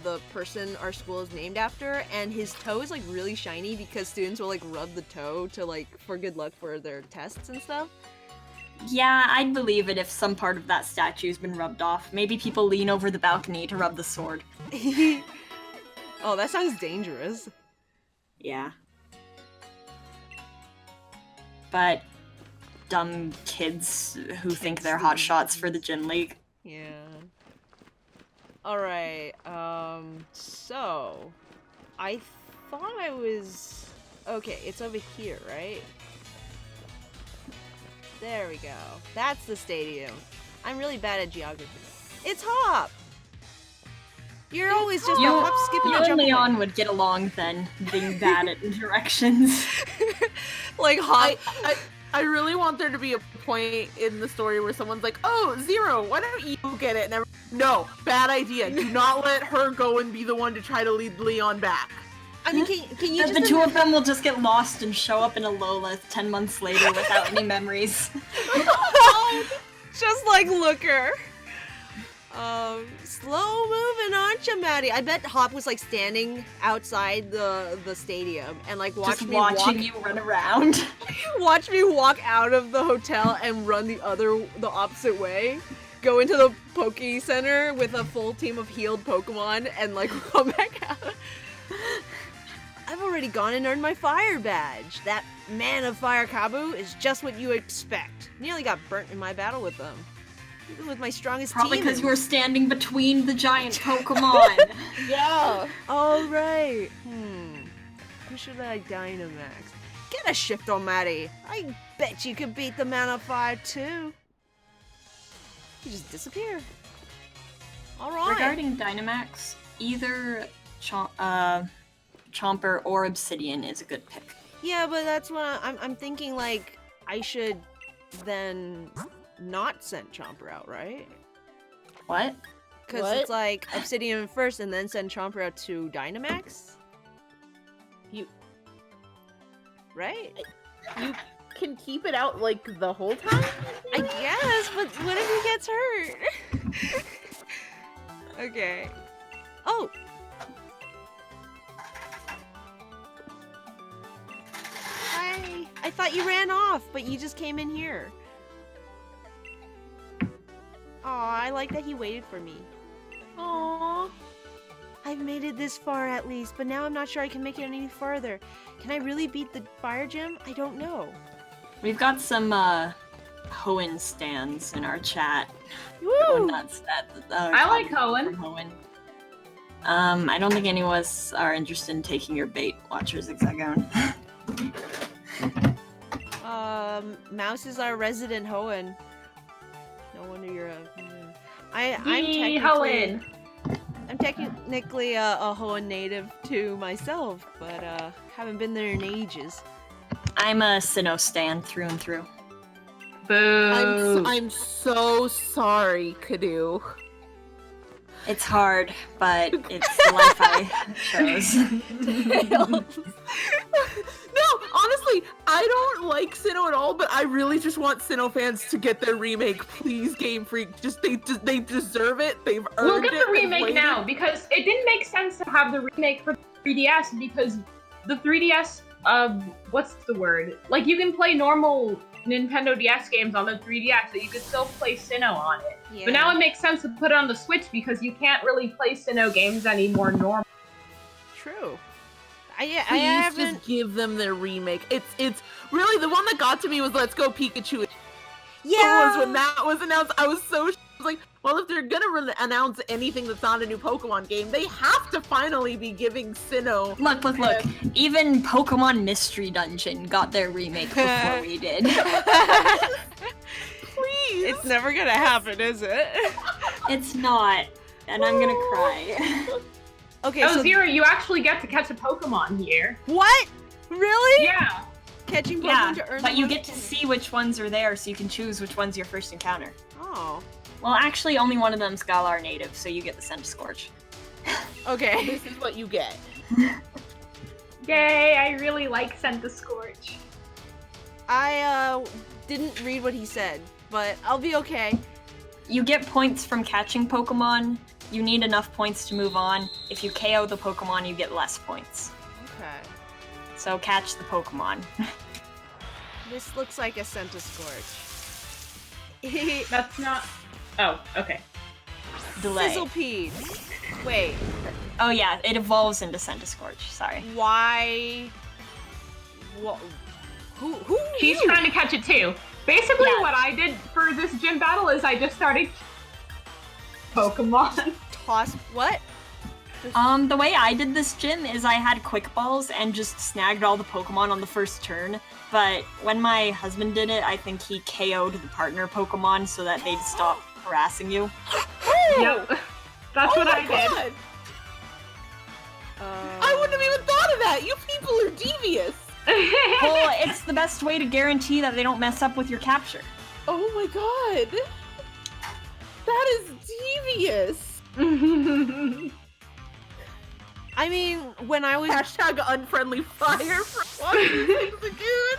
the person our school is named after, and his toe is, like, really shiny because students will, like, rub the toe to, like, for good luck for their tests and stuff. Yeah, I'd believe it if some part of that statue's been rubbed off. Maybe people lean over the balcony to rub the sword. Oh, that sounds dangerous. Yeah. But dumb kids who think they're hot shots for the Gin League. Yeah. Alright, so... I thought I was... Okay, it's over here, right? There we go. That's the stadium. I'm really bad at geography. It's Hop! You're always just a hop, skip, and You a and jump Leon away. would get along then, being bad at directions. Like Hop. I really want there to be a point in the story where someone's like, "Oh, Zero, why don't you get it?" And no, bad idea. Do not let her go and be the one to try to lead Leon back. I mean, can you The just... two of them will just get lost and show up in Alola 10 months later without any memories. Just like Looker. Slow moving, aren't you, Maddie? I bet Hop was like standing outside the stadium and like Just watching you run around. watch me walk out of the hotel and run the opposite way. Go into the Poke Center with a full team of healed Pokemon and like come back out. I've already gone and earned my fire badge. That man of fire Kabu is just what you expect. Nearly got burnt in my battle with them. Even with my strongest Probably team. because you were standing between the giant Pokemon. Yeah. All right. Who should I Dynamax? Get a shift on Maddie. I bet you could beat the man of fire too. You just disappear. All right. Regarding Dynamax, either Chomper or Obsidian is a good pick. Yeah, but that's what I'm thinking. Like I should then not send Chomper out, right? What? Because What? it's like Obsidian first and then send Chomper out to Dynamax? You Right? you can keep it out like the whole time? I guess, but what if he gets hurt? Okay. Oh! Hi! I thought you ran off, but you just came in here. Aw, I like that he waited for me. Aww. I've made it this far at least, but now I'm not sure I can make it any further. Can I really beat the fire gym? I don't know. We've got some Hoenn stands in our chat. Woo! Going nuts at I like Hoenn. Hoenn. I don't think any of us are interested in taking your bait, Watcher Zigzagoon. Mouse is our resident Hoenn. No wonder you're a... I'm Yee, technically... Hoenn. I'm technically a Hoenn native to myself, but haven't been there in ages. I'm a Sinnoh stan through and through. Boo. I'm so sorry, Kadu. It's hard, but it's the life I chose. No, honestly, I don't like Sinnoh at all, but I really just want Sinnoh fans to get their remake, please, Game Freak. They deserve it. They've earned We'll it. get the They've remake waited. now because it didn't make sense to have the remake for 3DS because the 3DS, what's the word? Like, you can play normal Nintendo DS games on the 3DS, so you could still play Sinnoh on it. Yeah. But now it makes sense to put it on the Switch because you can't really play Sinnoh games anymore normal. True. Please I haven't... just give them their remake. It's really the one that got to me was Let's Go Pikachu. Yeah! Was when that was announced. I was like, well, if they're gonna announce anything that's not a new Pokemon game, they have to finally be giving Sinnoh. Look. Even Pokemon Mystery Dungeon got their remake before we did. Please. It's never gonna happen, is it? It's not. and I'm gonna cry. Okay, Oh, so Zero, you actually get to catch a Pokemon here. what? Really? Yeah. Catching Pokemon Yeah, to earn but you the get to see which ones are there, so you can choose which one's your first encounter. Oh. Well, actually, only one of them's Galar native, so you get the Scorch. Okay. This is what you get. Yay, I really like Scorch. I didn't read what he said, but I'll be okay. You get points from catching Pokemon. You need enough points to move on. If you KO the Pokemon, you get less points. Okay. So catch the Pokemon. This looks like a Scorch. That's not... Oh, okay. Delay. Fizzlepede. Wait, Oh yeah, it evolves into Scorch. Sorry. why? What? Who? She's you? trying to catch it too. Basically, Yeah. what I did for this gym battle is I just started Pokemon. Toss what? The way I did this gym is I had Quick Balls and just snagged all the Pokemon on the first turn. But when my husband did it, I think he KO'd the partner Pokemon so that they'd stop harassing you. Yep. That's what I did. God. I wouldn't have even thought of that. You people are devious. Well, it's the best way to guarantee that they don't mess up with your capture. Oh my god. That is devious. I mean, when I was Hashtag unfriendly fire from watching things again.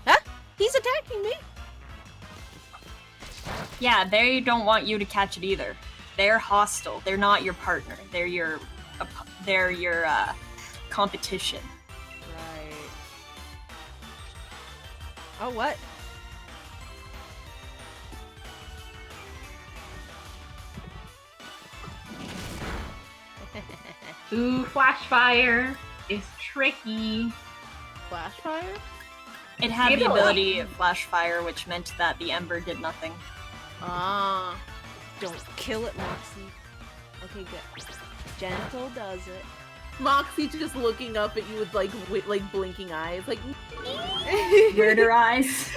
huh? He's attacking me. Yeah, they don't want you to catch it either. They're hostile. They're not your partner. They're your competition. Right. Oh, what? Ooh, Flash Fire is tricky. Flash fire? It had Maybe the I'll- ability Flash Fire, which meant that the Ember did nothing. Ah. Don't kill it, Moxie. Okay, good. Gentle does it. Moxie just looking up at you with like blinking eyes, like Murder eyes.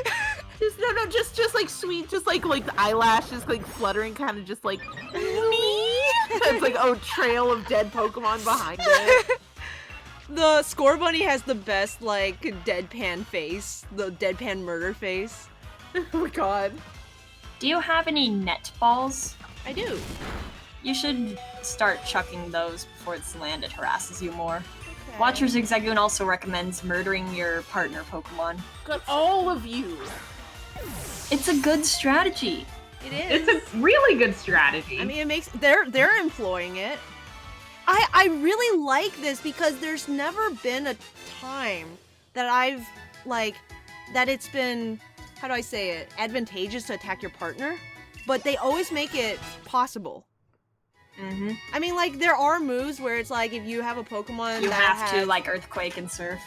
just like sweet, just like the eyelashes like fluttering, kind of just like it's like trail of dead Pokemon behind it. The Score Bunny has the best, like, deadpan face. The deadpan murder face. Oh my god. Do you have any net balls? I do. You should start chucking those before this land. It harasses you more. Okay. Watcher Zigzagoon also recommends murdering your partner Pokemon. Got all of you. It's a good strategy. It is. It's a really good strategy. I mean, it makes... They're employing it. I really like this because there's never been a time that I've, like... That it's been... How do I say it? Advantageous to attack your partner. But they always make it possible. Mm-hmm. I mean, like, there are moves where it's like, if you have a Pokemon You that have to, like, Earthquake and Surf.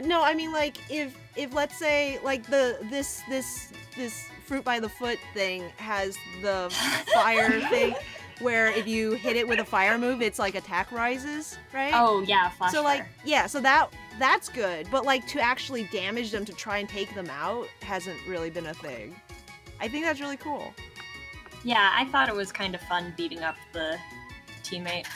No, I mean, like, if let's say, like, this Fruit by the Foot thing has the fire thing, where if you hit it with a fire move, it's like attack rises, right? Oh, yeah, Flash So, Fire. like, yeah, so that's good, but, like, to actually damage them to try and take them out hasn't really been a thing. I think that's really cool. Yeah, I thought it was kind of fun beating up the teammate.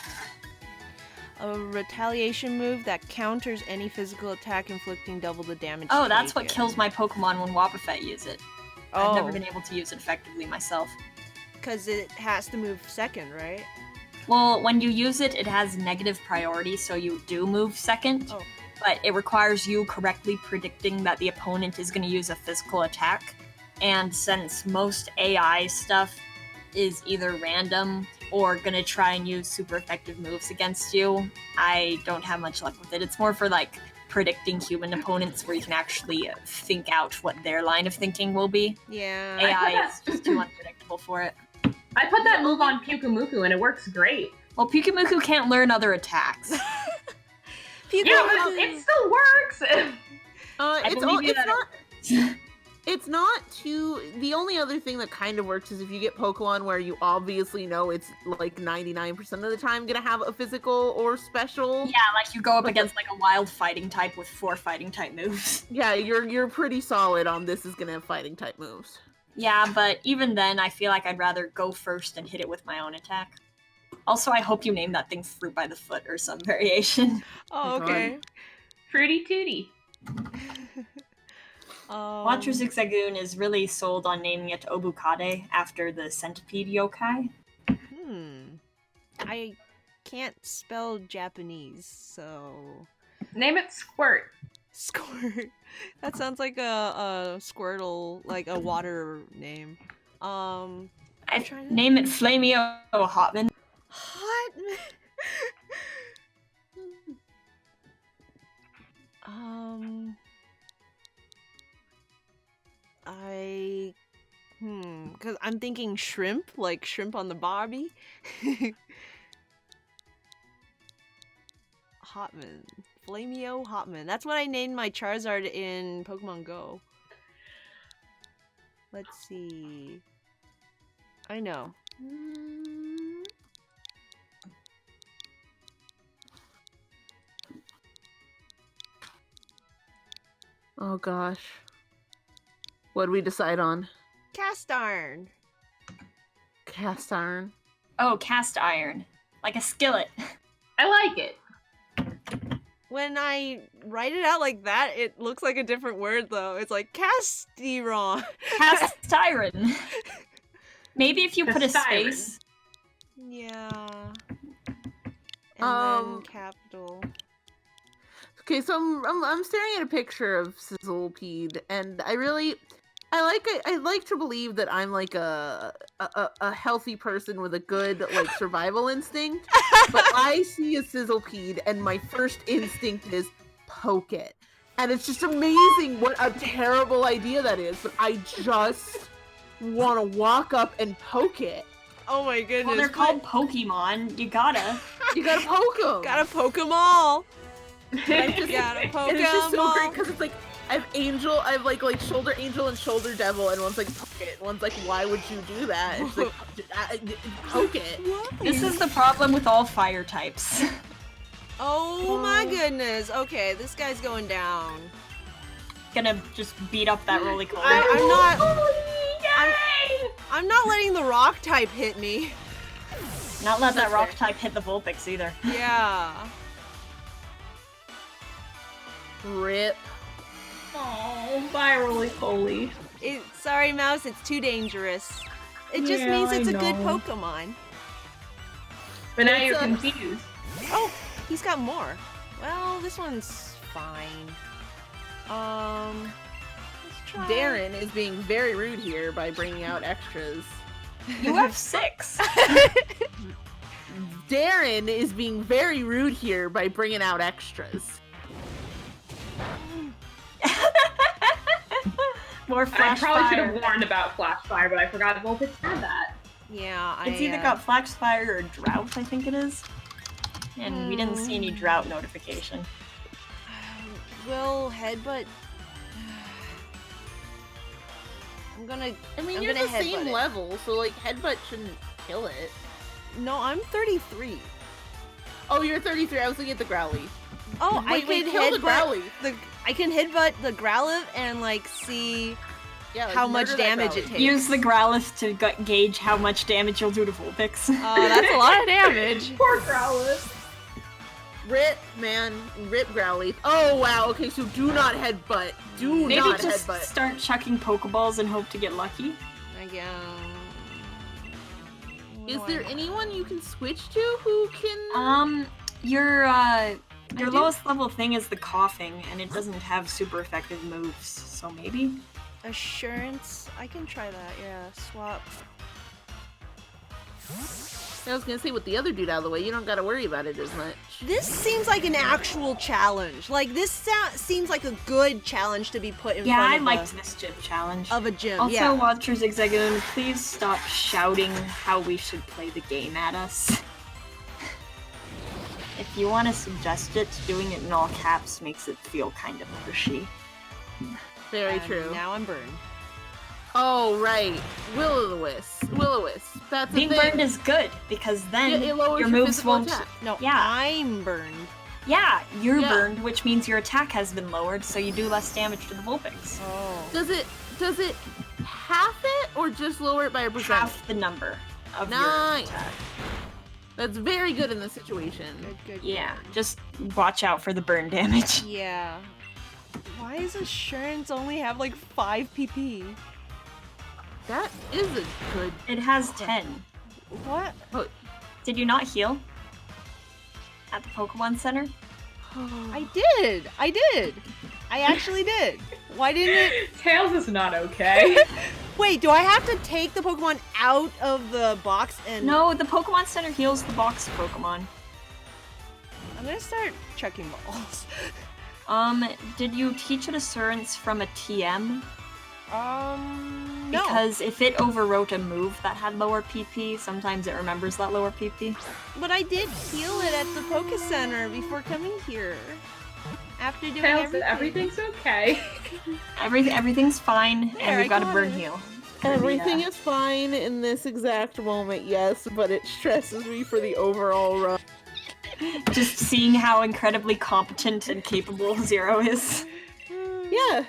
A retaliation move that counters any physical attack inflicting double the damage. Oh, that's what taken. kills my Pokemon when Wobbuffet use it. Oh, I've never been able to use it effectively myself. because it has to move second, right? Well, when you use it, it has negative priority, so you do move second. Oh. But it requires you correctly predicting that the opponent is going to use a physical attack. And since most AI stuff is either random or going to try and use super effective moves against you, I don't have much luck with it. It's more for, like, predicting human opponents where you can actually think out what their line of thinking will be. Yeah. AI is just too unpredictable for it. I put that move on Pyukumuku and it works great. Well, Pyukumuku can't learn other attacks. Yeah, but it still works! I It's believe you it's that not. It's not too. The only other thing that kind of works is if you get Pokemon where you obviously know it's like 99% of the time gonna have a physical or special. Yeah, like you go up against like a wild fighting type with 4 fighting type moves. Yeah, you're pretty solid on this is gonna have fighting type moves. Yeah, but even then, I feel like I'd rather go first and hit it with my own attack. Also, I hope you name that thing Fruit by the Foot or some variation. Oh, okay. Fruity Tooty. Watcher Zigzagoon is really sold on naming it Obukade after the centipede yokai. I can't spell Japanese, so... Name it Squirt. Squirt. That sounds like a Squirtle, like a water name. Name it Flamio Hotman. Hotman. Because I'm thinking shrimp, like shrimp on the Barbie. Hotman. Flamio Hotman. That's what I named my Charizard in Pokemon Go. Let's see. I know. Oh gosh. What do we decide on? Cast iron. Cast iron. Oh, cast iron. Like a skillet. I like it. When I write it out like that, it looks like a different word though. It's like Castiron. Cast iron. Maybe if you put a Castiron. space. Yeah. And then capital. Okay, so I'm staring at a picture of Sizzlepede, and I like to believe that I'm like a healthy person with a good like survival instinct, but I see a Sizzlepede, and my first instinct is poke it, and it's just amazing what a terrible idea that is. But I just want to walk up and poke it. Oh my goodness. Well, they're called Pokemon. You gotta poke them. Gotta poke 'em all. Just, Gotta poke and it's just 'em so all. great because it's like I have Angel, I have like Shoulder Angel and Shoulder Devil, and one's like poke it, one's like why would you do that? It's like poke it. This is the problem with all fire types. Oh my goodness. Okay, this guy's going down. Gonna just beat up that roly coaster. I'm not letting the rock type hit me. Not let that rock type hit the Vulpix either. Yeah. Rip. Oh, bye, Roly Poly. Sorry, Mouse, it's too dangerous. It just Yeah, means it's I a good know. Pokemon. But now you're confused. Oh, he's got more. Well, this one's fine. Let's try. Darren is being very rude here by bringing out extras. You have 6. Darren is being very rude here by bringing out extras. More I flash probably should fire. have warned about Flash Fire, but I forgot Vulpix had that. Yeah, It's either got flash fire or drought, I think it is. And we didn't see any drought notification. Will headbutt. I'm gonna. I mean, I'm you're gonna the same headbutt it. level, so like headbutt shouldn't kill it. No, I'm 33. Oh, you're 33. I was looking at the Growly. Oh, Wait, I wait, can kill the headbutt Growly. I can headbutt the Growlithe and like see Yeah, like, how much murder that damage it Growly. takes. Use the Growlithe to gauge how much damage you'll do to Vulpix. That's a lot of damage. Poor Growlithe. Rip, man. Rip Growly. Oh, wow. Okay, so do not headbutt. Do Maybe not just headbutt. start chucking Pokeballs and hope to get lucky. I guess. Is there anyone you can switch to who can... Your lowest level thing is the coughing, and it doesn't have super effective moves, so maybe? Assurance? I can try that, yeah. Swap. I was gonna say, with the other dude out of the way, you don't gotta worry about it as much. This seems like an actual challenge. Like, this seems like a good challenge to be put in Yeah, I front liked this gym challenge. of a gym. Also, yeah. Watcher Zigzagoon, please stop shouting how we should play the game at us. If you want to suggest it, doing it in all caps makes it feel kind of pushy. Very And true. Now I'm burned. Oh, right. Will-o-the-wisp. That's Being a thing. burned is good because then It lowers your your moves physical won't. attack. No, Yeah. I'm burned. Yeah, you're Yeah. burned, which means your attack has been lowered, so you do less damage to the Vulpix. Oh. Does it half it or just lower it by a percent? Half the number of your Nice. attack. That's very good in this situation. Good. Yeah, just watch out for the burn damage. Yeah. Why does Assurance only have like 5 PP? That is a good. It has 10. What? Did you not heal? At the Pokemon Center? I did. I actually did. Why didn't it? Tails is not okay. Wait, do I have to take the Pokemon out of the box and? No, the Pokemon Center heals the box Pokemon. I'm gonna start checking balls. Did you teach it Assurance from a TM? No. Because if it overwrote a move that had lower PP, sometimes it remembers that lower PP. But I did heal it at the Poké Center before coming here. After doing Tails, everything. everything's okay. Everything's fine, There, and we've I got a got burn it. heal. Everything is fine in this exact moment, yes, but it stresses me for the overall run. Just seeing how incredibly competent and capable Zero is. Yeah.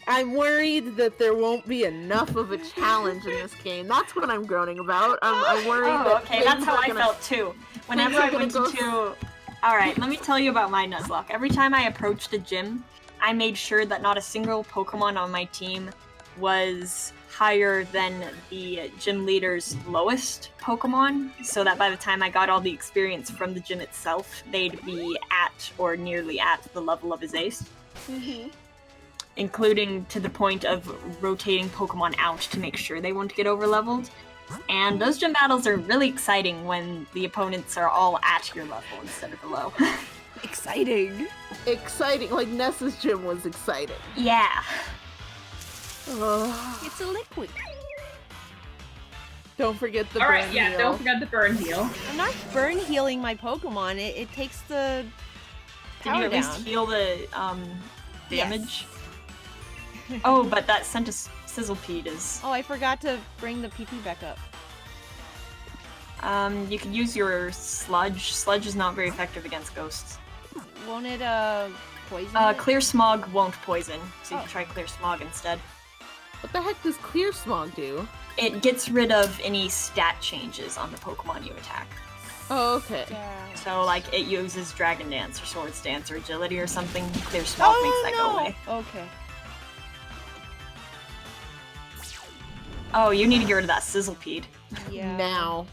I'm worried that there won't be enough of a challenge in this game. That's what I'm groaning about. I'm worried that Oh, okay, that's things how are I gonna- felt too. Whenever are I gonna went go to... Alright, let me tell you about my Nuzlocke. Every time I approached a gym, I made sure that not a single Pokemon on my team was higher than the gym leader's lowest Pokemon, so that by the time I got all the experience from the gym itself, they'd be at or nearly at the level of his ace. Including to the point of rotating Pokemon out to make sure they won't get overleveled. And those gym battles are really exciting when the opponents are all at your level instead of below. Exciting. Exciting. Like, Nessa's gym was exciting. Yeah. Ugh. It's a liquid. Don't forget the Alright, burn yeah, heal. don't forget the burn heal. I'm not burn healing my Pokemon. It takes the Did you power at least down. heal the Yes. damage? Oh, but that Sizzlepede is... Oh, I forgot to bring the PP back up. You could use your Sludge. Sludge is not very effective against ghosts. Won't it poison it? Clear Smog won't poison, so you Oh. can try Clear Smog instead. What the heck does Clear Smog do? It gets rid of any stat changes on the Pokemon you attack. Oh, okay. Yeah. So, like, it uses Dragon Dance or Swords Dance or Agility or something. Clear Smog makes that go away. Okay. Oh, you need to get rid of that Sizzlepede. Yeah. Now.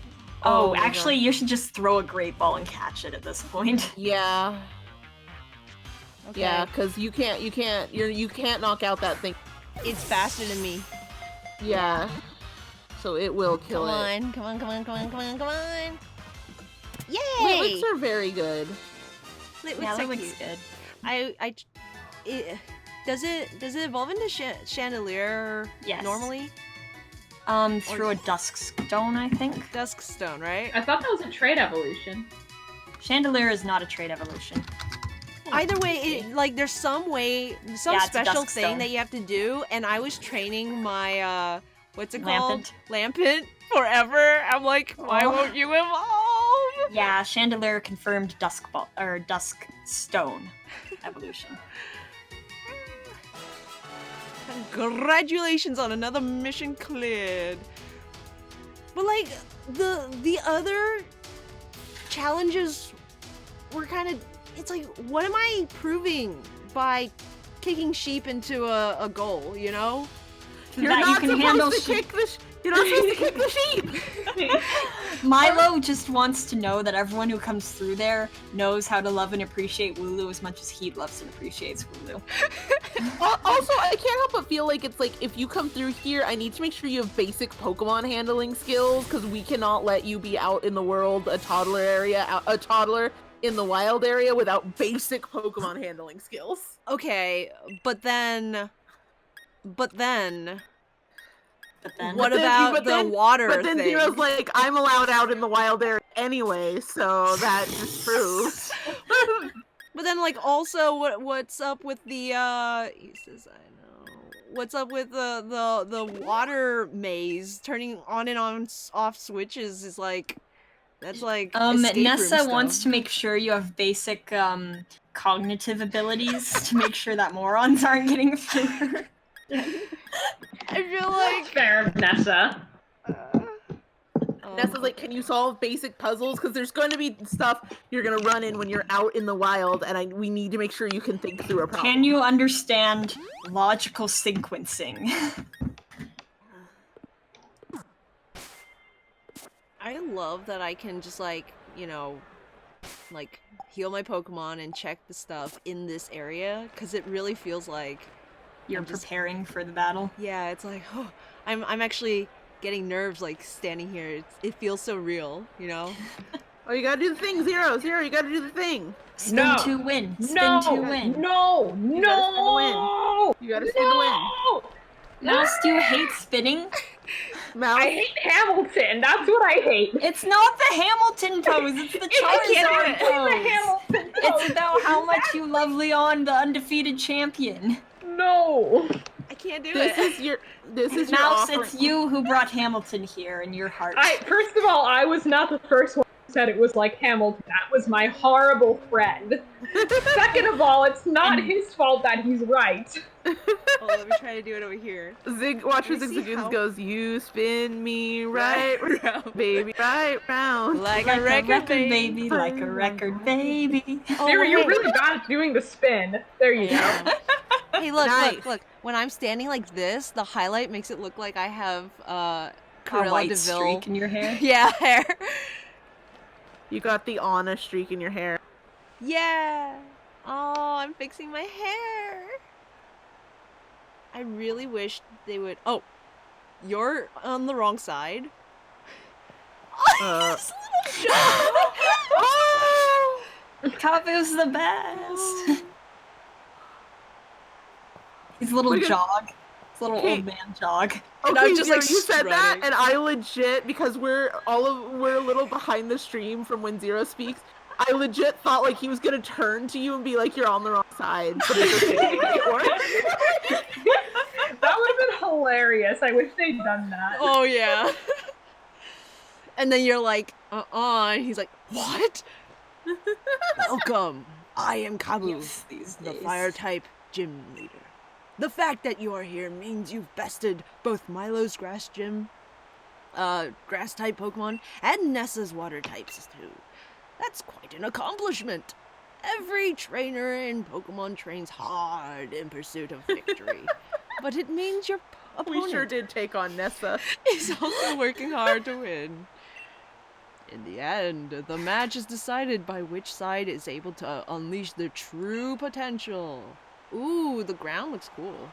Oh, my actually, you should just throw a Great Ball and catch it at this point. God. Yeah. Okay. Yeah, because you can't knock out that thing. It's faster than me. Yeah. So it will kill Come it. on, come on, come on, come on, come on, come on. Yay! Litwicks are very good. Litwicks Yeah, are that looks cute. good. Does it evolve into Chandelier Yes. normally? Through a Dusk Stone, I think. Dusk Stone, right? I thought that was a trait evolution. Chandelier is not a trait evolution. Either way, there's some way, some Yeah, it's a special Dusk thing Stone. that you have to do, and I was training my what's it called? Lampent. Lampent forever. I'm like, why Oh. won't you evolve? Yeah, Chandelier confirmed Dusk Ball or Dusk Stone evolution. Congratulations on another mission cleared. But like the other challenges were kind of, it's like, what am I proving by kicking sheep into a goal, you know? You're That you not can supposed handle to sheep. kick the You're not supposed to kick the sheep! Milo just wants to know that everyone who comes through there knows how to love and appreciate Wooloo as much as he loves and appreciates Wooloo. Also, I can't help but feel like it's like, if you come through here, I need to make sure you have basic Pokemon handling skills, because we cannot let you be out in the world, a toddler in the wild area without basic Pokemon handling skills. Okay, but then But then, what then- about but the then- water But then thing? Zero's like, I'm allowed out in the wild area anyway, so that just proves. But then, like, also, what's up with the, he says, I know. what's up with the water maze turning on and off switches is like that's like escape room Nessa stuff. wants to make sure you have basic cognitive abilities to make sure that morons aren't getting through. I feel like Fair, Nessa. Nessa's like, can you solve basic puzzles? Because there's going to be stuff you're going to run in when you're out in the wild, and we need to make sure you can think through a problem. Can you understand logical sequencing? I love that I can just like, you know, like heal my Pokemon and check the stuff in this area because it really feels like You're preparing for the battle. yeah, it's like oh, I'm actually getting nerves like standing here. It feels so real, you know. Oh, you gotta do the thing, Zero, you gotta do the thing. Spin to win. Spin to win. No! No! You gotta spin the win. Mouse, do you hate spinning? Mouse, I hate Hamilton. That's what I hate. It's not the Hamilton pose. It's the Charizard It's the pose. Hamilton It's about how much you love Leon, the undefeated champion. No. I can't do this it. is your your Mouse, offering. it's you who brought Hamilton here in your heart. First of all, I was not the first one who said it was like Hamilton. That was my horrible friend. Second of all, it's not his fault that he's right. Oh, let me try to do it over here. Watch for Let me see Zigzagoons how- goes, you spin me right round, baby, right round. Like like a record baby. like a record baby. Oh, Sarah, you're hey. really bad at doing the spin. There you go. Hey, look, Nice. look. When I'm standing like this, the highlight makes it look like I have A Cruella white DeVille. streak in your hair. Yeah, hair. You got the Anna streak in your hair. Yeah. Oh, I'm fixing my hair. I really wish they would. Oh, you're on the wrong side. Uh. This little jog. Oh! Kabu's the best. His little Look at- jog. His little Okay. old man jog. And Okay, I'm just, Zero, like, you said that, strutting. and I legit, because we're a little behind the stream from when Zero speaks. I legit thought like he was gonna turn to you and be like, "You're on the wrong side." But it's okay. It worked. That would have been hilarious. I wish they'd done that. Oh yeah. And then you're like, and he's like, what? Welcome. I am Kabu, Yes, these the days. fire type gym leader. The fact that you are here means you've bested both Milo's grass type Pokemon and Nessa's water types too. That's quite an accomplishment. Every trainer in Pokemon trains hard in pursuit of victory. But it means your opponent We sure did take on Nessa. is also working hard to win. In the end, the match is decided by which side is able to unleash their true potential. Ooh, the ground looks cool.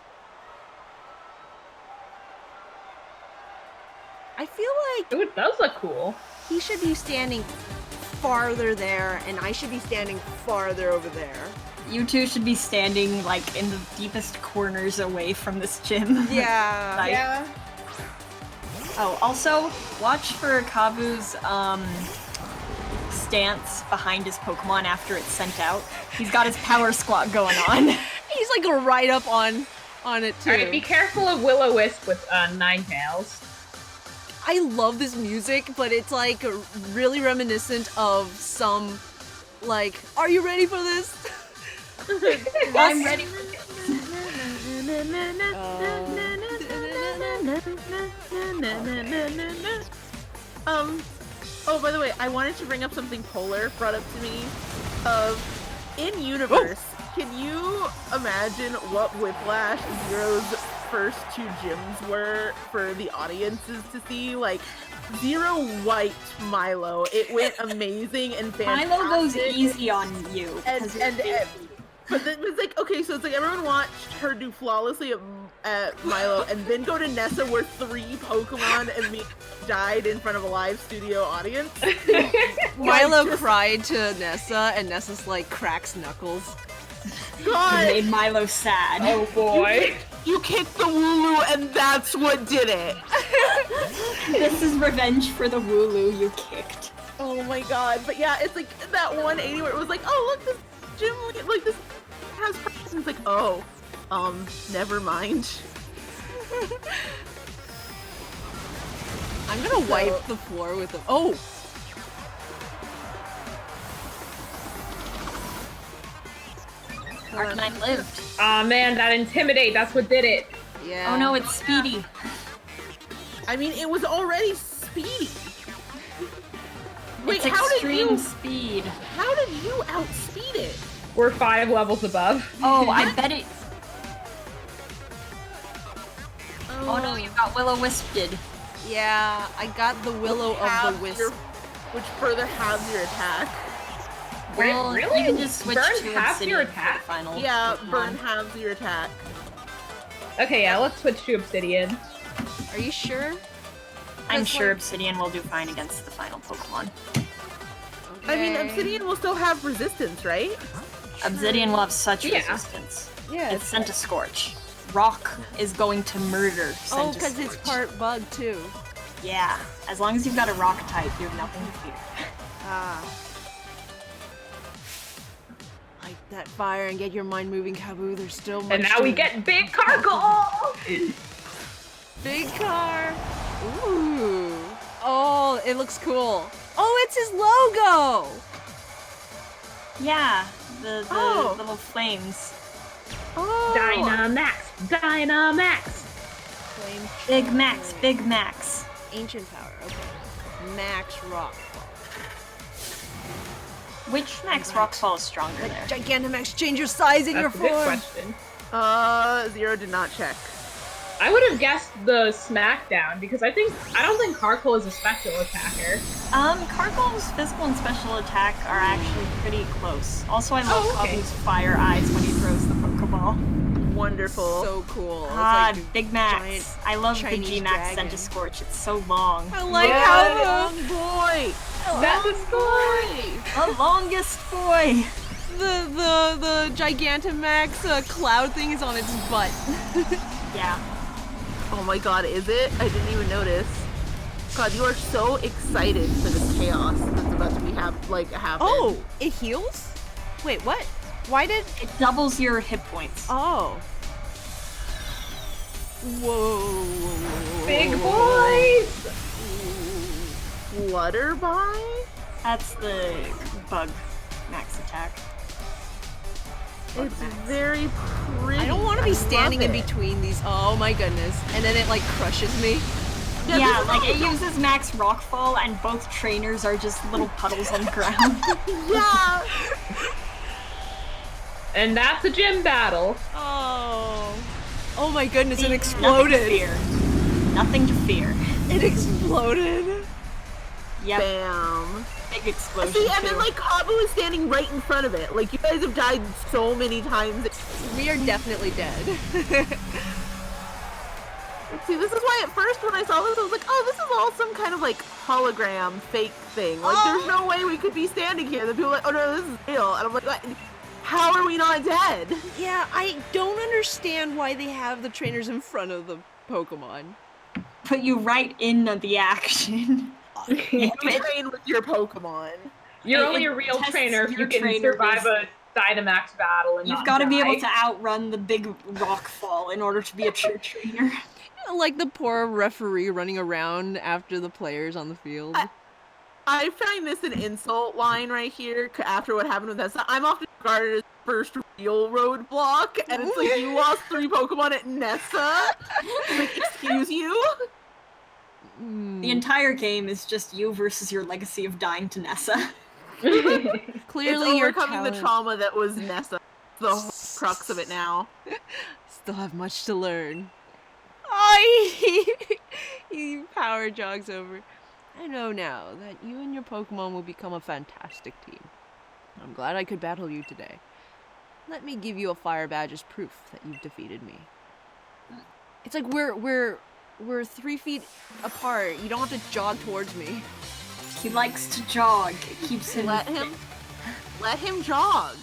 I feel like Ooh, it does look cool. he should be standing farther there, and I should be standing farther over there. You two should be standing like in the deepest corners away from this gym. Yeah. Like- Yeah. Oh, also watch for Kabu's stance behind his Pokemon after it's sent out. He's got his power squat going on. He's like right up on it too. Alright, be careful of Will-O-Wisp with Ninetales. I love this music, but it's like really reminiscent of some, like, are you ready for this? I'm ready for this. Oh, by the way, I wanted to bring up something Polar brought up to me. In universe, can you imagine what Whiplash Zero's first two gyms were for the audiences to see? Like, Zero wiped Milo. It went amazing and fantastic. Milo goes easy on you. And- 'cause you're and- baby. But then it's like, okay, so it's like everyone watched her do flawlessly at Milo, and then go to Nessa where 3 Pokemon and me died in front of a live studio audience. Milo just- cried to Nessa, and Nessa's like cracks knuckles. You God, made Milo sad. Oh boy. you kicked the Wooloo, and that's what did it. This is revenge for the Wooloo you kicked. Oh my god! But yeah, it's like that 180 where it was like, oh look, this gym like this has presence. Like, oh, never mind. I'm gonna wipe the floor with them. Oh! Arcanine lived. Aw, man, that Intimidate, that's what did it. Yeah. Oh no, it's Speedy. I mean, it was already speedy. Wait, It's how did extreme you? speed. How did you outspeed it? We're 5 levels above. Oh, I bet it. Oh no, you got Will-O-Wisped. Yeah, I got the Willow of the Wisp. Which further halves your attack. Well, Really? you can just switch Burn to half your Obsidian for the attack? final. Yeah, Pokemon. burn halves your attack. Okay, yeah, let's switch to Obsidian. Are you sure? I'm 'Cause, sure like- Obsidian will do fine against the final Pokemon. I mean, Okay. Obsidian will still have resistance, right? Obsidian will have such Yeah. resistance. Yeah. It's Scentiscorch. Rock is going to murder Oh, because it's Scentiscorch. part bug too. Yeah, as long as you've got a rock type, you have nothing to fear. Ah. Light that fire and get your mind moving, Kabu. There's still much And now to we do. get Big Carkle! Big car. Ooh. Oh, it looks cool. Oh, it's his logo. Yeah, the Oh. little flames. Oh. Dynamax! Dynamax! Flame Big Max, Big Max. Ancient power. Okay. Max rock. Which Max Rockfall is stronger there? Gigantamax, change your size and your That's a good form. question. Zero did not check. I would have guessed the Smackdown because I don't think Carkle is a special attacker. Carkle's physical and special attack are actually pretty close. Also, I love okay. Kabu's fire eyes when he throws the Pokeball. Wonderful. So cool. Ah, It's like Big Max. giant I love Chinese the G-Max dragon. Scentiscorch. It's so long. I like Yeah, how young boy. That's a The longest boy. the Gigantamax cloud thing is on its butt. Yeah. Oh my god, is it? I didn't even notice. God, you are so excited for this chaos that's about to be happen. Oh, it heals? Wait, what? Why did? It doubles your hit points. Oh. Whoa. Big boys! Flutterby? That's the bug max attack. It's very pretty. I don't want to be love standing in it. between these. Oh my goodness. And then it like crushes me. Yeah, Yeah, this is like all- it uses Max Rockfall, and both trainers are just little puddles on the ground. Yeah. And that's a gym battle. Oh. Oh my goodness, it Nothing to exploded. fear. Nothing to fear. It exploded. Yep, Bam. big explosion See, and too. then like Kabu is standing right in front of it. Like you guys have died so many times. We are definitely dead. See, this is why at first when I saw this, I was like, oh, this is all some kind of like hologram fake thing. Like there's no way we could be standing here. The people are like, oh no, this is real. And I'm like, what? How are we not dead? Yeah, I don't understand why they have the trainers in front of the Pokemon. Put you right in the action. You train with your Pokemon. You're It- only it a real tests trainer if your you can trainer survive base. a Dynamax battle and You've not got to be die. able to outrun the big rock fall in order to be a true trainer. Like the poor referee running around after the players on the field. I find this an insult line right here after what happened with Nessa. I'm often regarded as the first real roadblock, and it's like you lost 3 Pokemon at Nessa. Like, excuse you? The entire game is just you versus your legacy of dying to Nessa. Clearly, it's your overcoming the talent. trauma that was Nessa. The whole crux of it now. Still have much to learn. He power jogs over. I know now that you and your Pokemon will become a fantastic team. I'm glad I could battle you today. Let me give you a fire badge as proof that you've defeated me. It's like we're 3 feet apart. You don't have to jog towards me. He likes to jog. It keeps him. Let him jog.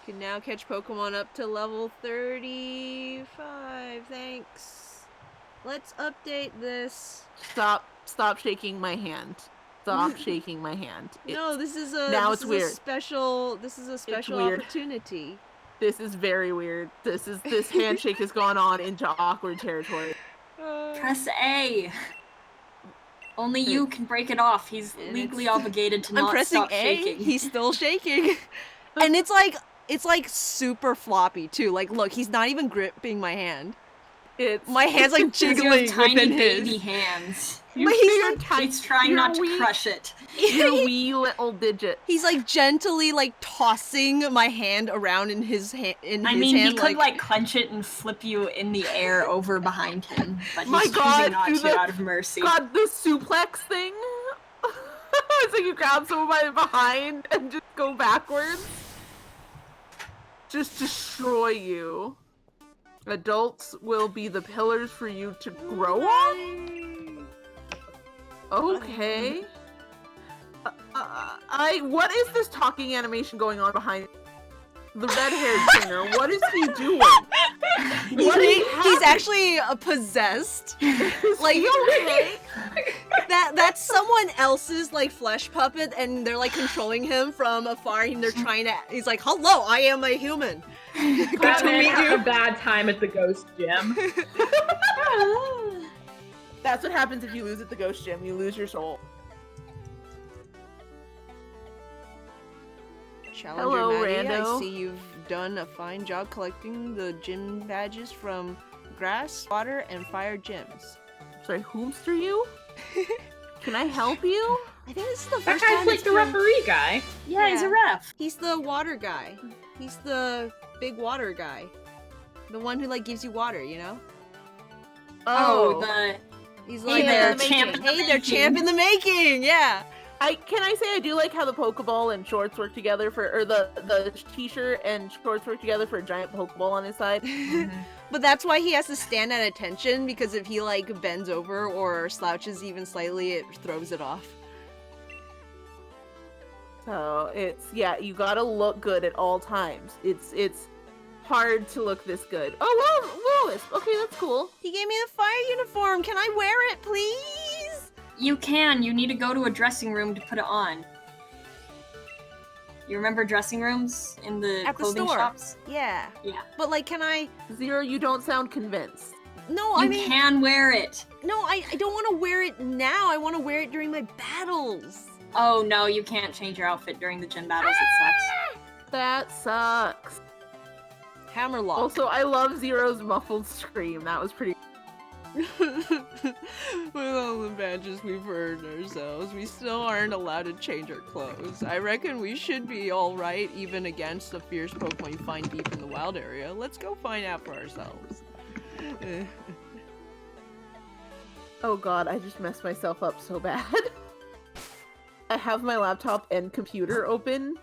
Can now catch Pokemon up to level 35. Thanks. Let's update this. Stop shaking my hand. Stop shaking my hand. No, this is a now this it's is weird. a special weird. opportunity. This is very weird. This handshake has gone on into awkward territory. Press A. Only you can break it off. He's legally obligated to I'm not pressing stop A. shaking. He's still shaking. And it's like super floppy too. Like, look, he's not even gripping my hand. My hand's like Because you jiggling have tiny within baby his. hands. But He's trying not to crush it. Your wee little digit. He's like gently like tossing my hand around in his hand. He could like clench it and flip you in the air over behind him, but he's choosing not to out of mercy. God, the suplex thing. It's like you grab someone by behind and just go backwards. Just destroy you. Adults will be the pillars for you to grow on? Okay. What is this talking animation going on behind the red-haired singer? What is he doing? He's actually possessed. Like, okay? that's someone else's like flesh puppet, and they're like controlling him from afar, and they're trying to. He's like, "Hello, I am a human." Good to meet you. A bad time at the ghost gym. That's what happens if you lose at the ghost gym. You lose your soul. Challenger Hello, Maddie, Rando. I see you've done a fine job collecting the gym badges from grass, water, and fire gyms. Sorry, whomster you? Can I help you? I think this is the That first guy's time like it's the been- referee guy. Yeah, he's a ref. He's the water guy. He's the big water guy. The one who like gives you water, you know? He's like they're the champ in the Hey, they're making. champ in the making. Yeah. Can I say I do like how the Pokeball and shorts work together or the t-shirt and shorts work together for a giant Pokeball on his side? But that's why he has to stand at attention, because if he like bends over or slouches even slightly, it throws it off. So you gotta look good at all times. It's hard to look this good. Oh, well, Lois. Okay, that's cool. He gave me the fire uniform. Can I wear it, please? You can. You need to go to a dressing room to put it on. You remember dressing rooms in the At the clothing store. shops? Yeah. Yeah. But like, can I? Zero, you don't sound convinced. No, You I mean, can wear it. no, I don't want to wear it now. I want to wear it during my battles. Oh no, you can't change your outfit during the gym battles. It sucks. That sucks. Hammerlock. Also, I love Zero's muffled scream. That was pretty. With all the badges we've earned ourselves, we still aren't allowed to change our clothes. I reckon we should be alright even against the fierce Pokemon you find deep in the wild area. Let's go find out for ourselves. Oh god, I just messed myself up so bad. I have my laptop and computer open,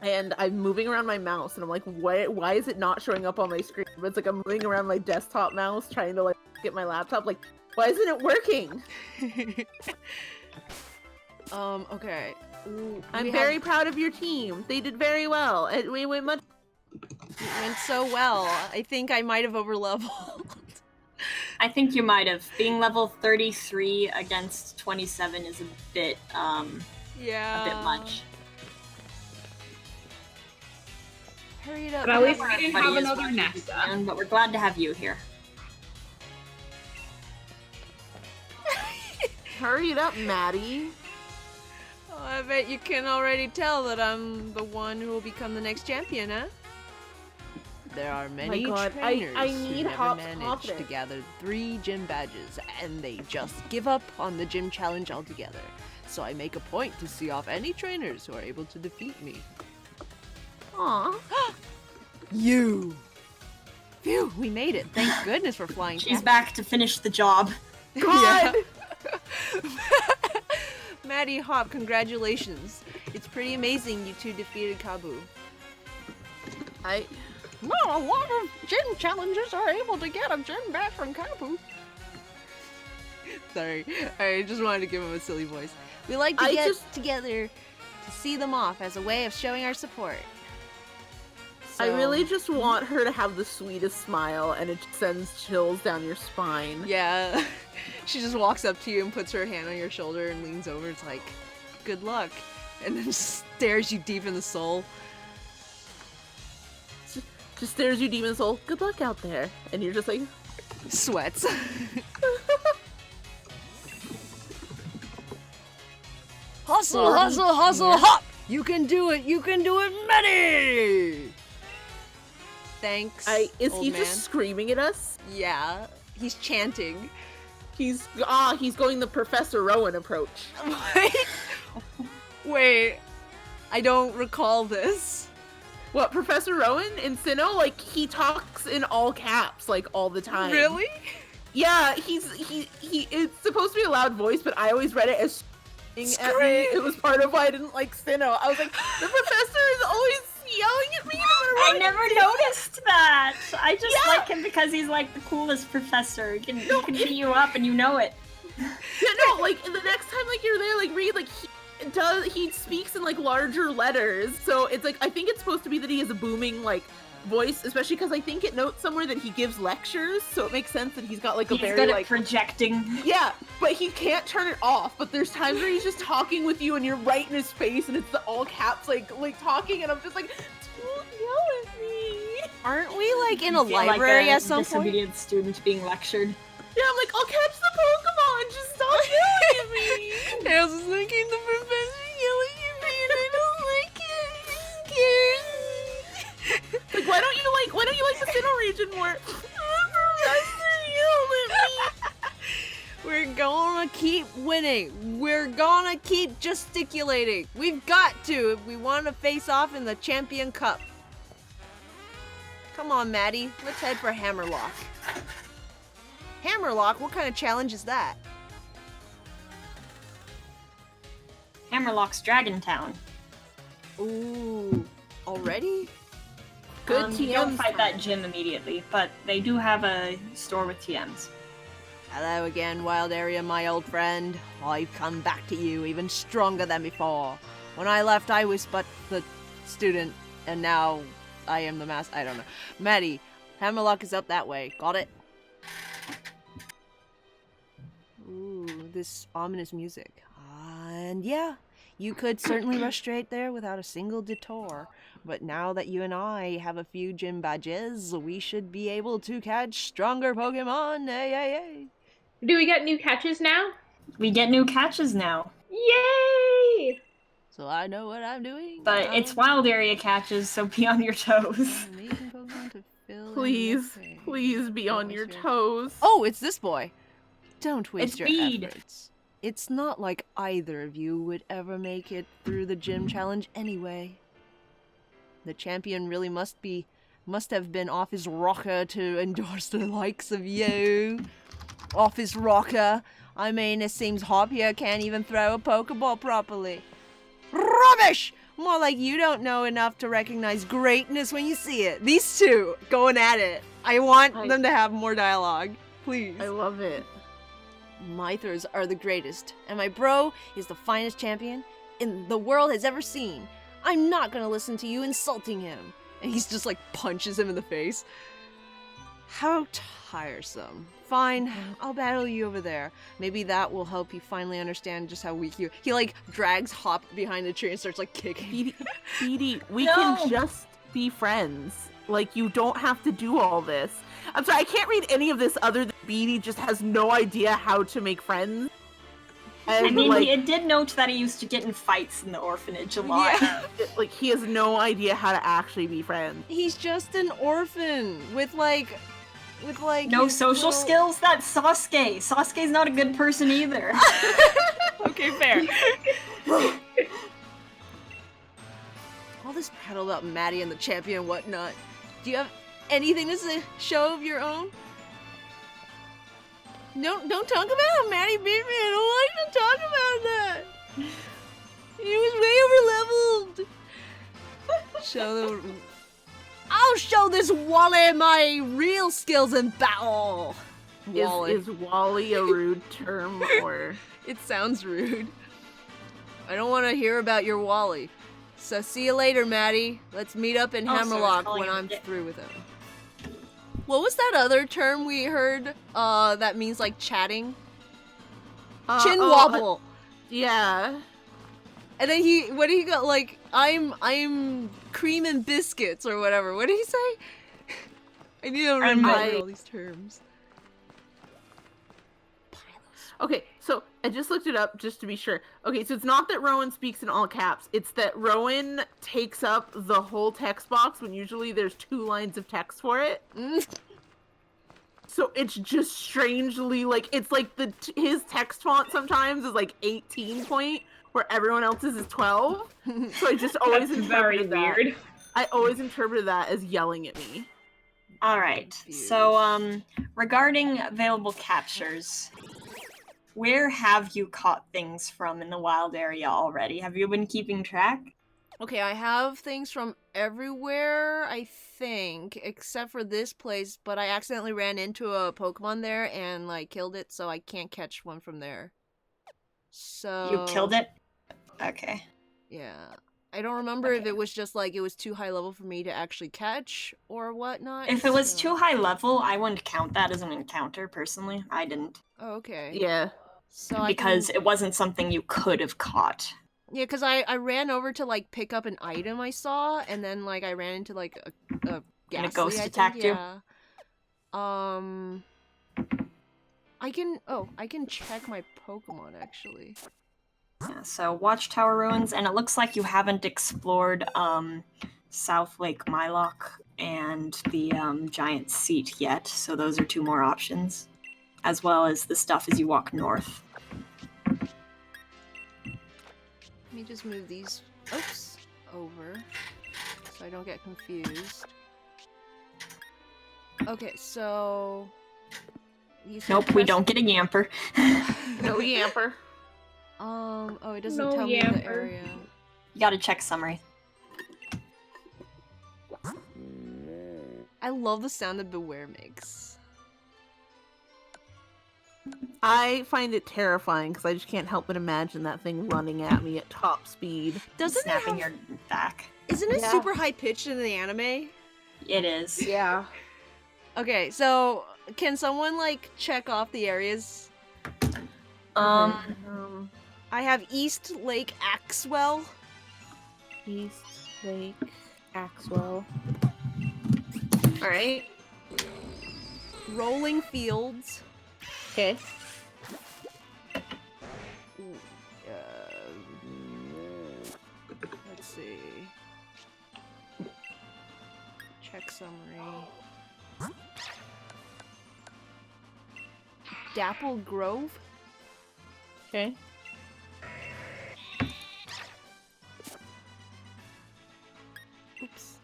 and I'm moving around my mouse, and I'm like, why is it not showing up on my screen? But it's like I'm moving around my desktop mouse trying to like get my laptop. Like, why isn't it working? Okay. I'm very proud of your team. They did very well. It went much. It went so well. I think I might have overleveled. I think you might have. Being level 33 against 27 is a bit much. Hurry it up. But at least Where we didn't everybody have is another watching Nexa. you, but we're glad to have you here. Hurry it up, Maddie. Oh, I bet you can already tell that I'm the one who will become the next champion, huh? There are many God, trainers I who need never Hop's managed confidence. to gather 3 gym badges, and they just give up on the gym challenge altogether. So I make a point to see off any trainers who are able to defeat me. Aw. You! Phew, we made it. Thank goodness for flying. She's back to finish the job. God! Maddie, Hop, congratulations. It's pretty amazing you two defeated Kabu. Not a lot of gym challengers are able to get a gym back from Kabu. Sorry, I just wanted to give him a silly voice. We like to get together to see them off as a way of showing our support. I really just want her to have the sweetest smile, and it sends chills down your spine. Yeah. She just walks up to you and puts her hand on your shoulder and leans over. It's like, good luck. And then stares you deep in the soul. Just stares you deep in the soul. Good luck out there. And you're just like... Sweats. Hustle, hustle, hustle, hop! You can do it, Maddie! Thanks, Is old he man. just screaming at us? Yeah, he's chanting. He's going the Professor Rowan approach. Wait, I don't recall this. What, Professor Rowan in Sinnoh? Like, he talks in all caps, like, all the time. Really? Yeah, it's supposed to be a loud voice, but I always read it as screaming at me. It was part of why I didn't like Sinnoh. I was like, the professor is always yelling at me. I never noticed that. I just like him because he's like the coolest professor. He can beat you up and you know it. Yeah, no, like the next time like you're there, like read, like he speaks in like larger letters. So it's like I think it's supposed to be that he has a booming like voice, especially because I think it notes somewhere that he gives lectures, so it makes sense that he's got like a very good at like projecting. Yeah, but he can't turn it off. But there's times where he's just talking with you and you're right in his face and it's the all caps like talking and I'm just like, don't yell at me. Aren't we like in a library like a at some point? disobedient student being lectured. Yeah, I'm like, I'll catch the Pokemon, just stop yelling at me. I was thinking the professor yelling at me and I don't like it. It scares me. Like, why don't you like the Sinnoh region more? Professor yelled at me. We're gonna keep winning. We're gonna keep gesticulating. We've got to if we want to face off in the Champion Cup. Come on, Maddie. Let's head for Hammerlock. Hammerlock? What kind of challenge is that? Hammerlock's Dragon Town. Ooh, already? Good You don't TMs. fight that gym immediately, but they do have a store with TMs. Hello again, Wild Area, my old friend. I've come back to you even stronger than before. When I left, I was but the student, and now I am the master. I don't know. Maddie, Hammerlock is up that way. Got it? Ooh, this ominous music. And yeah, you could certainly rush straight there without a single detour. But now that you and I have a few gym badges, we should be able to catch stronger Pokemon. Hey, hey, hey. Do we get new catches now? We get new catches now. Yay! So I know what I'm doing. But it's wild area catches, so be on your toes. Please be on your toes. Oh, it's this boy. Don't waste It's your Bede. efforts. It's not like either of you would ever make it through the gym challenge anyway. The champion really must have been off his rocker to endorse the likes of you. Off his rocker. I mean, it seems Hop here can't even throw a Pokeball properly. Rubbish! More like you don't know enough to recognize greatness when you see it. These two going at it. I want them to have more dialogue. Please. I love it. Mythers are the greatest, and my bro is the finest champion the world has ever seen. I'm not gonna listen to you insulting him. And he's just like punches him in the face. How tiresome. Fine, I'll battle you over there. Maybe that will help you finally understand just how weak you. He like drags Hop behind the tree and starts like kicking. Beady, we No. can just be friends. Like, you don't have to do all this. I'm sorry, I can't read any of this other than Beady just has no idea how to make friends. And I mean, like, it did note that he used to get in fights in the orphanage a lot. Yeah. like he has no idea how to actually be friends. He's just an orphan with like No his social little- skills? That's Sasuke. Sasuke's not a good person either. Okay, fair. All this prattle about Maddie and the champion and whatnot. Do you have anything to say, show of your own? Don't talk about how Maddie beat me. I don't like to talk about that. He was way overleveled. I'll show this Wally my real skills in battle. Wally. Is Wally a rude term or? It sounds rude. I don't want to hear about your Wally. So see you later, Maddie. Let's meet up in Oh, so I was Hammerlock calling when him I'm Dick. through with him. What was that other term we heard that means like chatting? Chin wobble. Yeah. And then what did he go like? I'm cream and biscuits or whatever. What did he say? I need to remember all these terms. Okay, so I just looked it up just to be sure. Okay, so it's not that Rowan speaks in all caps. It's that Rowan takes up the whole text box when usually there's 2 lines of text for it. So it's just strangely like it's like his text font sometimes is like 18 point where everyone else's is 12. So I just always That's very interpreted that. weird. I always interpreted that as yelling at me. All right. So, regarding available captures, where have you caught things from in the wild area already? Have you been keeping track? Okay, I have things from everywhere, I think, except for this place, but I accidentally ran into a Pokemon there and, like, killed it, so I can't catch one from there. So... You killed it? Okay. Yeah. I don't remember if it was just, like, it was too high level for me to actually catch or whatnot. If it was too high level, I wouldn't count that as an encounter, personally. I didn't. Oh, okay. Yeah. So because it wasn't something you could have caught. Yeah, because I ran over to, like, pick up an item I saw, and then, like, I ran into, like, a ghastly, and a ghost I attacked think. you? Yeah. I can check my Pokemon, actually. Yeah, so Watchtower Ruins, and it looks like you haven't explored, South Lake Mylock and the, Giant Seat yet, so those are 2 more options, as well as the stuff as you walk north. Let me just move these, over, so I don't get confused. Okay, so... Nope, we don't get a Yamper. No Yamper. Oh, it doesn't No tell me the Yamper. area. You gotta check summary. I love the sound that Beware makes. I find it terrifying because I just can't help but imagine that thing running at me at top speed. Doesn't it snapping have... your back. Isn't it Yeah. super high-pitched in the anime? It is. Yeah. Okay, so can someone, like, check off the areas? I have East Lake Axwell. East Lake Axwell. Alright. Rolling Fields. Okay. Let's see. Check summary. Dapple Grove? Okay. Oops.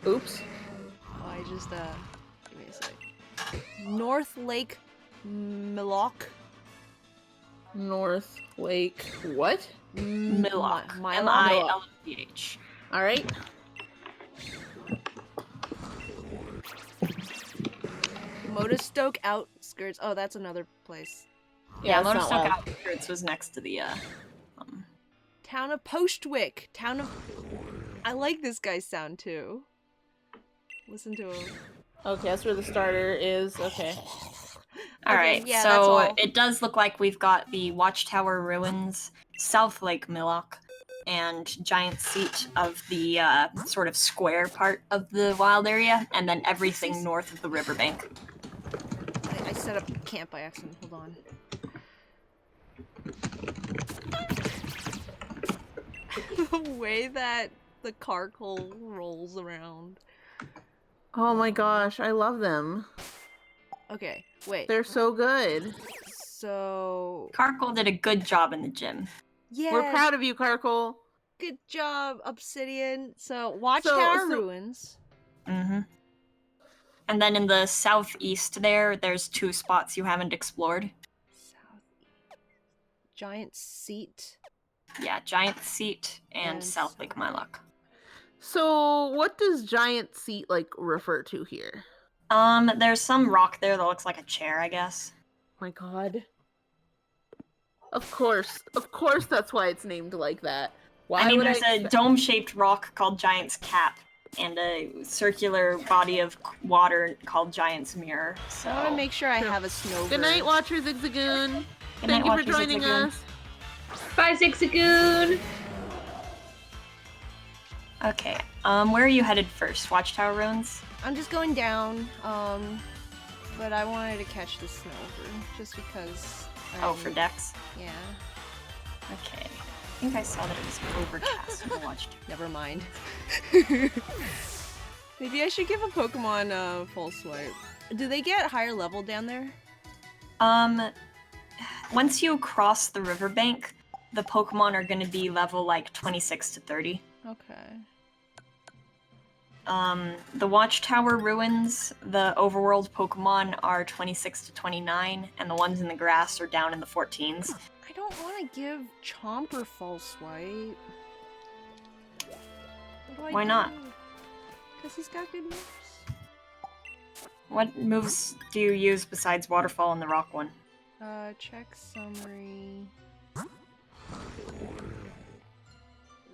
Oops. Oh, I just, give me a sec. North Lake Millock. North Lake. What? Millock. Millock. Milch. Alright. Motostoke Outskirts. Oh, that's another place. Yeah, that's not Motostoke wild. Outskirts was next to the, Town of Postwick. I like this guy's sound too. Listen to him. Okay, that's where the starter is. Okay. Alright, yeah, that's so all. it does look like we've got the Watchtower Ruins, South Lake Millock, and Giant Seat of the sort of square part of the wild area, and then everything north of the riverbank. I set up camp by accident. Hold on. The way that the carcoal rolls around. Oh my gosh, I love them. Okay, wait. They're so good. So Karkle did a good job in the gym. yeah, We're proud of you, Karkle. good job, Obsidian. So Watchtower So- Mm-hmm. Ruins. And then in the southeast there's 2 spots you haven't explored. Southeast. Giant Seat. Yeah, Giant Seat and And South Lake Mylock. So, what does giant seat like refer to here? There's some rock there that looks like a chair, I guess. My God. Of course that's why it's named like that. Why I mean, would there's a dome-shaped rock called Giant's Cap, and a circular body of water called Giant's Mirror, so... I want to make sure I Sure. have a snowbird. Good night, Watcher Zigzagoon. Good Thank night, you for Watcher joining Zigzagoon. us. Bye, Zigzagoon! Okay, where are you headed first? Watchtower Ruins? I'm just going down. but I wanted to catch the Snover just because. Oh, for Dex? Yeah. Okay. I think I saw that it was overcast when I watched. Never mind. Maybe I should give a Pokemon a full swipe. Do they get higher level down there? Once you cross the riverbank, the Pokemon are going to be level like 26 to 30. Okay. The Watchtower ruins, the overworld Pokemon are 26 to 29, and the ones in the grass are down in the 14s. I don't want to give Chomper false swipe. Why not? Because he's got good moves. What moves do you use besides Waterfall and the Rock one? Check summary.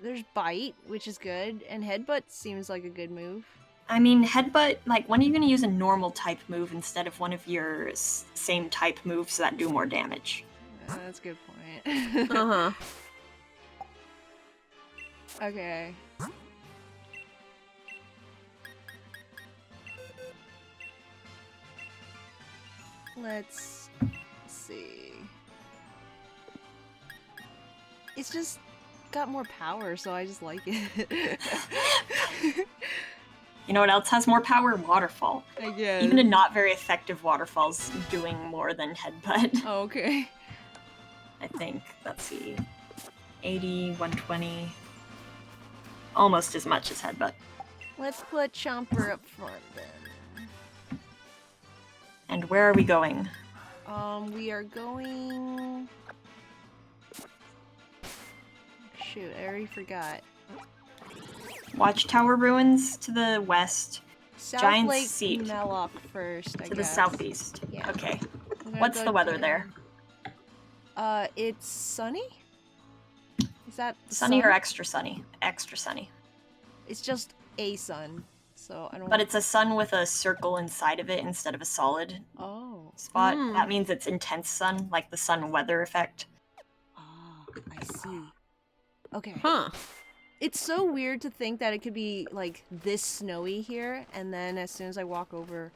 There's Bite, which is good, and Headbutt seems like a good move. I mean, Headbutt, like, when are you going to use a normal type move instead of one of your same type moves that do more damage? That's a good point. Uh-huh. Okay. Let's see. It's just got more power, so I just like it. You know what else has more power? Waterfall. I guess. Even a not very effective Waterfall's doing more than Headbutt. Oh, okay. I think. Let's see. 80, 120. Almost as much as Headbutt. Let's put Chomper up front then. And where are we going? We are going... Shoot, I already forgot. Watchtower ruins to the west. South Giant Lake Seat. Melloc first, I To the guess. southeast. Yeah. Okay. I'm gonna What's go the weather down. there? It's sunny? Is that Sunny sun? or extra sunny? Extra sunny. It's just a sun, so I don't... But it's a sun with a circle inside of it instead of a solid Oh. spot. Hmm. That means it's intense sun, like the sun weather effect. Ah, I see. Okay. Huh. It's so weird to think that it could be, like, this snowy here, and then as soon as I walk over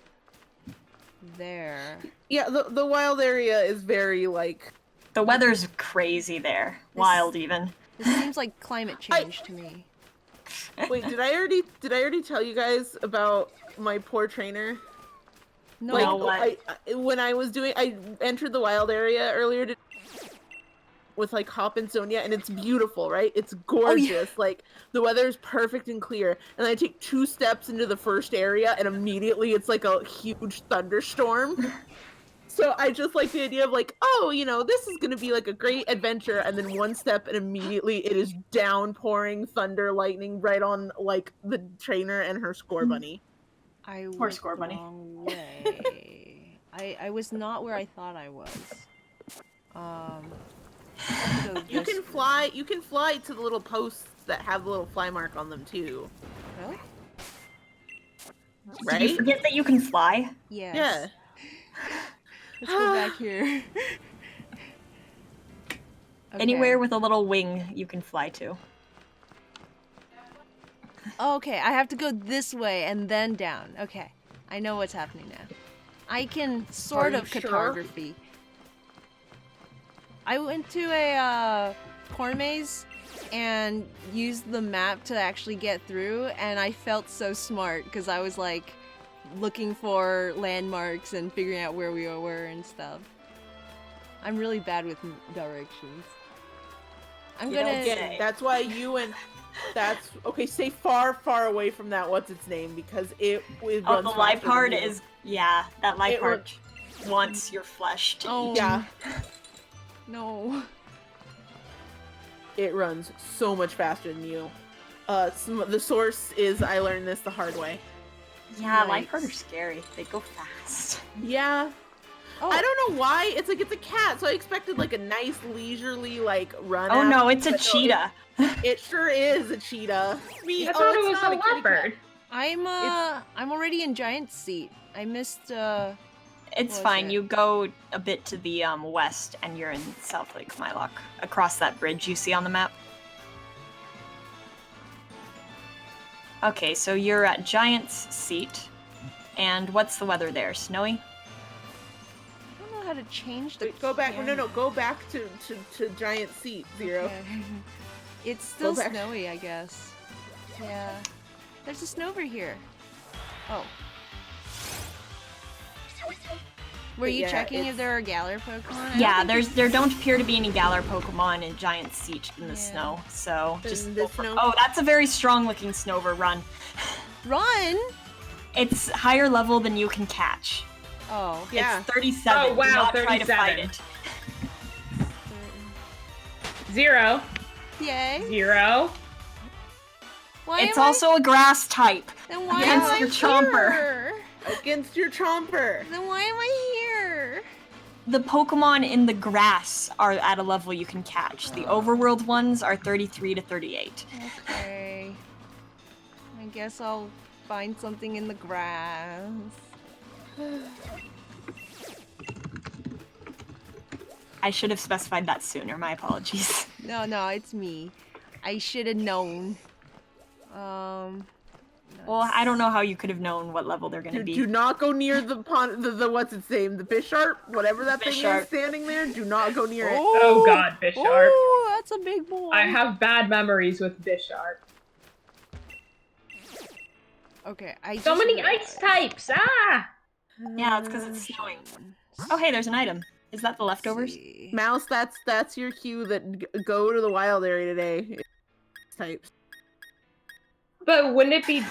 there... Yeah, the wild area is very, like... The weather's crazy there. Wild even. This seems like climate change to me. Wait, did I already tell you guys about my poor trainer? No. Like, No, what? when I entered the wild area earlier with like Hop and Sonia, and it's beautiful, right? It's gorgeous. Like the weather is perfect and clear. And I take 2 steps into the first area, and immediately it's like a huge thunderstorm. So I just like the idea of like, oh, you know, this is gonna be like a great adventure, and then 1 step, and immediately it is downpouring thunder, lightning right on like the trainer and her score bunny. I Poor was score the bunny. wrong way. I was not where I thought I was. So You this can fly. You can fly to the little posts that have the little fly mark on them too. Really? Did you Right? forget that you can fly? Yes. Yeah. Let's go back here. Anywhere with a little wing you can fly to. Okay, I have to go this way and then down. Okay, I know what's happening now. I can sort Are of you sure? cartography. I went to a corn maze and used the map to actually get through, and I felt so smart because I was like looking for landmarks and figuring out where we were and stuff. I'm really bad with directions. I'm You don't gonna get it. That's why you and that's okay. Stay far, far away from that. What's its name? Because it Oh, runs the faster than Liepard you. is... Yeah, that It Liepard wants your flesh to Oh. eat. Yeah, no. it runs so much faster than you. The source is I learned this the hard way. Yeah, Yikes. Liepard are scary. They go fast. Yeah. Oh, I don't know why. It's like it's a cat, so I expected like a nice leisurely like run. Oh at no, it, it's a but no, cheetah. It sure is a cheetah. I thought it was a leopard. I'm already in Giant Seat. I missed It's What was fine. it? You go a bit to the west, and you're in South Lake Mylock, across that bridge you see on the map. Okay, so you're at Giant's Seat, and what's the weather there? Snowy? how to change the Wait, go back. camera. No, go back to giant seat, Zero. Okay. It's still back. snowy, I guess. Yeah. There's a snover here. Oh. Were you Yeah, checking if it's- there are Galar Pokemon? Yeah, there don't appear to be any Galar Pokemon in Giant Siege in the Yeah. snow, so In just the go for- snow? Oh, that's a very strong-looking Snover. Run. Run! It's higher level than you can catch. Oh. Yeah. It's 37. Oh, wow, Do not try to fight 37. it. 0, Yay. 0. Why It's am I- also a grass type. Then why against am I your Chomper. here? Against your Chomper. Then why am I here? The Pokemon in the grass are at a level you can catch. The overworld ones are 33 to 38. Okay. I guess I'll find something in the grass. I should have specified that sooner. My apologies. No, it's me. I should have known. Well, I don't know how you could have known what level they're gonna be. Do not go near the pond. The what's its name? The Bisharp, whatever that thing Bisharp. is standing there. Do not go near it. Oh god, Bisharp. Oh, that's a big boy. I have bad memories with Bisharp. Okay, I So just many realized- ice types! Ah! Yeah, it's because it's snowing. Oh, hey, there's an item. Is that the leftovers? See. Mouse, that's your cue. That go to the wild area today. Types. But wouldn't it be...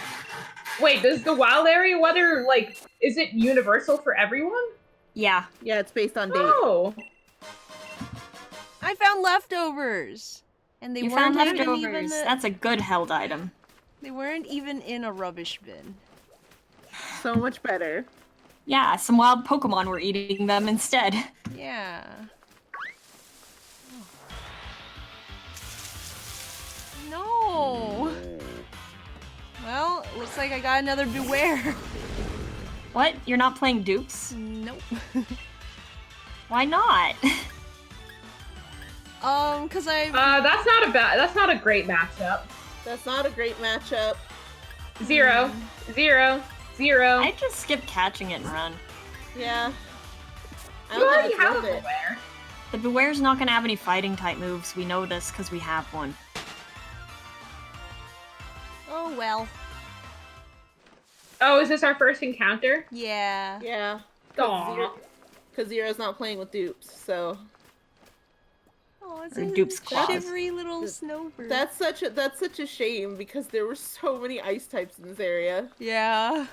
Wait, does the wild area weather, like, is it universal for everyone? Yeah. Yeah, it's based on date. Oh! I found leftovers, and they You weren't found even leftovers. That's a good held item. they weren't even in a rubbish bin. So much better. Yeah, some wild Pokemon were eating them instead. Yeah. No. Well, looks like I got another Beware. What? You're not playing dupes? Nope. Why not? Cause I that's not a great matchup. That's not a great matchup. 0, 0, 0. I just skip catching it and run. Yeah. I You don't think already it's have a worth it. Beware. The Beware's not gonna have any fighting type moves. We know this because we have one. Oh well. Oh, is this our first encounter? Yeah. Yeah. Aw. Because Zero's not playing with dupes, so Oh, it's Or a Dupe's claws. shivery little snowbird. that's such a shame because there were so many ice types in this area. Yeah.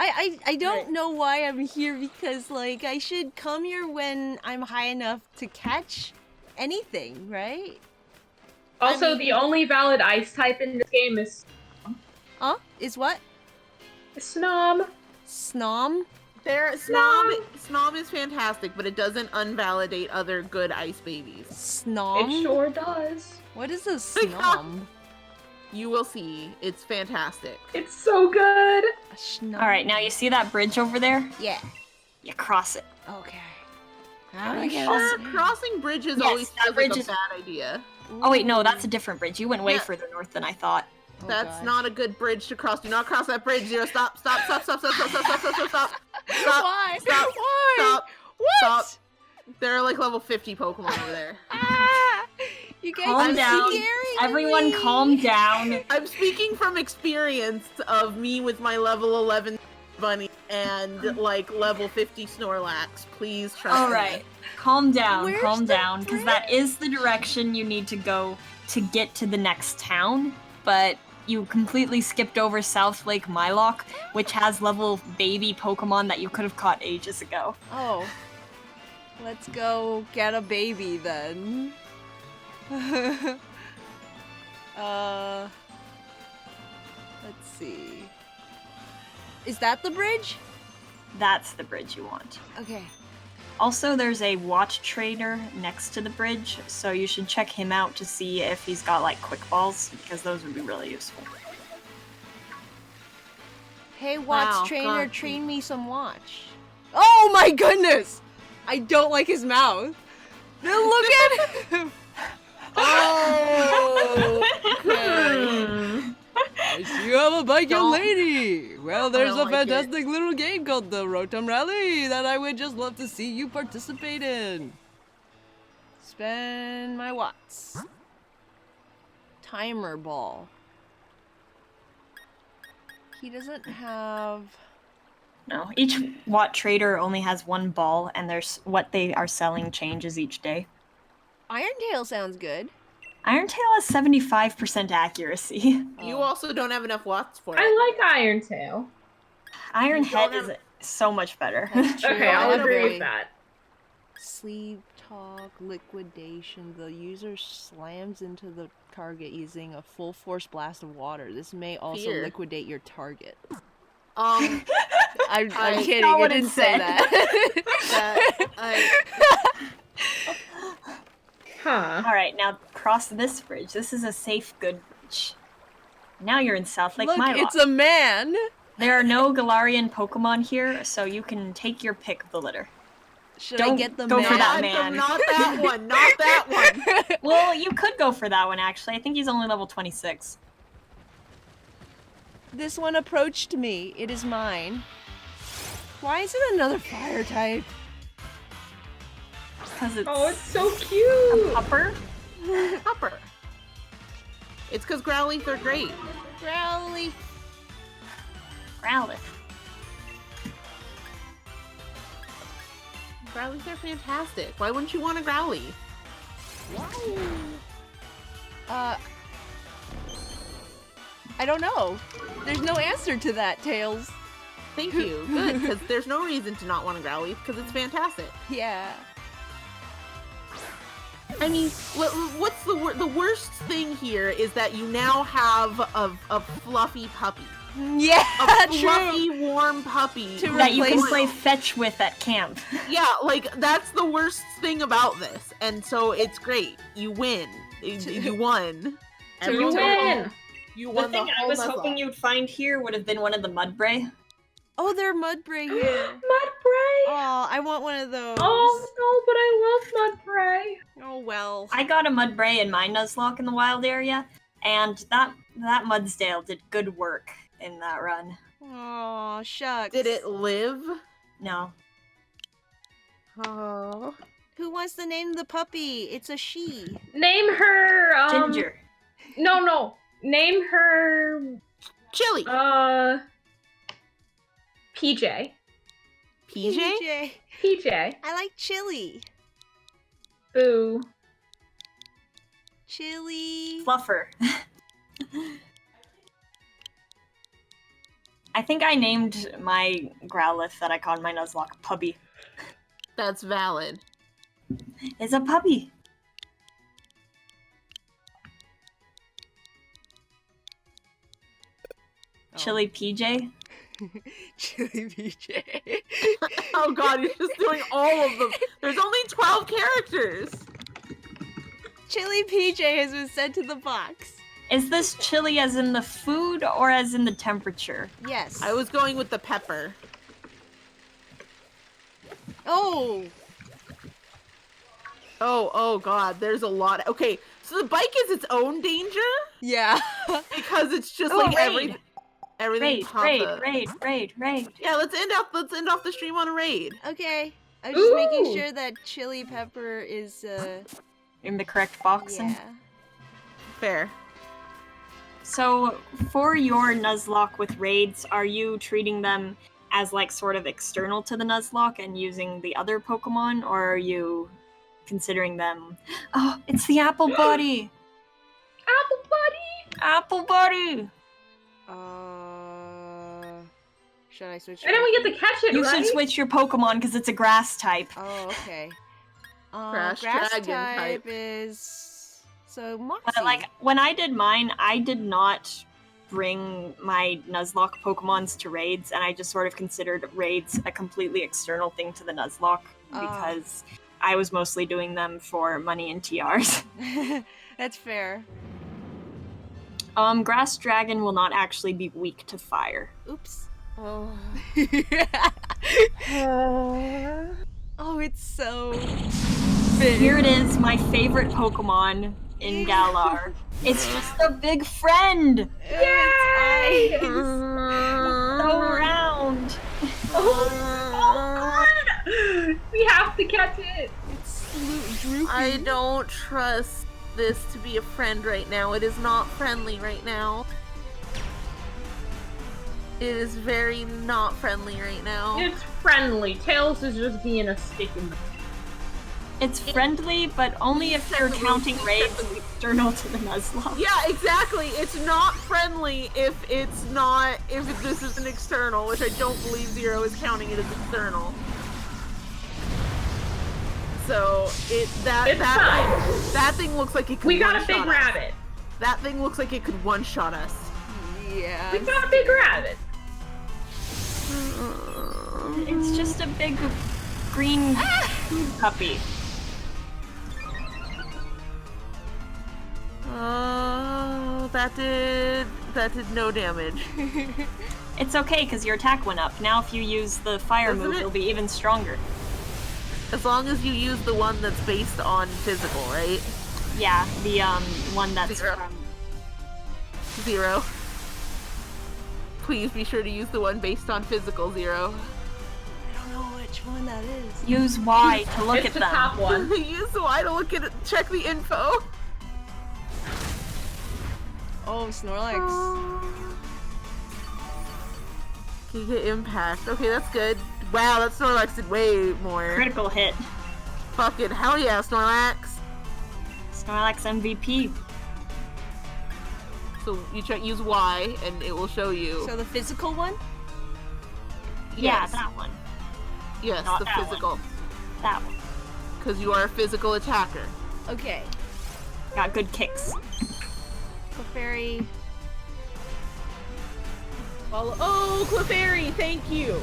I don't Right. know why I'm here because like I should come here when I'm high enough to catch anything, right? Also, mean- the only valid ice type in this game is Huh? Is what? Snom. Snom? Snom is fantastic, but it doesn't unvalidate other good ice babies. Snom? It sure does. What is a snom? You will see. It's fantastic. It's so good. A snom? Alright, now you see that bridge over there? Yeah. You cross it. Okay. How do I Pretty get sure- us? Crossing bridges Yes, always that feels like bridge a is- bad idea. Oh wait, no, that's a different bridge. You went way Yeah. further north than I thought. Oh, That's gosh. not a good bridge to cross. Do not cross that bridge, Zero. Stop, stop, stop, stop, stop, stop, stop, stop, stop, stop, stop, Why? stop, Why? stop, What? stop. There are like level 50 Pokemon over there. Ah! You guys Calm are down. scaring Everyone me. calm down. I'm speaking from experience of me with my level 11 bunny and like level 50 Snorlax. Please trust me. Alright, calm down, Where's calm the down, because that is the direction you need to go to get to the next town, but you completely skipped over South Lake Mylock, which has level baby Pokemon that you could have caught ages ago. Oh. Let's go get a baby then. Let's see. Is that the bridge? That's the bridge you want. Okay. Also, there's a watch trader next to the bridge, so you should check him out to see if he's got like quick balls, because those would be really useful. Hey, Watts Wow, trainer, God. train me some watch. Oh my goodness! I don't like his mouth. Now look at him! Oh, okay. I see you have a bike, young Don't- lady. Well, there's don't a like it. fantastic little game called the Rotom Rally that I would just love to see you participate in. Spend my watts. Timer ball. He doesn't have... No, each Watt trader only has one ball, and there's what they are selling changes each day. Iron Tail sounds good. Iron Tail has 75% accuracy. You Oh. also don't have enough watts for it. I like Iron Tail. Iron You don't Head is have- so much better. That's true. Okay, I'll Attaboy. agree with that. Sleeve talk, liquidation. The user slams into the target using a full force blast of water. This may also Fear. liquidate your target. Um, I'm I- kidding. not I what it didn't say said. that. Huh. Alright, now cross this bridge. This is a safe, good bridge. Now you're in South Lake Look, Milo. it's a man. There are no Galarian Pokemon here, so you can take your pick of the litter. Should I Don't get the go man? for that not, man. not that one. Not that one. Well, you could go for that one, actually. I think he's only level 26. This one approached me. It is mine. Why is it another fire type? Because it's Oh, it's so cute. upper. Hopper. It's because Growlithe are great. Growly. Growlithe. Growlithe are fantastic. Why wouldn't you want a Growlithe? I don't know. There's no answer to that, Tails. Thank you. Good, because there's no reason to not want a Growlithe, because it's fantastic. Yeah. I mean, what's the worst thing here is that you now have a fluffy puppy. Yeah, A true. fluffy, warm puppy. To That you can replace- play fetch with at camp. Yeah, like, that's the worst thing about this. And so it's great. You win. You won. To Everyone's You like, win. "Oh, You The won thing the I whole was Nuzlocke." hoping you'd find here would have been one of the Mudbray. Oh, they're Mudbray here. Mudbray. Oh, I want one of those. Oh no, but I love Mudbray. Oh, well. I got a Mudbray in my Nuzlocke in the wild area, and that Mudsdale did good work in that run. Oh, shucks. Did it live? No. Oh. Who wants to name the puppy? It's a she. Name her. Ginger. No. Name her. Chili. PJ. PJ? PJ. I like chili. Boo. Chili. Fluffer. I think I named my Growlithe that I caught in my Nuzlocke Pubby. That's valid. It's a puppy. Chili PJ. Chili PJ. Oh god, you're just doing all of them. There's only 12 characters. Chili PJ has been sent to the box. Is this chili as in the food or as in the temperature? Yes. I was going with the pepper. Oh. Oh god, there's a lot. Okay, so the bike is its own danger Yeah. because it's just Oh, like raid. everything pops up. Raid. Yeah, let's end off the stream on a raid. Okay. I was just making Ooh. sure that chili pepper is, In the correct box. yeah. Fair. So, for your Nuzlocke with raids, are you treating them as like sort of external to the Nuzlocke and using the other Pokemon, or are you considering them? Oh, it's the Apple Buddy! Apple Buddy. Apple Buddy! Should I switch? And then we get to catch it, You right? should switch your Pokemon because it's a grass type. Oh, okay. Grass grass dragon type type. is so Moxie. But like when I did mine, I did not bring my Nuzlocke Pokemons to raids, and I just sort of considered raids a completely external thing to the Nuzlocke because I was mostly doing them for money and TRs. That's fair. Grass Dragon will not actually be weak to fire. Oops. Oh. Oh, it's so Here it is, my favorite Pokemon in Galar. It's just a big friend. Yay! So round. Oh god! We have to catch it! It's droopy. I don't trust this to be a friend right now. It is not friendly right now. It is very not friendly right now. It's friendly. Tails is just being a stick in the... It's friendly, but only if you're counting raids external to the Nuzlocke. Yeah, exactly. It's not friendly if this is an external, which I don't believe Zero is counting it as external. So that thing looks like it could We got a one-shot big us. rabbit. That thing looks like it could one-shot us. Yeah. We got a big rabbit. It's just a big green food puppy. Oh, that did no damage. It's okay, because your attack went up. Now if you use the fire Doesn't move, it? it'll be even stronger. As long as you use the one that's based on physical, right? Yeah, the one that's Zero. from... Zero. Please be sure to use the one based on physical, Zero. I don't know which one that is. Use Y to look It's at the them. top one. Use the Y to look at it, check the info. Oh, Snorlax. Giga Impact. Okay, that's good. Wow, that Snorlax did way more. Critical hit. Fucking hell yeah, Snorlax. Snorlax MVP. So you use Y and it will show you. So the physical one? Yeah, Yes. that one. Yes, Not the that one. physical. That one. Because you are a physical attacker. Okay. Got good kicks. Clefairy. Oh, Clefairy, thank you.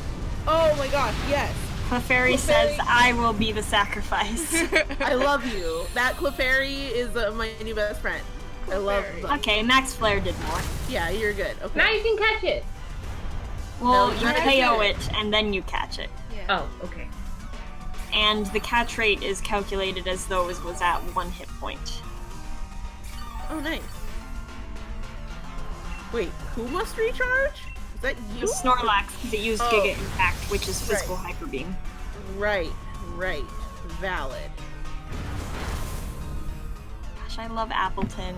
Oh my gosh, yes. Clefairy says, I will be the sacrifice. I love you. That Clefairy is my new best friend. I love them. Okay, Max Flare did more. Yeah, you're good. Okay. Now you can catch it. Well, No, you not KO yet. it, and then you catch it. Yeah. Oh, okay. And the catch rate is calculated as though it was at 1 hit point. Oh, nice. Wait, who must recharge? Is that The you? Snorlax, because it used Oh. Giga Impact, which is physical Right. Hyper Beam. Right. Valid. Gosh, I love Appleton.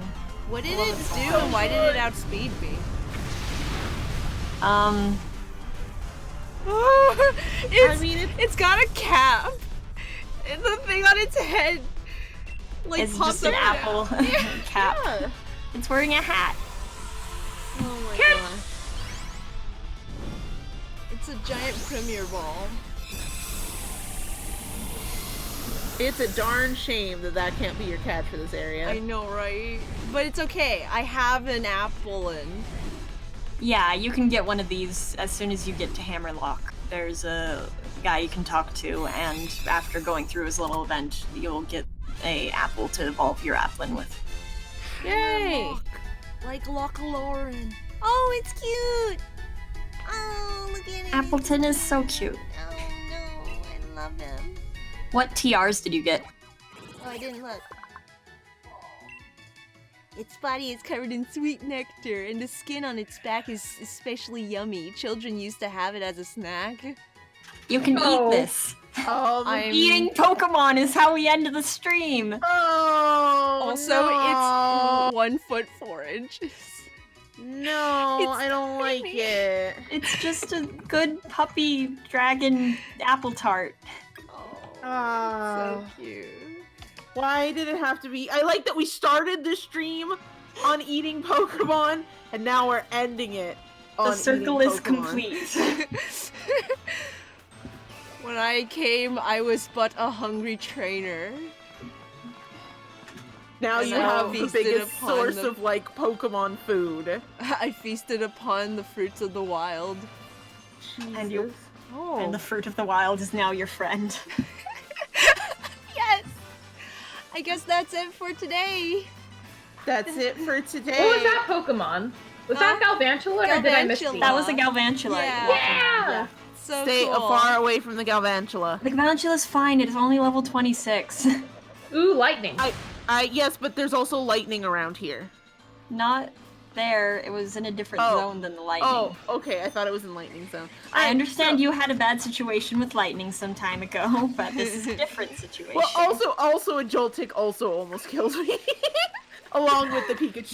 What did Love it it so do much. and why did it outspeed me? It's got a cap. And the thing on its head like It's pops just an up. apple cap. Yeah. It's wearing a hat. Oh my Catch! god. It's a giant premier ball. It's a darn shame that can't be your catch for this area. I know, right? But it's okay. I have an apple and Yeah, you can get one of these as soon as you get to Hammerlock. There's a guy you can talk to, and after going through his little event, you'll get a apple to evolve your Applin with. Yay! like Locke-Lauren. Oh, it's cute. Oh, look at it. Appleton is so cute. Oh no, I love him. What TRs did you get? Oh, I didn't look. Its body is covered in sweet nectar, and the skin on its back is especially yummy. Children used to have it as a snack. You can Oh. eat this. I'm- Eating Pokemon is how we end the stream. Oh, Also, no. it's 1 foot 4 inches. No, It's I don't like tiny. it. It's just a good puppy dragon apple tart. So cute. Why did it have to be? I like that we started the stream on eating Pokemon, and now we're ending it on The circle eating is Pokemon. complete. When I came, I was but a hungry trainer. Now And you I have the feasted biggest upon source the- of like Pokemon food. I feasted upon the fruits of the wild. And you- Oh. And the fruit of the wild is now your friend. Yes! I guess that's it for today. That's it for today. What was that Pokemon? Was that Galvantula or did I miss Galvantula. it? That was a Galvantula. Yeah. Yeah! So Stay cool. far away from the Galvantula. The Galvantula's fine, it is only level 26. Ooh, lightning. Yes, but there's also lightning around here. not there. It was in a different zone than the lightning. Oh, okay. I thought it was in lightning zone. I understand you had a bad situation with lightning some time ago, but this is a different situation. Well, also a Joltik also almost killed me. Along with the Pikachu.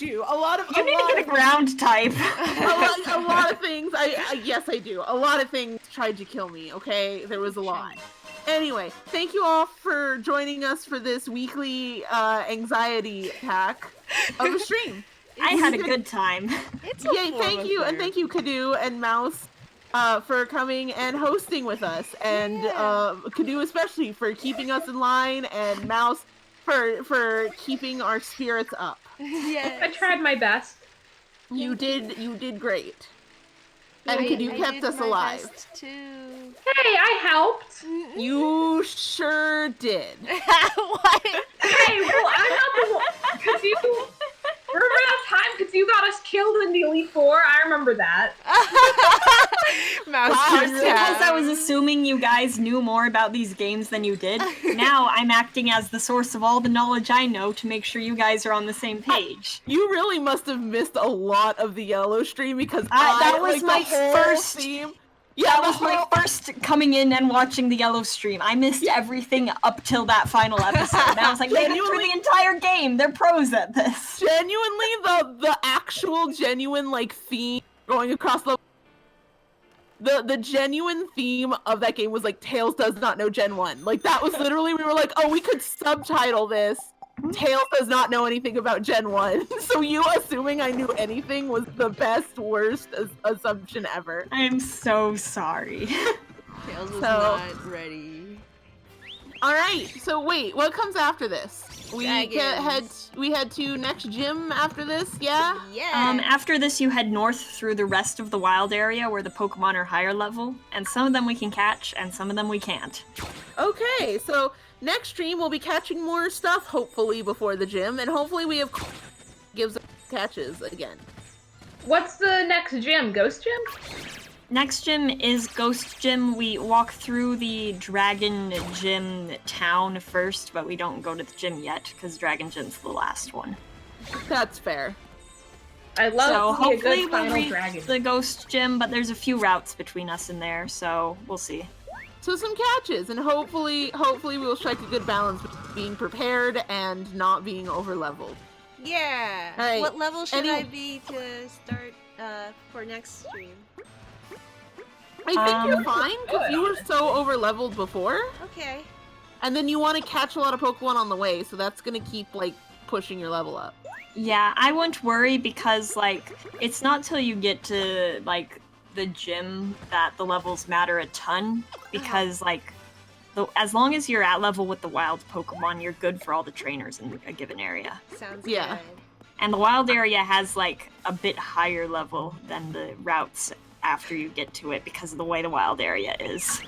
You need to get a ground type. a lot of things. Yes, I do. A lot of things tried to kill me, okay? There was a lot. Anyway, thank you all for joining us for this weekly anxiety attack of a stream. I had a good time. Yay, thank you, and thank you, Kadu and Mouse, for coming and hosting with us, and Kadu especially for keeping us in line, and Mouse for keeping our spirits up. Yeah. I tried my best. You did great. And Kadu kept us alive. Too. Hey, I helped. You sure did. What? Hey, well, I'm not the one. Cause you remember that time? Cause you got us killed in the Elite Four. I remember that. Mouse Just because I was assuming you guys knew more about these games than you did, now I'm acting as the source of all the knowledge I know to make sure you guys are on the same page. You really must have missed a lot of the yellow stream because that was my first theme. Yeah, that was my first coming in and watching the yellow stream. I missed everything up till that final episode. And I was like, they went through the entire game. They're pros at this. Genuinely, the actual genuine like theme going across the genuine theme of that game was like Tails does not know Gen 1. Like that was literally, we were like, oh, we could subtitle this Tails does not know anything about Gen 1. So you assuming I knew anything was the best, worst assumption ever. I'm so sorry. Tails was not ready. Alright, so wait, what comes after this? We Dragons. we head to next gym after this, yeah? Yeah. After this, you head north through the rest of the wild area where the Pokemon are higher level, and some of them we can catch, and some of them we can't. Okay, so next stream we'll be catching more stuff, hopefully, before the gym, and hopefully we have gives us catches again. What's the next gym? Ghost Gym? Next gym is Ghost Gym. We walk through the Dragon Gym town first, but we don't go to the gym yet, because Dragon Gym's the last one. That's fair. I love So to see a hopefully good we'll final reach dragon. the Ghost Gym, but there's a few routes between us in there, so we'll see. So some catches, and hopefully we will strike a good balance between being prepared and not being over-leveled. Yeah. Alright, What level should I be to start for next stream? I think you're fine, because you were so over-leveled before, Okay. and then you want to catch a lot of Pokemon on the way, so that's going to keep, like, pushing your level up. Yeah, I won't worry because, like, it's not till you get to, like, the gym that the levels matter a ton, because, like, as long as you're at level with the wild Pokemon, you're good for all the trainers in a given area. Sounds Yeah. good. And the wild area has, like, a bit higher level than the routes after you get to it because of the way the wild area is.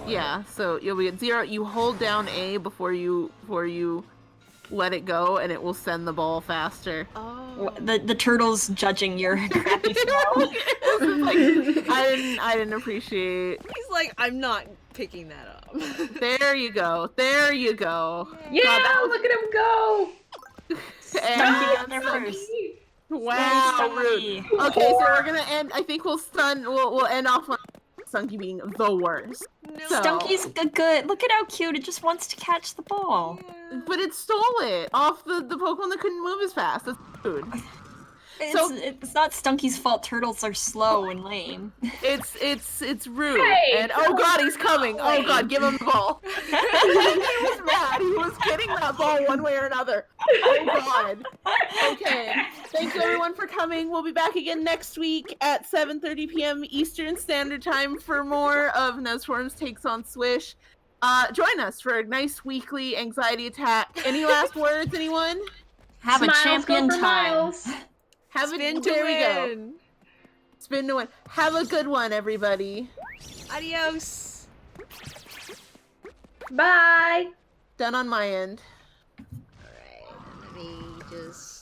Yeah, so you'll be at 0. You hold down A before you let it go, and it will send the ball faster. Oh. The turtle's judging your crappy flow. I didn't appreciate. He's like, I'm not picking that up. There you go. There you go. Yeah, God, look at him go! Stunky got there first. Wow, Stunky. rude. Okay, so we're gonna end. I think we'll end off on Stunky being the worst. No. So- Stunky's good. Look at how cute. It just wants to catch the ball. Yeah. But it stole it off the Pokemon that couldn't move as fast. That's food. It's not Stunky's fault. Turtles are slow and lame. It's rude. Hey, and oh god, he's coming. Oh god, give him the ball. He was mad. He was getting that ball one way or another. Oh god. Okay. Thank you everyone for coming. We'll be back again next week at 7:30 p.m. Eastern Standard Time for more of Nuzforms Takes on Swish. Join us for a nice weekly anxiety attack. Any last words, anyone? Have Smiles a champion go for time. miles. Have Spin a to there we go. win. Spin to win. Have a good one, everybody. Adios. Bye! Done on my end. Alright, let me just